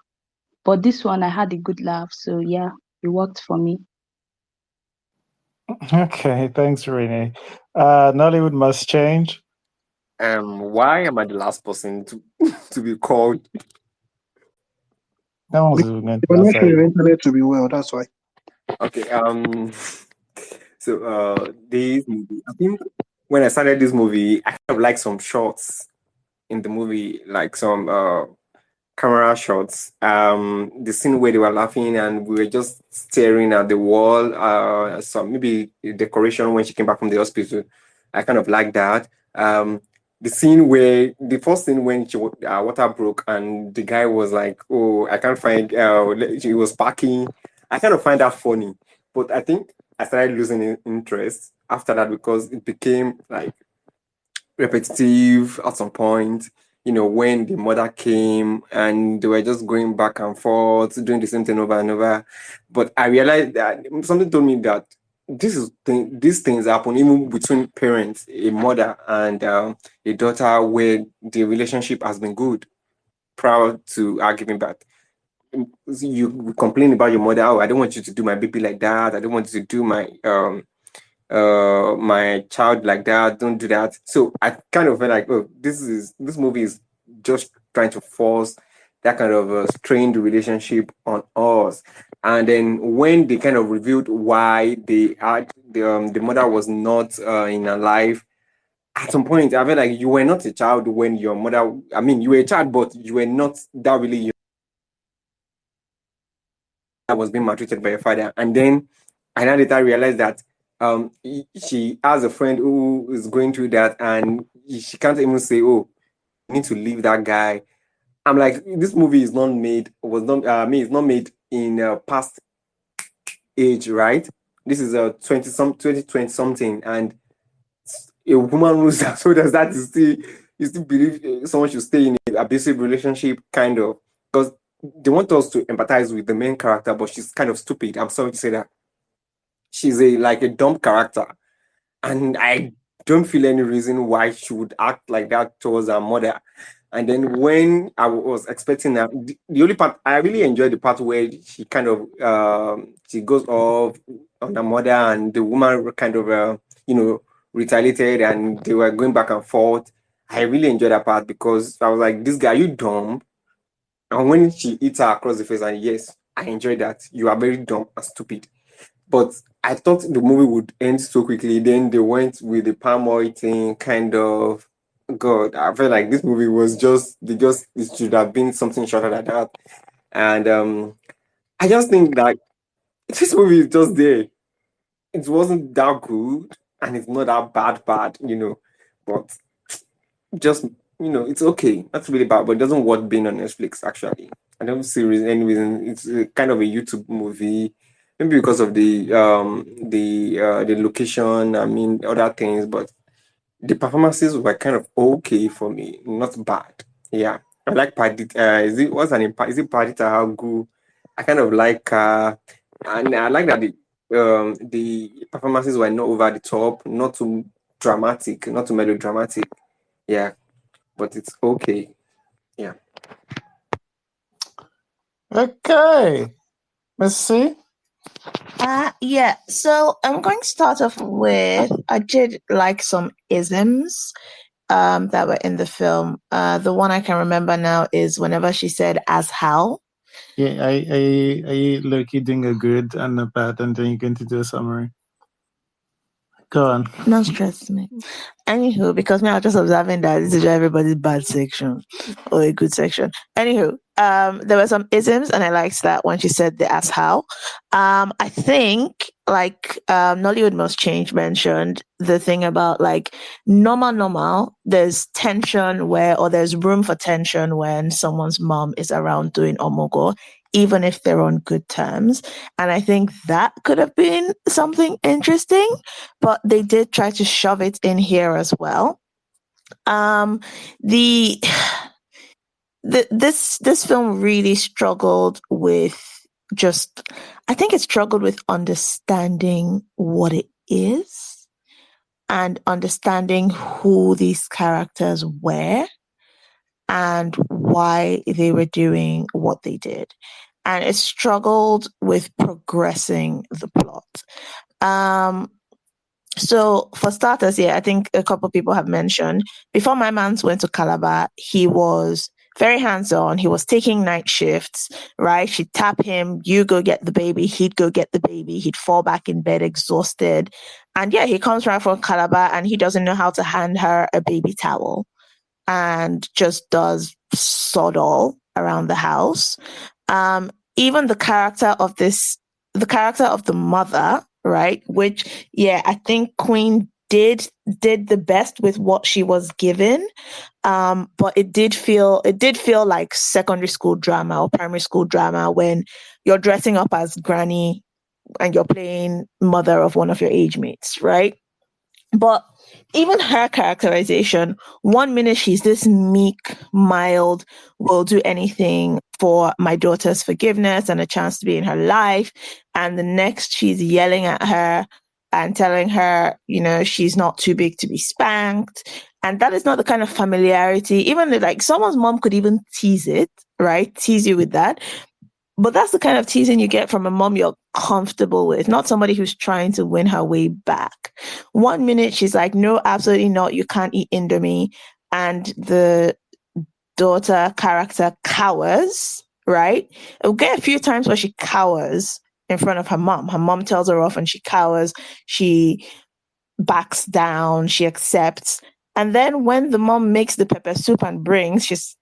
But this one, I had a good laugh, so yeah, it worked for me. Okay, thanks, Rini. Nollywood must change. Why am I the last person to be called? No one's You're going to not answer sure your you. internet to be well, that's why. Okay. So this movie, I think when I started this movie, I kind of like some shots in the movie, like some camera shots. The scene where they were laughing and we were just staring at the wall. So maybe the decoration when she came back from the hospital. I kind of like that. The first scene when water broke and the guy was like, "Oh, I can't find." He was packing. I kind of find that funny, but I think I started losing interest after that because it became like repetitive at some point. When the mother came and they were just going back and forth, doing the same thing over and over. But I realized that something told me that these things happen even between parents, a mother and a daughter, where the relationship has been good prior to her giving birth. You complain about your mother. Oh, I don't want you to do my baby like that. I don't want you to do my my child like that, don't do that. So I kind of felt like, oh, this movie is just trying to force that kind of a strained relationship on us. And then when they kind of revealed why the mother was not in her life, at some point I felt like you were not a child when your mother, I mean, you were a child, but you were not that really young that was being maltreated by your father. And then I now later realized that she has a friend who is going through that, and she can't even say, "Oh, you need to leave that guy." I'm like, this movie is not made, was not, it's not made in past age, right? This is a 2020 something, and a woman who's so does that you still believe someone should stay in an abusive relationship, kind of, because they want us to empathize with the main character, but she's kind of stupid. I'm sorry to say that she's a dumb character, and I don't feel any reason why she would act like that towards her mother. And then when I was expecting that, the only part I really enjoyed the part where she kind of she goes off on her mother, and the woman kind of retaliated, and they were going back and forth. I really enjoyed that part because I was like, "This guy, you dumb." And when she hits her across the face, and yes, I enjoyed that. You are very dumb and stupid. But I thought the movie would end so quickly. Then they went with the palm oil thing, kind of. God, I felt like this movie was it should have been something shorter than that. And I just think that this movie is just there. It wasn't that good, and it's not that bad, but just it's okay. That's really bad, but it doesn't worth being on Netflix. Actually, I don't see any reason. It's kind of a YouTube movie, maybe because of the location. I mean, other things, but the performances were kind of okay for me, not bad. Yeah, I like Paddy. Is it Paddy Tahagu? I kind of like and I like that the performances were not over the top, not too dramatic, not too melodramatic. Yeah, but it's okay. Yeah. Okay. Let's see. Yeah, so I'm going to start off with I did like some isms that were in the film. The one I can remember now is whenever she said "as how." Yeah, I low-key doing a good and a bad, and then you're going to do a summary. Go on. Don't stress me. Anywho, because now I'm just observing that this is everybody's bad section or a good section. Anywho, there were some isms, and I liked that when she said the "as how." I think Nollywood Must Change mentioned the thing about normal. There's tension or there's room for tension when someone's mom is around doing omogo, even if they're on good terms. And I think that could have been something interesting, but they did try to shove it in here as well. This film really struggled with I think it struggled with understanding what it is and understanding who these characters were and why they were doing what they did. And it struggled with progressing the plot. So for starters, I think a couple of people have mentioned before my man went to Calabar, he was very hands-on. He was taking night shifts, right? She'd tap him, you go get the baby. He'd go get the baby. He'd fall back in bed exhausted. And he comes right from Calabar and he doesn't know how to hand her a baby towel and just does sod all around the house. Even the character of the mother, right? Which, I think Queen did the best with what she was given. But it did feel like secondary school drama or primary school drama when you're dressing up as granny and you're playing mother of one of your age mates, right? But even her characterization, 1 minute she's this meek, mild, will do anything for my daughter's forgiveness and a chance to be in her life. And the next she's yelling at her and telling her, she's not too big to be spanked. And that is not the kind of familiarity, even someone's mom could even tease it, right? Tease you with that. But that's the kind of teasing you get from a mom you're comfortable with, not somebody who's trying to win her way back. 1 minute she's like, no, absolutely not, you can't eat Indomie. And the daughter character cowers, right? It'll get a few times where she cowers in front of her mom. Her mom tells her off and she cowers. She backs down. She accepts. And then when the mom makes the pepper soup and brings, she's,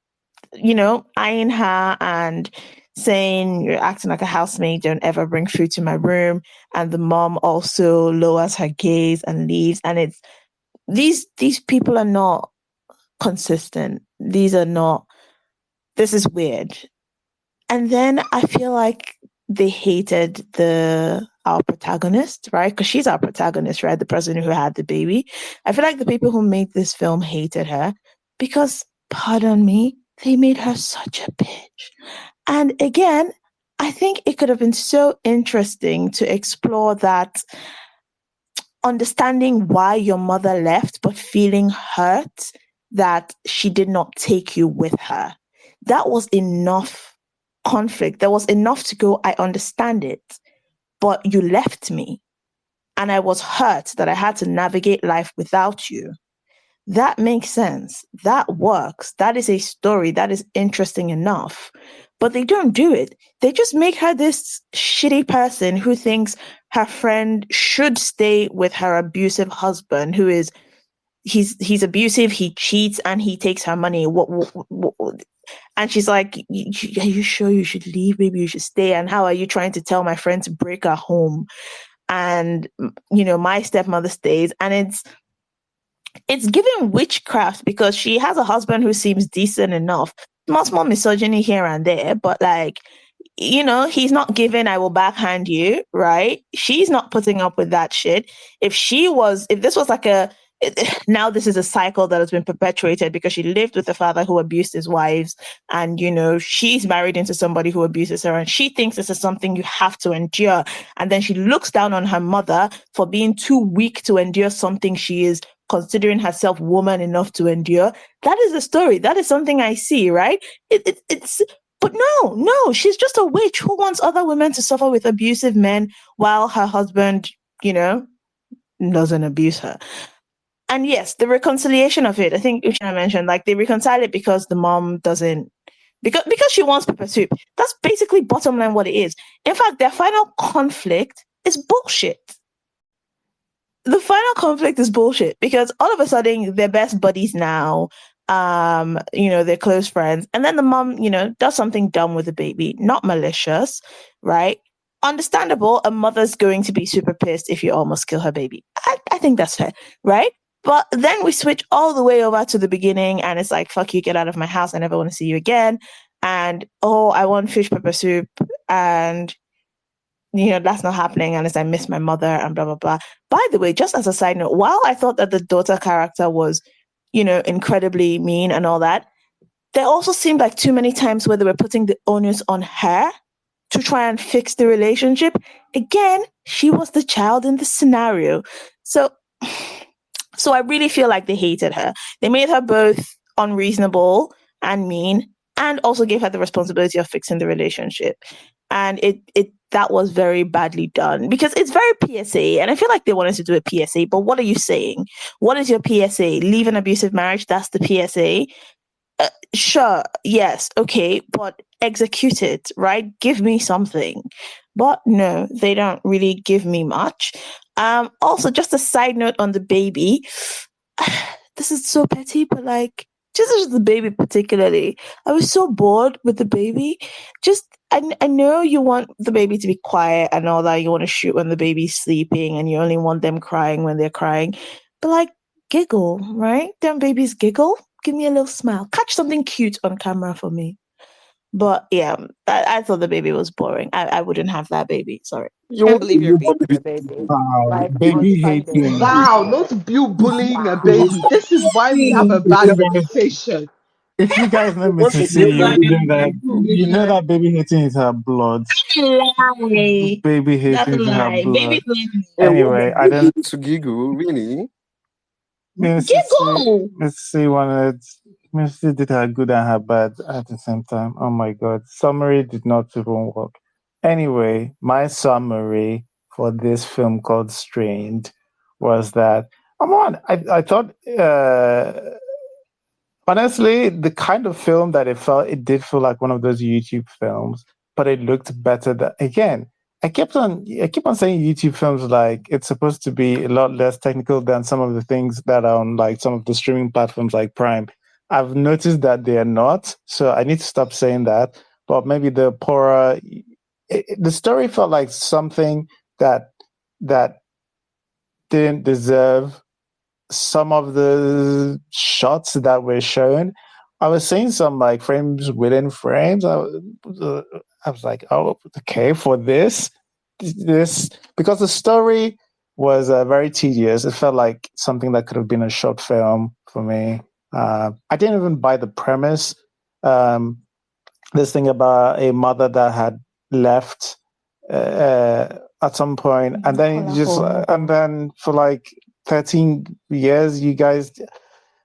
eyeing her and saying, you're acting like a housemaid, don't ever bring food to my room. And the mom also lowers her gaze and leaves. And it's these people are not consistent. This is weird. And then I feel like they hated our protagonist, right? Because she's our protagonist, right? The person who had the baby. I feel like the people who made this film hated her because, pardon me, they made her such a bitch. And again, I think it could have been so interesting to explore that, understanding why your mother left, but feeling hurt that she did not take you with her. That was enough conflict. There was enough to go, I understand it, but you left me. And I was hurt that I had to navigate life without you. That makes sense. That works. That is a story that is interesting enough. But they don't do it. They just make her this shitty person who thinks her friend should stay with her abusive husband, who is, he's abusive, he cheats, and he takes her money. And she's like, are you sure you should leave? Maybe you should stay. And how are you trying to tell my friend to break her home? And, my stepmother stays. And it's giving witchcraft because she has a husband who seems decent enough. Small misogyny here and there, but he's not giving, I will backhand you, right? She's not putting up with that shit. If this was like now this is a cycle that has been perpetuated because she lived with a father who abused his wives, and she's married into somebody who abuses her, and she thinks this is something you have to endure, and then she looks down on her mother for being too weak to endure something she is considering herself woman enough to endure. That is the story. That is something I see, right? But no, she's just a witch who wants other women to suffer with abusive men while her husband, doesn't abuse her. And yes, the reconciliation of it, I think Uchenna mentioned, they reconcile it because the mom doesn't, because she wants pepper soup. That's basically bottom line what it is. In fact, their final conflict is bullshit. The final conflict is bullshit because all of a sudden they're best buddies now. They're close friends. And then the mom, does something dumb with the baby, not malicious, right? Understandable. A mother's going to be super pissed if you almost kill her baby. I think that's fair, right? But then we switch all the way over to the beginning and it's like, fuck you, get out of my house. I never want to see you again. And, I want fish pepper soup. And, that's not happening. And I miss my mother and blah, blah, blah. By the way, just as a side note, while I thought that the daughter character was, incredibly mean and all that, there also seemed like too many times where they were putting the onus on her to try and fix the relationship. Again, she was the child in the scenario. So I really feel like they hated her. They made her both unreasonable and mean, and also gave her the responsibility of fixing the relationship. And that was very badly done because it's very PSA. And I feel like they wanted to do a PSA, but what are you saying? What is your PSA? Leave an abusive marriage? That's the PSA? Sure, yes, okay, but execute it, right? Give me something. But no, they don't really give me much. Also, just a side note on the baby. This is so petty, but just the baby particularly. I was so bored with the baby. I know you want the baby to be quiet and all that. You want to shoot when the baby's sleeping and you only want them crying when they're crying. But giggle, right? Them babies giggle. Give me a little smile. Catch something cute on camera for me. But yeah, I thought the baby was boring. I wouldn't have that baby. Sorry. I can't believe you're being a baby. Wow, Like on baby Sunday. hating. Wow, not you bullying a Wow. baby. This is why we have a bad reputation. If you guys let me What to a see you, baby. that baby hating is her blood. Lie. Baby That's hating a is her lie. blood. Baby Anyway, I don't. To giggle, really? Let's giggle. see one. Misty did her good and her bad at the same time. Oh my god. Summary did not even work. Anyway, my summary for this film called Strained was that come on, I thought honestly, the kind of film that it did feel like one of those YouTube films, but it looked better. Again, I keep on saying YouTube films like it's supposed to be a lot less technical than some of the things that are on like some of the streaming platforms like Prime. I've noticed that they are not, so I need to stop saying that. But maybe the poorer, the story felt like something that that didn't deserve some of the shots that were shown. I was seeing some like frames within frames. I was like, oh, okay, for this because the story was very tedious. It felt like something that could have been a short film for me. I didn't even buy the premise. This thing about a mother that had left at some point, and then and then for like 13 years, you guys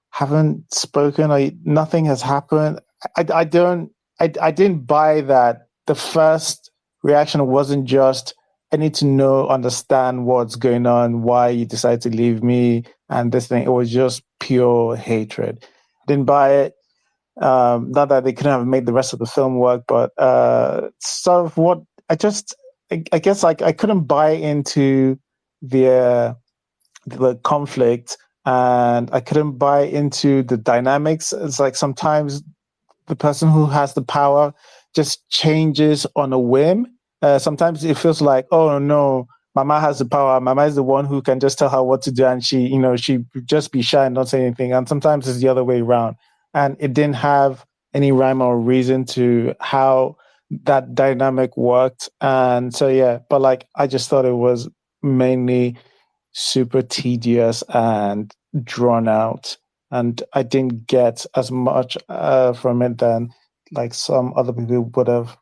haven't spoken, or nothing has happened. I didn't buy that. The first reaction wasn't just, I need to understand what's going on, why you decided to leave me, and this thing. It was just pure hatred. Didn't buy it. Not that they couldn't have made the rest of the film work, but sort of what I guess like I couldn't buy into the conflict, and I couldn't buy into the dynamics. It's like sometimes the person who has the power just changes on a whim. Sometimes it feels like, oh no, Mama has the power. Mama is the one who can just tell her what to do, and she just be shy and not say anything. And sometimes it's the other way around. And it didn't have any rhyme or reason to how that dynamic worked. And so yeah, but like I just thought it was mainly super tedious and drawn out, and I didn't get as much from it than like some other people would have.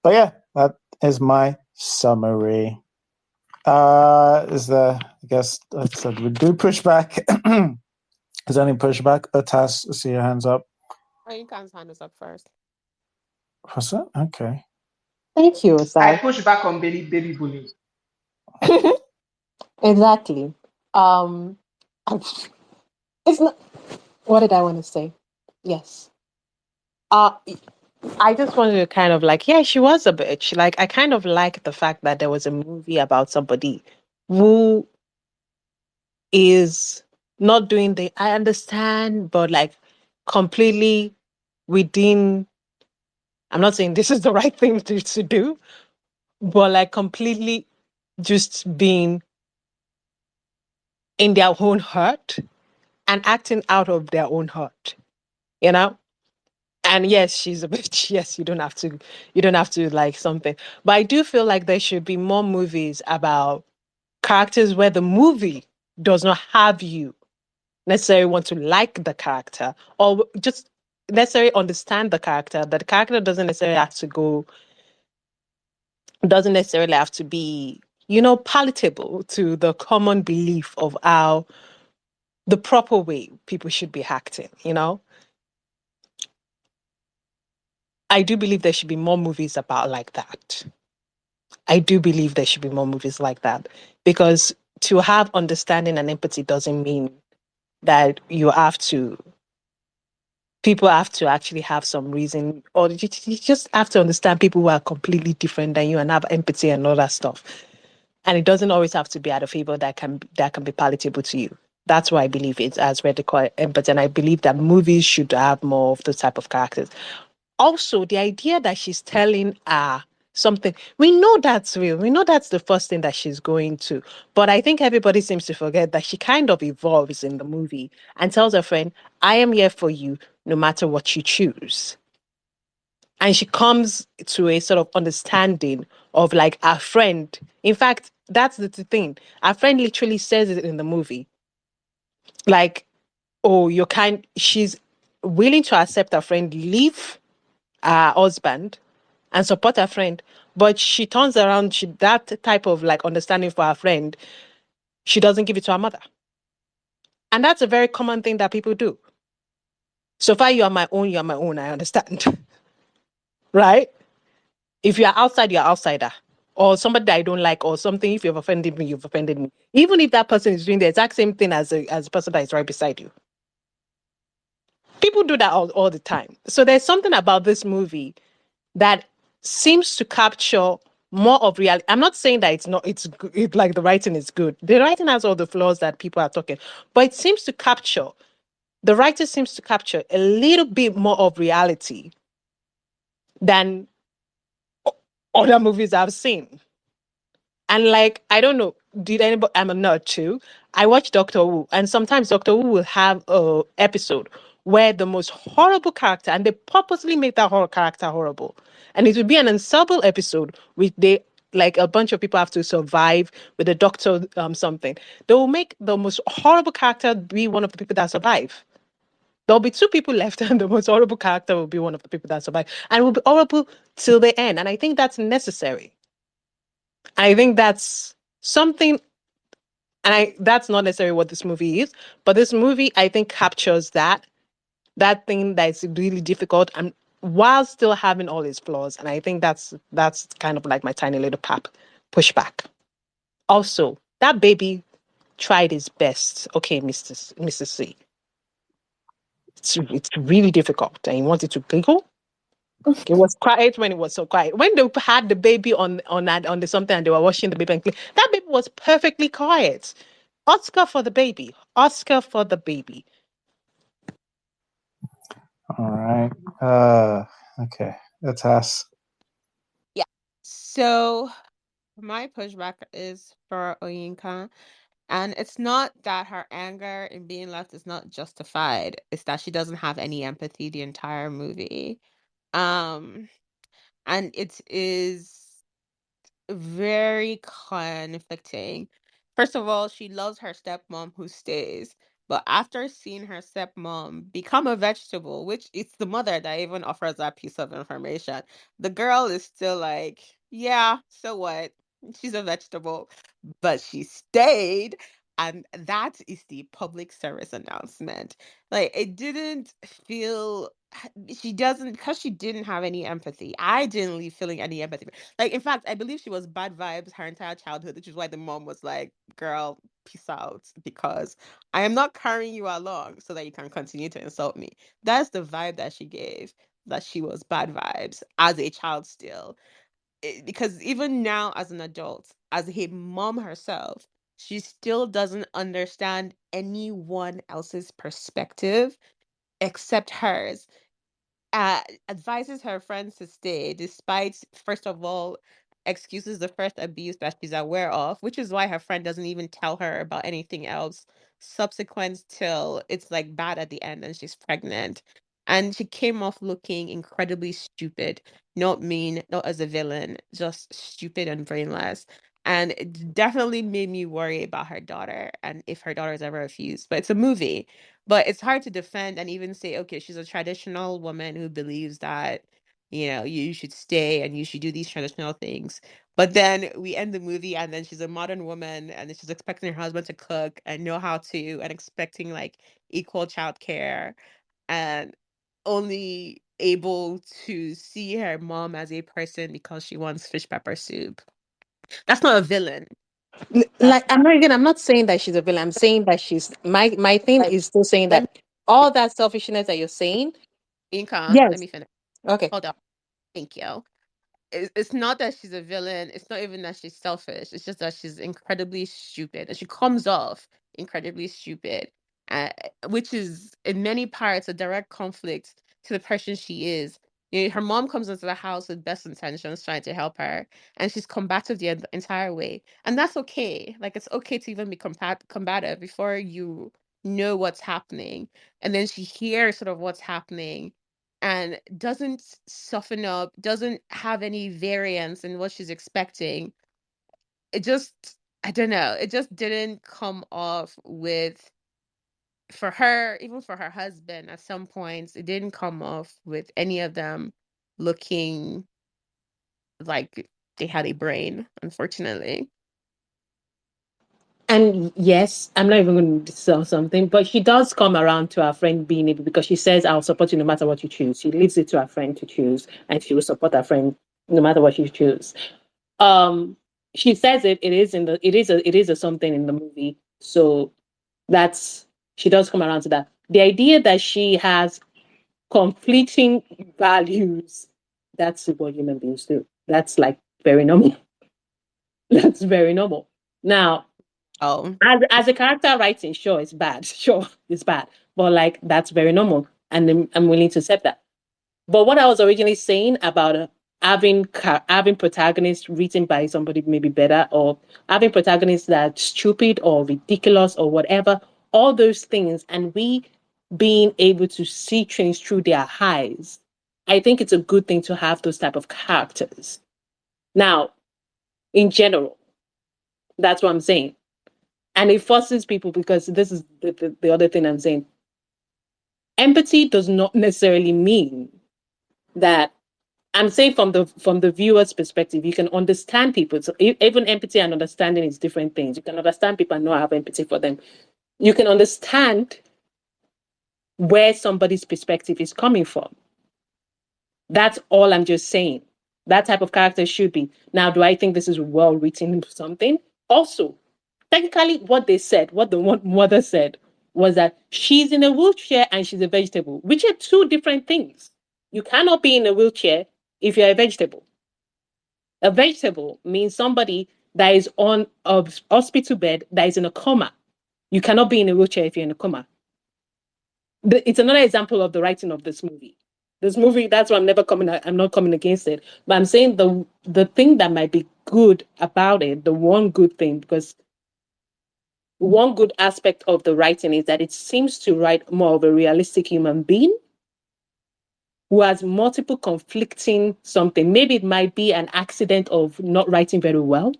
But yeah, that is my summary. Is there? I guess like I said, we do pushback. Is there any pushback? Otas, I see your hands up. Oh, you can't hand us up first. What's that? Okay. Thank you, I Osai. push back on baby bullying. Exactly. It's not. What did I want to say? Yes. I just wanted to kind of like, yeah, she was a bitch. Like, I kind of like the fact that there was a movie about somebody who is not doing the, I understand, but like completely within, I'm not saying this is the right thing to do, but like completely just being in their own hurt and acting out of their own hurt, you know? And yes, she's a bitch. Yes, you don't have to like something. But I do feel like there should be more movies about characters where the movie does not have you necessarily want to like the character or just necessarily understand the character. That the character doesn't necessarily have to be, palatable to the common belief of how the proper way people should be acting. I do believe there should be more movies about like that. I do believe there should be more movies like that because to have understanding and empathy doesn't mean that people have to actually have some reason, or you just have to understand people who are completely different than you and have empathy and all that stuff. And it doesn't always have to be out of favor that can be palatable to you. That's why I believe it's as radical empathy, and I believe that movies should have more of those type of characters. Also, the idea that she's telling something, we know that's real. We know that's the first thing that she's going to. But I think everybody seems to forget that she kind of evolves in the movie and tells her friend, I am here for you no matter what you choose. And she comes to a sort of understanding of like our friend. In fact, that's the thing. Our friend literally says it in the movie. Like, oh, she's willing to accept her friend leave her husband and support her friend, but she turns around, that type of like understanding for her friend, she doesn't give it to her mother. And that's a very common thing that people do. So far, you are my own. You are my own. I understand, right? If you are outside, you're outsider. Or somebody that I don't like, or something. If you've offended me, you've offended me. Even if that person is doing the exact same thing as a person that is right beside you. People do that all the time. So there's something about this movie that seems to capture more of reality. I'm not saying that like the writing is good. The writing has all the flaws that people are talking, but it seems to capture, the writer seems to capture a little bit more of reality than other movies I've seen. And like, I don't know, did anybody, I'm a nerd too. I watch Doctor Who, and sometimes Doctor Who will have a episode where the most horrible character, and they purposely make that horror character horrible. And it would be an ensemble episode with they like a bunch of people have to survive with the doctor something. They will make the most horrible character be one of the people that survive. There'll be two people left, and the most horrible character will be one of the people that survive. And it will be horrible till the end. And I think that's necessary. I think that's something, and that's not necessarily what this movie is, but this movie I think captures that thing that's really difficult and while still having all its flaws. And I think that's kind of like my tiny little pushback. Also, that baby tried his best. Okay, Mr. C. It's really difficult. And you wanted to giggle. It was quiet when it was so quiet. When they had the baby on the something and they were washing the baby and clean, that baby was perfectly quiet. Oscar for the baby. Oscar for the baby. All right. Okay. That's us. Yeah. So my pushback is for Oyinka. And it's not that her anger in being left is not justified. It's that she doesn't have any empathy the entire movie. Um, and it is very conflicting. First of all, she loves her stepmom who stays, but after seeing her stepmom become a vegetable, which it's the mother that even offers that piece of information, the girl is still like, yeah, so what? She's a vegetable, but she stayed. And that is the public service announcement. Like, it didn't feel, she doesn't, because she didn't have any empathy. I didn't leave feeling any empathy. Like, in fact, I believe she was bad vibes her entire childhood, which is why the mom was like, girl, peace out, because I am not carrying you along so that you can continue to insult me. That's the vibe that she gave, that she was bad vibes as a child still. Because even now, as an adult, as a mom herself, she still doesn't understand anyone else's perspective except hers. Advises her friends to stay, despite, first of all, excuses the first abuse that she's aware of, which is why her friend doesn't even tell her about anything else subsequent till it's like bad at the end and she's pregnant. And she came off looking incredibly stupid, not mean, not as a villain, just stupid and brainless. And it definitely made me worry about her daughter and if her daughter is ever refused. But it's a movie, but it's hard to defend and even say, okay, she's a traditional woman who believes that, you should stay and you should do these traditional things. But then we end the movie and then she's a modern woman and she's expecting her husband to cook and know how to and expecting like equal childcare and only able to see her mom as a person because she wants fish pepper soup. That's not a villain. That's Like, I'm not saying that she's a villain. I'm saying that she's my thing like, is still saying let me that all that selfishness that you're saying. Inka, let Yes. me finish. Okay. Hold on. Thank you. It's not that she's a villain. It's not even that she's selfish. It's just that she's incredibly stupid, and she comes off incredibly stupid, uh, which is in many parts a direct conflict to the person she is. Her mom comes into the house with best intentions, trying to help her, and she's combative the entire way, and that's okay. Like, it's okay to even be combative before you know what's happening, and then she hears sort of what's happening and doesn't soften up, doesn't have any variance in what she's expecting. It just, I don't know, it just didn't come off with, for her, even for her husband, at some points, it didn't come off with any of them looking like they had a brain, unfortunately. And yes, I'm not even going to sell something, but she does come around to her friend being able, because she says, I'll support you no matter what you choose. She leaves it to her friend to choose, and she will support her friend no matter what she chooses. She says it is a something in the movie. So that's, she does come around to that. The idea that she has conflicting values, that's what human beings do. That's like very normal. That's very normal. Now, Oh, as a character writing, sure, it's bad. Sure, it's bad. But like that's very normal. And I'm willing to accept that. But what I was originally saying about having protagonists written by somebody maybe better, or having protagonists that are stupid or ridiculous or whatever, all those things, and we being able to see things through their eyes, I think it's a good thing to have those type of characters. Now, in general, that's what I'm saying. And it forces people, because this is the other thing I'm saying. Empathy does not necessarily mean that, I'm saying from the viewer's perspective, you can understand people. So even empathy and understanding is different things. You can understand people and not have empathy for them. You can understand where somebody's perspective is coming from. That's all I'm just saying. That type of character should be. Now, do I think this is well written something? Also, technically, what they said, what the mother said, was that she's in a wheelchair and she's a vegetable, which are two different things. You cannot be in a wheelchair if you're a vegetable. A vegetable means somebody that is on a hospital bed that is in a coma. You cannot be in a wheelchair if you're in a coma. It's another example of the writing of this movie. This movie, that's why I'm not coming against it. But I'm saying the thing that might be good about it, the one good thing, because one good aspect of the writing is that it seems to write more of a realistic human being who has multiple conflicting something. Maybe it might be an accident of not writing very well,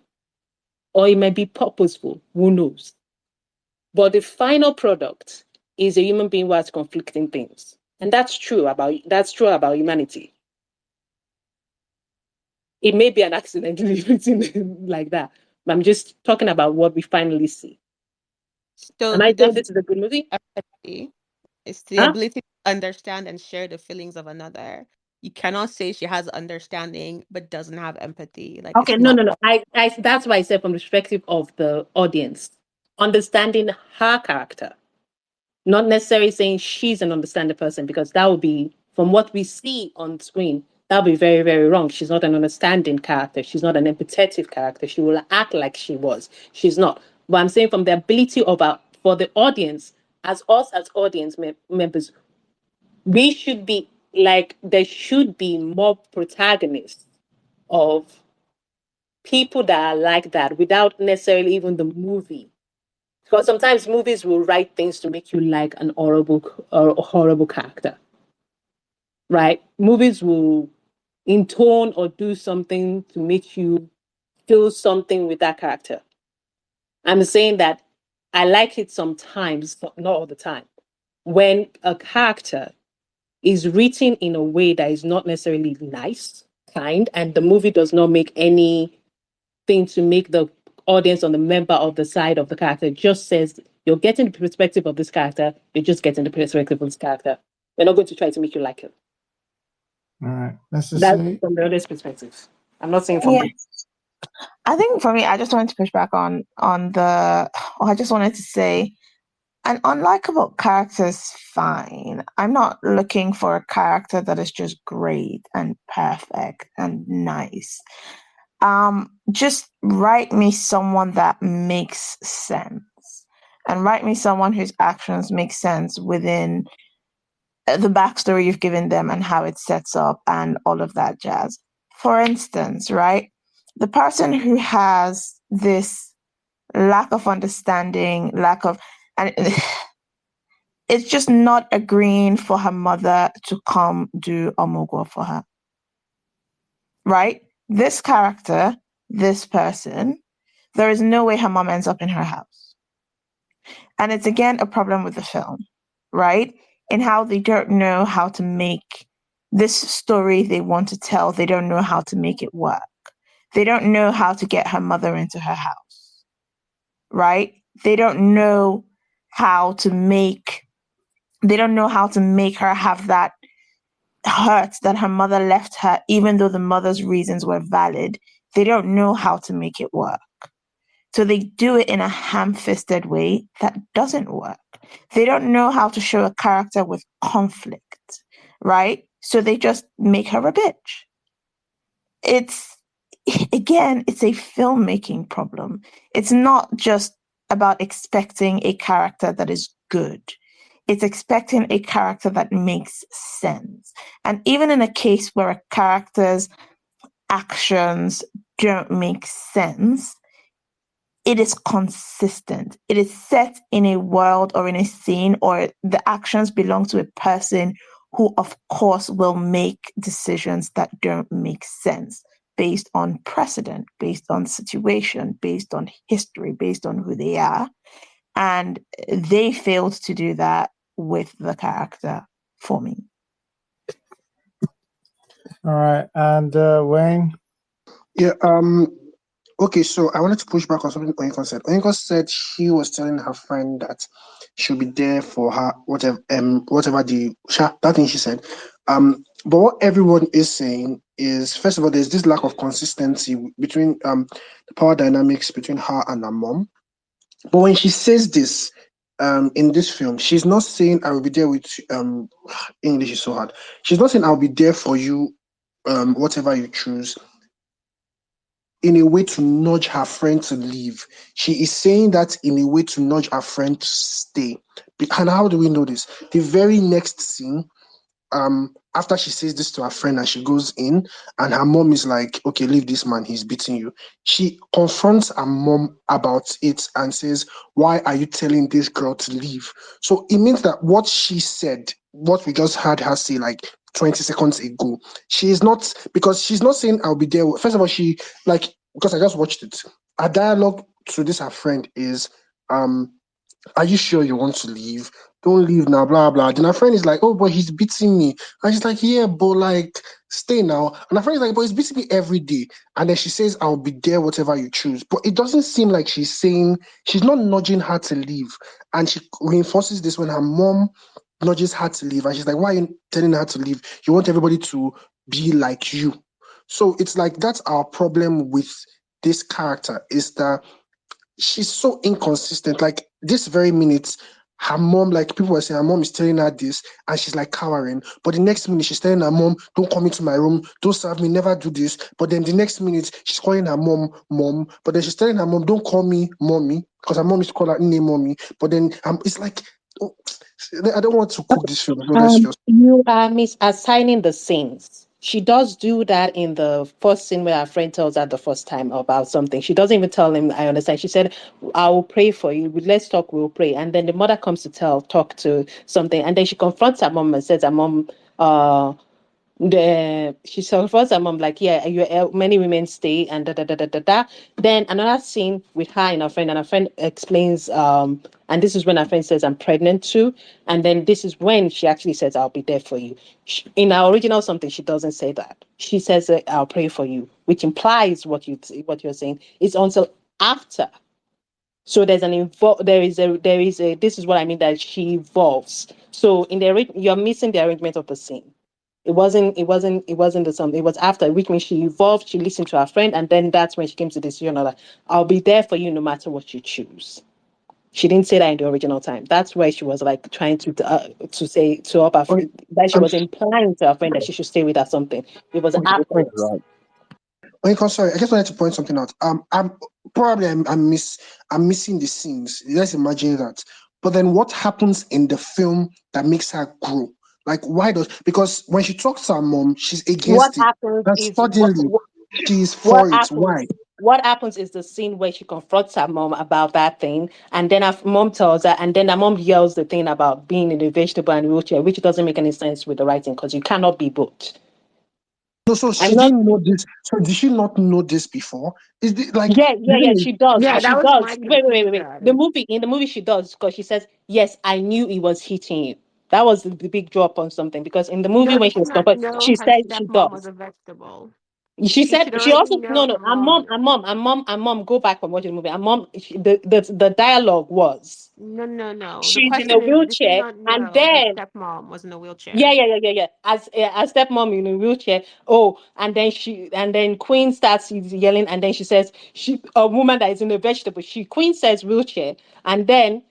or it might be purposeful. Who knows? But the final product is a human being who has conflicting things. And that's true about humanity. It may be an accident written like that. But I'm just talking about what we finally see. so Am the I saying definition this is a good movie? of empathy is the Huh? ability to understand and share the feelings of another. You cannot say she has understanding but doesn't have empathy. Like Okay, it's no, not no, no. I that's why I said from the perspective of the audience, understanding her character, not necessarily saying she's an understanding person, because that would be, from what we see on screen, that would be very, very wrong. She's not an understanding character. She's not an empathetic character. She will act like she was. She's not. But I'm saying from the ability of our, for the audience, as us as audience members, we should be like, there should be more protagonists of people that are like that without necessarily even the movie. Because sometimes movies will write things to make you like an horrible or a horrible character, right? Movies will intone or do something to make you feel something with that character. I'm saying that I like it sometimes, but not all the time, when a character is written in a way that is not necessarily nice, kind, and the movie does not make any thing to make the audience on the member of the side of the character. It just says you're getting the perspective of this character, you're just getting the perspective of this character. They're not going to try to make you like it. All right. Let's just That's say from the other's perspective. I'm not saying from Yeah, my. I think for me, I just wanted to push back on the. Or I just wanted to say, an unlikable character is fine. I'm not looking for a character that is just great and perfect and nice. Just write me someone that makes sense, and write me someone whose actions make sense within the backstory you've given them and how it sets up and all of that jazz. For instance, right, the person who has this lack of understanding, and it's just not agreeing for her mother to come do omogo for her, right? This character, this person, there is no way her mom ends up in her house. And it's again a problem with the film, right? In how they don't know how to make this story they want to tell, they don't know how to make it work. They don't know how to get her mother into her house, right? They don't know how to make her have that hurt that her mother left her, even though the mother's reasons were valid. They don't know how to make it work. So they do it in a ham-fisted way that doesn't work. They don't know how to show a character with conflict, right? So they just make her a bitch. It's a filmmaking problem. It's not just about expecting a character that is good. It's expecting a character that makes sense. And even in a case where a character's actions don't make sense, it is consistent. It is set in a world or in a scene, or the actions belong to a person who, of course, will make decisions that don't make sense based on precedent, based on situation, based on history, based on who they are. And they failed to do that with the character for me. All right. And Wayne? Yeah, okay, so I wanted to push back on something Onyinye said. Onyinye said she was telling her friend that she'll be there for her, whatever that thing she said. But what everyone is saying is, first of all, there's this lack of consistency between the power dynamics between her and her mom. But when she says this, in this film, she's not saying I will be there with English is so hard. She's not saying I'll be there for you, whatever you choose, in a way to nudge her friend to leave. She is saying that in a way to nudge her friend to stay. And how do we know this? The very next scene, after she says this to her friend and she goes in, and her mom is like, okay, leave this man, he's beating you. She confronts her mom about it and says, why are you telling this girl to leave? So it means that what she said, what we just heard her say like 20 seconds ago, because she's not saying I'll be there. First of all, because I just watched it, her dialogue to this her friend is, are you sure you want to leave? Don't leave now, blah blah. Then her friend is like, oh, but he's beating me. And she's like, yeah, but like, stay now. And her friend is like, but he's beating me every day. And then she says, I'll be there, whatever you choose. But it doesn't seem like she's not nudging her to leave. And she reinforces this when her mom nudges her to leave. And she's like, why are you telling her to leave? You want everybody to be like you. So it's like, that's our problem with this character, is that she's so inconsistent. Like this very minute, her mom, like people were saying, her mom is telling her this, and she's like cowering. But the next minute, she's telling her mom, "Don't come into my room, don't serve me, never do this." But then the next minute, she's calling her mom, mom. But then she's telling her mom, "Don't call me mommy," because her mom is to call her name mommy. But then it's like, oh, I don't want to cook this film. So let's just. You are misassigning the scenes. She does do that in the first scene where her friend tells her the first time about something. She doesn't even tell him, I understand. She said, I will pray for you. Let's talk, we'll pray. And then the mother comes to talk to something. And then she confronts her mom and says, her mom, she confronts her mom like, yeah, many women stay and da da da da da da. Then another scene with her and her friend, and her friend explains, and this is when her friend says, I'm pregnant too. And then this is when she actually says, I'll be there for you. In our original something, she doesn't say that. She says, I'll pray for you, which implies what you're saying. It's until after. So there's this is what I mean, that she evolves. So you're missing the arrangement of the scene. It wasn't the song. It was after, which means she evolved, she listened to her friend, and then that's when she came to the decision that I'll be there for you no matter what you choose. She didn't say that in the original time. That's why she was like trying to say to up her friend, that she was implying to her friend that she should stay with her something. It was after. Sorry, I just wanted to point something out. I'm missing the scenes. Let's imagine that. But then what happens in the film that makes her grow? Like because when she talks to her mom, she's What against it. happens And is suddenly she's what for it. Why? happens. What happens is the scene where she confronts her mom about that thing, and then her mom tells her, and then her mom yells the thing about being in a vegetable and wheelchair, which doesn't make any sense with the writing because you cannot be both. No, so she I'm not. didn't know this. So did she not know this before? Is it like Yeah, she does. Yeah, She that was does. my Wait. confusion. In the movie, she does because she says, "Yes, I knew he was hitting you." That was the big drop on something because in the movie No, when did she she was not confronted, know she her said she stepmom was does. a vegetable? She She said should she already also know her mom. and mom. Go back and watch the movie. And mom, the dialogue was No. The she's in a question is, did she wheelchair, not and know her then stepmom was in a wheelchair? yeah. As stepmom in a wheelchair. Oh, and then Queen starts yelling, and then she says a woman that is in a vegetable. Queen says wheelchair, and then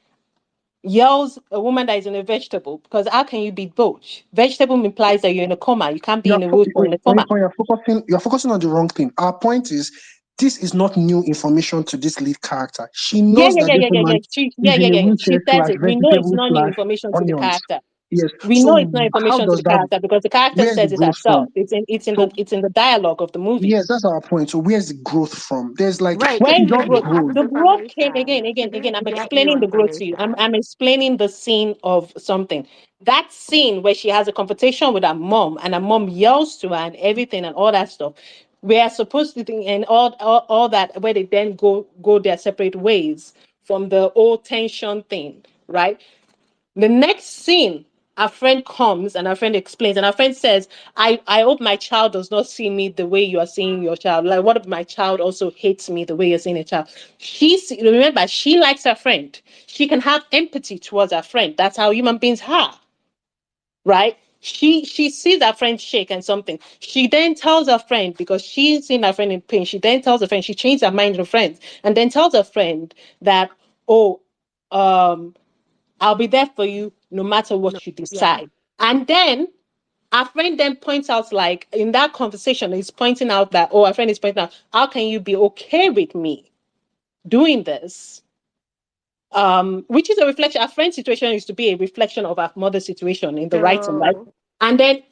yells a woman that is in a vegetable, because how can you be both? Vegetable implies that you're in a coma. You can't be in a wheelchair in a coma. You're focusing on the wrong thing. Our point is, this is not new information to this lead character. She knows that this woman is in a She wheelchair says slash it. We know it's vegetable not new slash information to the onions. character. Yes. We know it's not So how information to does the that? character because the character Where's the says it growth herself. from? So It's in the dialogue of the movie. yes, that's our point. So where's the growth from? There's like Right, Where because she is she the just didn't growth? have grows. this The growth came information. She again. I'm didn't get new explaining the growth to you. information. I'm explaining the scene of something. That scene where she has a confrontation with her mom and her mom yells to her and everything and all that stuff. We are supposed to think and all that where they then go their separate ways from the old tension thing, right? The next scene, our friend comes and our friend explains, and our friend says, I hope my child does not see me the way you are seeing your child. Like, what if my child also hates me the way you're seeing a child? Remember, she likes her friend. She can have empathy towards her friend. That's how human beings are, right? She sees her friend shake and something. She then tells her friend, because she's seen her friend in pain, she then tells her friend, she changed her mind to friends, and then tells her friend that, oh, I'll be there for you no matter No, what you yeah. decide. And then our friend then points out, like in that conversation, he's pointing out that, oh, our friend is pointing out, how can you be okay with me doing this? Which is a reflection. Our friend's situation used to be a reflection of our mother's situation in the writing, right? So And then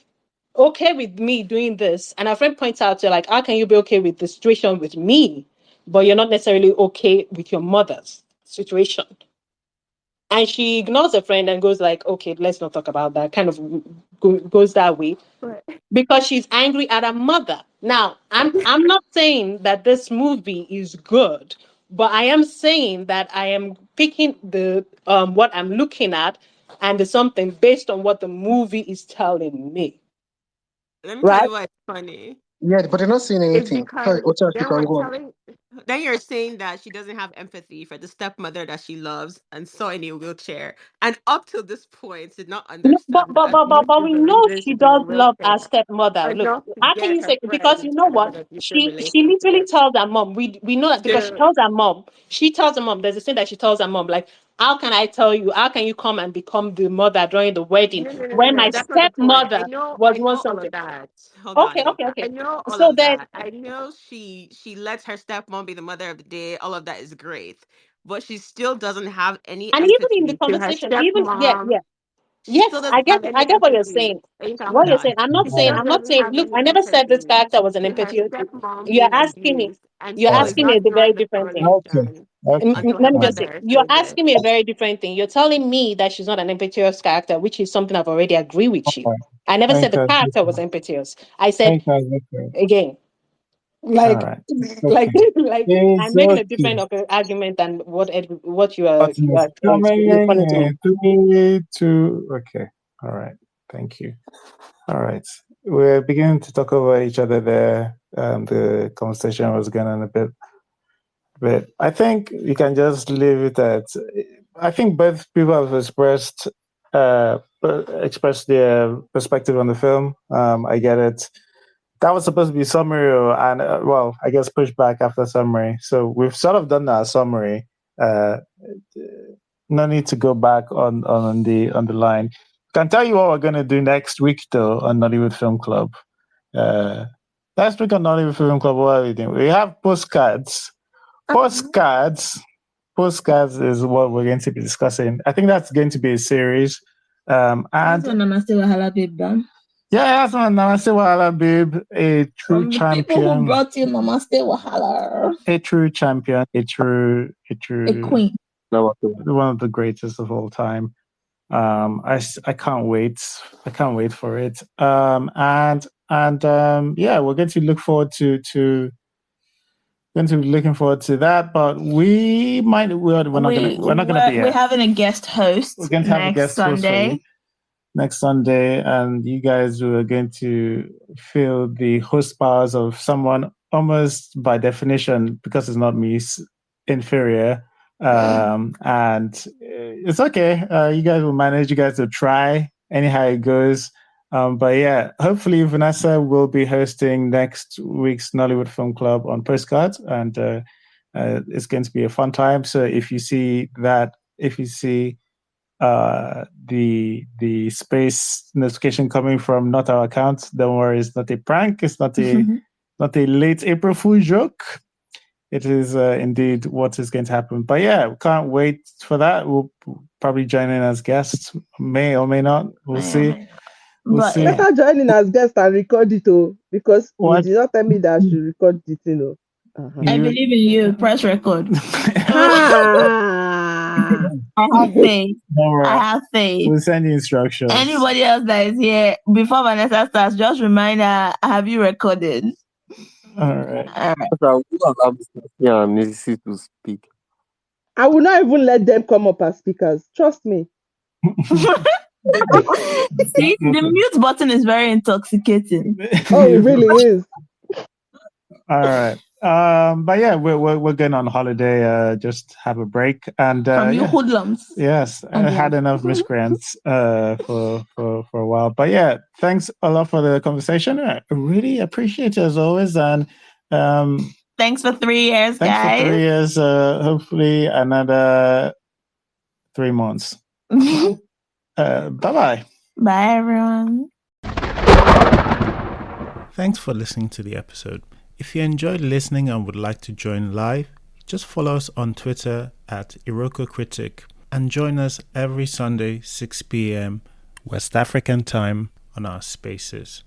okay with me doing this. And our friend points out to like, how can you be okay with the situation with me, but you're not necessarily okay with your mother's situation? And she ignores her friend and goes like, okay, let's not talk about that, kind of goes that way but because she's angry at her mother. Now I'm not saying that this movie is good, but I am saying that I am picking the what I'm looking at and the something based on what the movie is telling me, let me tell right? you what's funny. Yeah, but they're not saying Is anything. Sorry, because Ocha, you then can we're go on. telling then you're saying that she doesn't have empathy for the stepmother that she loves and saw in a wheelchair, and up till this point did not No, understand that but abusive we know reason she to be in a does love her wheelchair stepmother. Look, enough to how can get you her say, because you friend know out of what? an abusive She literally relationship. tells her mom. We know that because So she tells her mom, there's a thing that she tells her mom, like, how can I tell you, how can you come and become the mother during the wedding when my no. That's not the point. stepmother was I one know all something? of that. Hold on. Okay, okay, I okay. know all So of then, that. I know she lets her stepmom be the mother of the day. All of that is great. But she still doesn't have any and even in the empathy to her conversation, even stepmom. She yes, still doesn't have I any get what you're empathy. saying. Ain't What hold you're on. saying, She still I'm not doesn't saying. have Look, any I never said this empathy character was an to her impetuous. stepmom You're being asking me. abused and You're still is asking me a not very drawing the different thing. correlation until her Let me just say, mother you're says it. asking me a very different thing. You're telling me that she's not an impetuous character, which is something I've already agreed with you. I never said the character was impetuous. I said again, All like, right. Okay. like I'm It's making a okay. different of an argument than what But it's you're pointing to me. coming to me to. Okay. All right. Thank you. All right. We're beginning to talk over each other there. The conversation was going on a bit. But I think you can just leave it at. I think both people have expressed their perspective on the film. I get it. That was supposed to be summary, and well, I guess pushback after summary. So we've sort of done that summary. Uh, no need to go back on the line. Can tell you what we're gonna do next week though on Nollywood Film Club. Uh, Next week on Nollywood Film Club, what are we doing? We have postcards. Postcards. Postcards is what we're going to be discussing. I think that's going to be a series. That's And when Namaste Wahala Babe done. yeah, that's one Namaste Wahala Babe, a true From the people who champion, brought you Namaste Wahala. a true champion, a A queen. one of the greatest of all time. I can't wait. I can't wait for it. Yeah, we're going to look forward to going to be looking forward to that. But we're not gonna be We're having a guest host we're going to have a next guest host for you. Sunday. next Sunday, and you guys are going to feel the host powers of someone almost by definition, because it's not me, inferior. And it's okay. You guys will manage. You guys will try anyhow it goes. But yeah, hopefully Vanessa will be hosting next week's Nollywood Film Club on Postcards, and it's going to be a fun time. So if you see the space notification coming from not our account, don't worry, it's not a prank. It's not a not a late April Fool joke. It is indeed what is going to happen. But yeah, we can't wait for that. We'll probably join in as guests, may or may not. We'll see. We'll see. Better join in as guest and record it, because you did not tell me that I should record it, I believe in you. Press record. Ah. I have faith. Don't worry. I have faith. We'll send you instructions. Anybody else that is here, before Vanessa starts, just remind her, have you recorded? All right. So I will allow Mr. and Mrs. to speak. I will not even let them come up as speakers. Trust me. See, the mute button is very intoxicating. Oh, it really is. All right. But yeah, we're going on holiday. Just have a break, and from you hoodlums. Yes, I had enough miscreants for a while. But yeah, thanks a lot for the conversation. I really appreciate it as always, and thanks for 3 years, thanks guys. for 3 years. Hopefully another 3 months. Bye-bye. Bye, everyone. Thanks for listening to the episode. If you enjoyed listening and would like to join live, just follow us on Twitter at Iroko Critic and join us every Sunday, 6 p.m. West African time on our spaces.